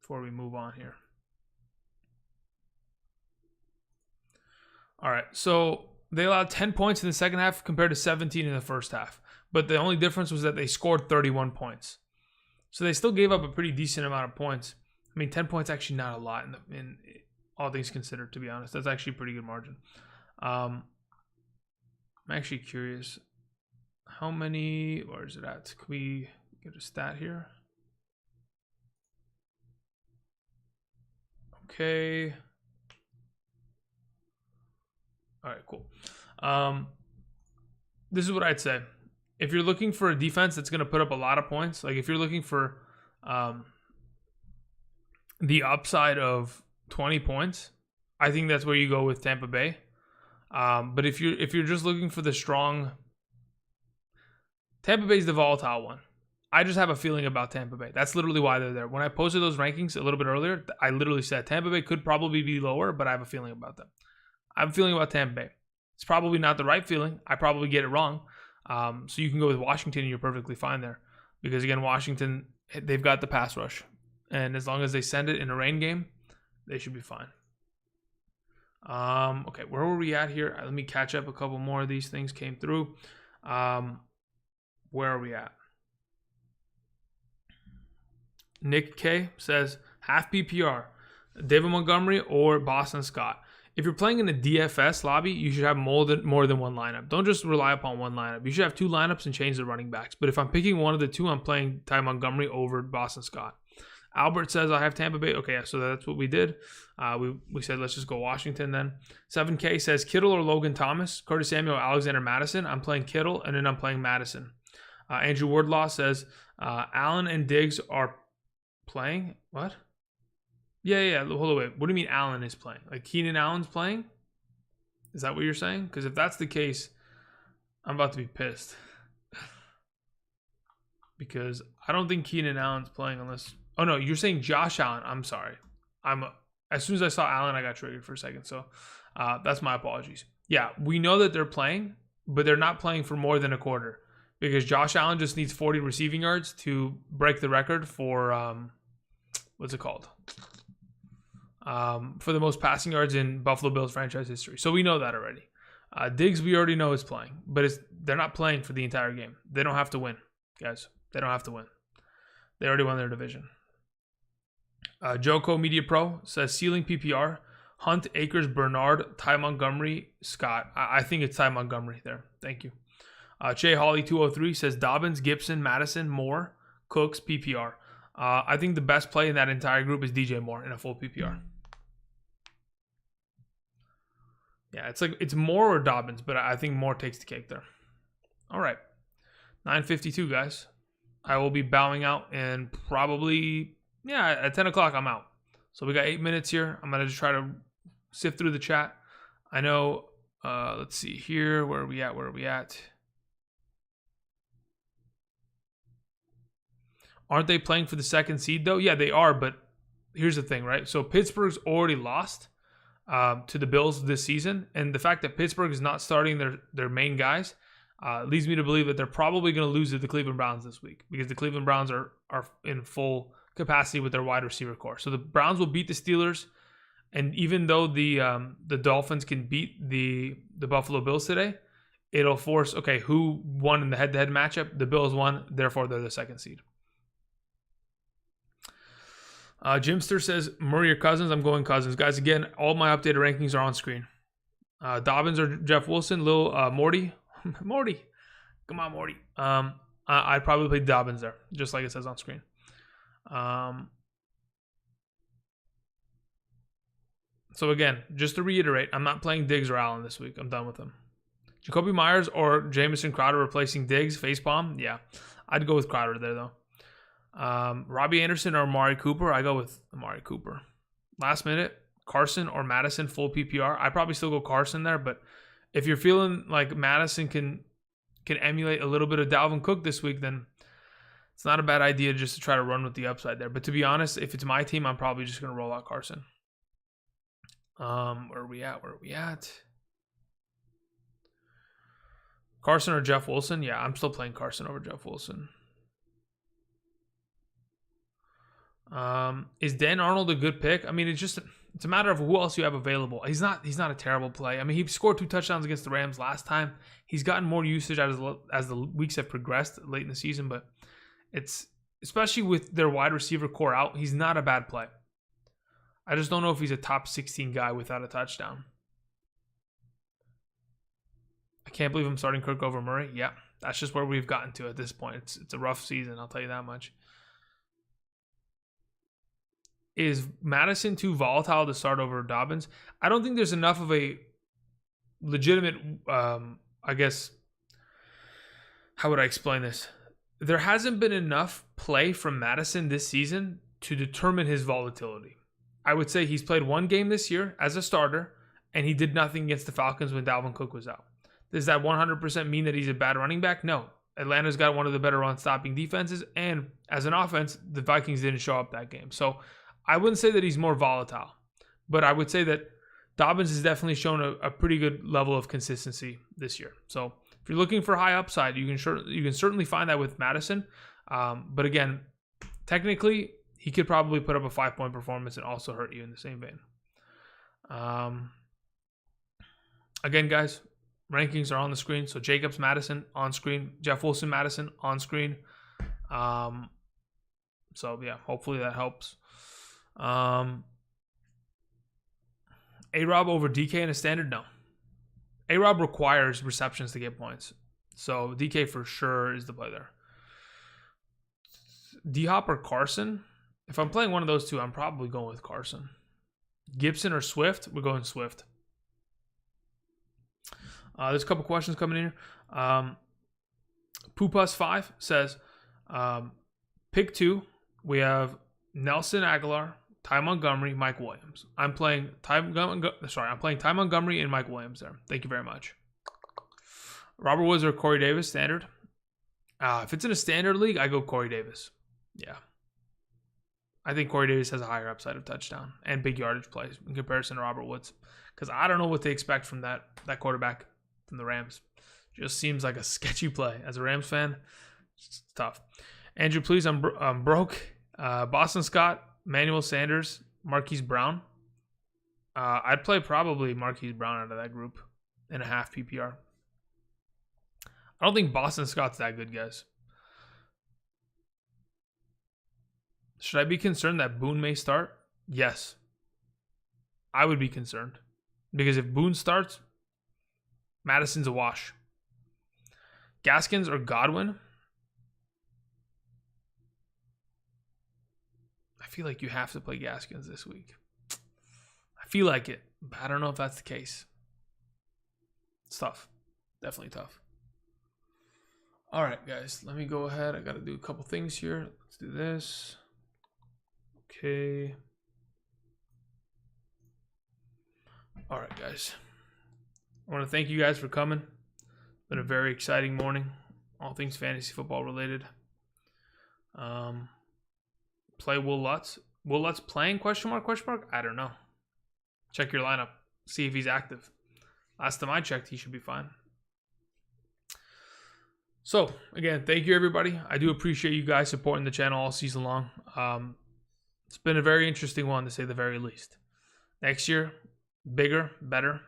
before we move on here. All right, so they allowed 10 points in the second half compared to 17 in the first half. But the only difference was that they scored 31 points. So they still gave up a pretty decent amount of points. I mean, 10 points actually not a lot in all things considered, to be honest. That's actually a pretty good margin. I'm actually curious. How many, where is it at? Can we get a stat here? Okay. All right, cool. This is what I'd say. If you're looking for a defense that's going to put up a lot of points, like if you're looking for the upside of 20 points, I think that's where you go with Tampa Bay. But if you're just looking for the strong, Tampa Bay's the volatile one. I just have a feeling about Tampa Bay. That's literally why they're there. When I posted those rankings a little bit earlier, I literally said Tampa Bay could probably be lower, but I have a feeling about them. I have a feeling about Tampa Bay. It's probably not the right feeling. I probably get it wrong. So you can go with Washington and you're perfectly fine there. Because again, Washington, they've got the pass rush. And as long as they send it in a rain game, they should be fine. Okay, where were we at here? Let me catch up. A couple more of these things came through. Where are we at? Nick K says half PPR, David Montgomery or Boston Scott. If you're playing in a DFS lobby, you should have more than one lineup. Don't just rely upon one lineup. You should have two lineups and change the running backs. But if I'm picking one of the two, I'm playing Ty Montgomery over Boston Scott. Albert says I have Tampa Bay. Okay, so that's what we did. We said let's just go Washington then. 7K says Kittle or Logan Thomas, Curtis Samuel, Alexander Madison. I'm playing Kittle and then I'm playing Madison. Andrew Wardlaw says Allen and Diggs are playing. What? Yeah. Hold on, wait. What do you mean Allen is playing? Like Keenan Allen's playing? Is that what you're saying? Because if that's the case, I'm about to be pissed. Because I don't think Keenan Allen's playing unless... Oh, no, you're saying Josh Allen. I'm sorry. As soon as I saw Allen, I got triggered for a second. So that's my apologies. Yeah, we know that they're playing, but they're not playing for more than a quarter. Because Josh Allen just needs 40 receiving yards to break the record for... what's it called? For the most passing yards in Buffalo Bills franchise history. So we know that already. Diggs, we already know is playing. But they're not playing for the entire game. They don't have to win, guys. They don't have to win. They already won their division. Joko Media Pro says ceiling PPR, Hunt, Akers, Bernard, Ty Montgomery, Scott. I think it's Ty Montgomery there. Thank you. Jay Hawley 203 says Dobbins, Gibson, Madison, Moore, Cooks, PPR. I think the best play in that entire group is DJ Moore in a full PPR. Yeah, it's Moore or Dobbins, but I think Moore takes the cake there. All right. 9:52, guys. I will be bowing out and probably, at 10 o'clock I'm out. So we got 8 minutes here. I'm going to just try to sift through the chat. I know, let's see here. Where are we at? Aren't they playing for the second seed, though? Yeah, they are, but here's the thing, right? So Pittsburgh's already lost to the Bills this season, and the fact that Pittsburgh is not starting their main guys leads me to believe that they're probably going to lose to the Cleveland Browns this week because the Cleveland Browns are in full capacity with their wide receiver core. So the Browns will beat the Steelers, and even though the Dolphins can beat the Buffalo Bills today, it'll force, okay, who won in the head-to-head matchup? The Bills won, therefore they're the second seed. Jimster says, Murray or Cousins? I'm going Cousins. Guys, again, all my updated rankings are on screen. Dobbins or Jeff Wilson? Morty? Morty. Come on, Morty. I'd probably play Dobbins there, just like it says on screen. So again, just to reiterate, I'm not playing Diggs or Allen this week. I'm done with them. Jacoby Myers or Jamison Crowder replacing Diggs? Facepalm? Yeah. I'd go with Crowder there, though. Robbie Anderson or Amari Cooper? I go with Amari Cooper. Last minute, Carson or Madison full PPR? I probably still go Carson there, but if you're feeling like Madison can emulate a little bit of Dalvin Cook this week, then it's not a bad idea just to try to run with the upside there. But to be honest, if it's my team, I'm probably just going to roll out Carson. Where are we at? Carson or Jeff Wilson? Yeah, I'm still playing Carson over Jeff Wilson. Is Dan Arnold a good pick? I mean, it's a matter of who else you have available. He's not a terrible play. I mean, he scored 2 touchdowns against the Rams last time. He's gotten more usage as the weeks have progressed late in the season, but it's especially with their wide receiver core out, he's not a bad play. I just don't know if he's a top 16 guy without a touchdown. I can't believe I'm starting Kirk over Murray. Yeah, that's just where we've gotten to at this point. It's a rough season, I'll tell you that much. Is Madison too volatile to start over Dobbins? I don't think there's enough of a legitimate, I guess, how would I explain this? There hasn't been enough play from Madison this season to determine his volatility. I would say he's played 1 game this year as a starter, and he did nothing against the Falcons when Dalvin Cook was out. Does that 100% mean that he's a bad running back? No. Atlanta's got one of the better run-stopping defenses, and as an offense, the Vikings didn't show up that game. So I wouldn't say that he's more volatile, but I would say that Dobbins has definitely shown a pretty good level of consistency this year. So if you're looking for high upside, you can certainly find that with Madison. But again, technically, he could probably put up a 5-point performance and also hurt you in the same vein. Again, guys, rankings are on the screen. So Jacobs, Madison on screen. Jeff Wilson, Madison on screen. So yeah, hopefully that helps. A-Rob over DK in a standard? No. A-Rob requires receptions to get points. So DK for sure is the play there. D-Hop or Carson? If I'm playing one of those two, I'm probably going with Carson. Gibson or Swift? We're going Swift. There's a couple questions coming in here. Poopas5 says, pick 2. We have Nelson Aguilar, Ty Montgomery, Mike Williams. I'm playing Ty Montgomery and Mike Williams there. Thank you very much. Robert Woods or Corey Davis, standard? If it's in a standard league, I go Corey Davis. Yeah. I think Corey Davis has a higher upside of touchdown and big yardage plays in comparison to Robert Woods. Because I don't know what they expect from that quarterback from the Rams. Just seems like a sketchy play. As a Rams fan, it's tough. Andrew, please, I'm broke. Boston Scott, Manuel Sanders, Marquise Brown. I'd play probably Marquise Brown out of that group in a half PPR. I don't think Boston Scott's that good, guys. Should I be concerned that Boone may start? Yes. I would be concerned. Because if Boone starts, Madison's a wash. Gaskins or Godwin? I feel like you have to play Gaskins this week. I feel like it, but I don't know if that's the case. It's tough. Definitely tough. All right, guys. Let me go ahead. I got to do a couple things here. Let's do this. Okay. All right, guys. I want to thank you guys for coming. It's been a very exciting morning. All things fantasy football related. Play Will Lutz. Will Lutz playing? Question mark? I don't know. Check your lineup. See if he's active. Last time I checked, he should be fine. So, again, thank you, everybody. I do appreciate you guys supporting the channel all season long. It's been a very interesting one, to say the very least. Next year, bigger, better.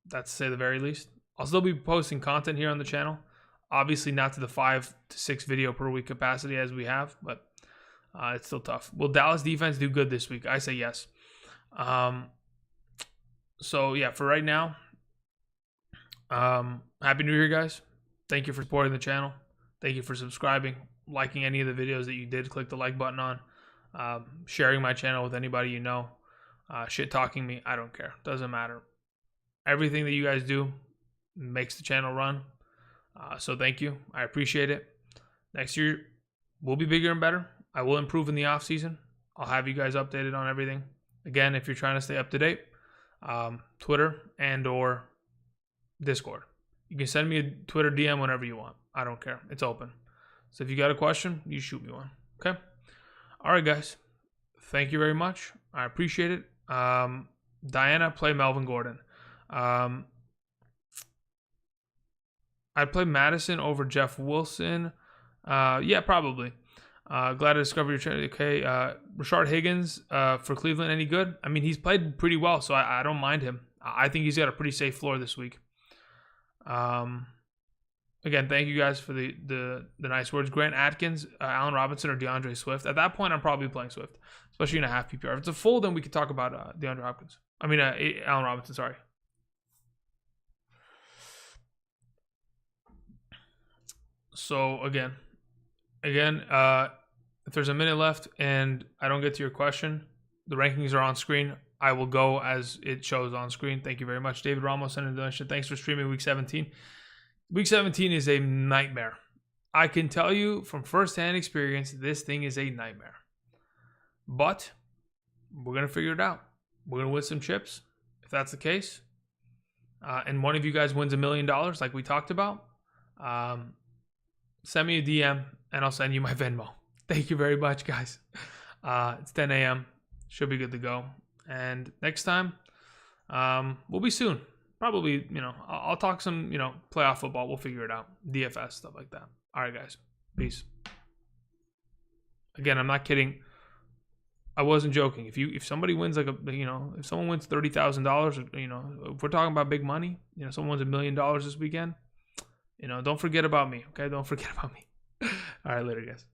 That's to say the very least. I'll still be posting content here on the channel. Obviously, not to the 5 to 6 video per week capacity as we have, but it's still tough. Will Dallas defense do good this week? I say yes. So, yeah, for right now, Happy New Year, guys. Thank you for supporting the channel. Thank you for subscribing, liking any of the videos that you did. Click the like button on. Sharing my channel with anybody you know. Shit talking me, I don't care. Doesn't matter. Everything that you guys do makes the channel run. So thank you. I appreciate it. Next year, we'll be bigger and better. I will improve in the off season. I'll have you guys updated on everything. Again, if you're trying to stay up to date, Twitter and or Discord. You can send me a Twitter DM whenever you want. I don't care. It's open. So if you got a question, you shoot me one. Okay? All right, guys. Thank you very much. I appreciate it. Diana, play Melvin Gordon. I'd play Madison over Jeff Wilson. Yeah, probably. Glad to discover your channel. Okay. Rashard Higgins for Cleveland, any good? I mean, he's played pretty well, so I don't mind him. I think he's got a pretty safe floor this week. Again, thank you guys for the nice words. Grant Atkins, Allen Robinson, or DeAndre Swift. At that point, I'm probably playing Swift, especially in a half PPR. If it's a full, then we could talk about Allen Robinson. Sorry. So again, if there's a minute left and I don't get to your question, the rankings are on screen. I will go as it shows on screen. Thank you very much. David Ramos sent a donation. Thanks for streaming week 17. Week 17 is a nightmare. I can tell you from firsthand experience, this thing is a nightmare. But we're going to figure it out. We're going to win some chips, if that's the case. And one of you guys wins $1 million like we talked about. Send me a DM and I'll send you my Venmo. Thank you very much, guys. It's 10 a.m. Should be good to go. And next time, we'll be soon. Probably, I'll talk some, playoff football. We'll figure it out. DFS, stuff like that. All right, guys. Peace. Again, I'm not kidding. I wasn't joking. If somebody wins like if someone wins $30,000, if we're talking about big money, someone wins $1 million this weekend, don't forget about me. Okay, don't forget about me. All right, later, guys.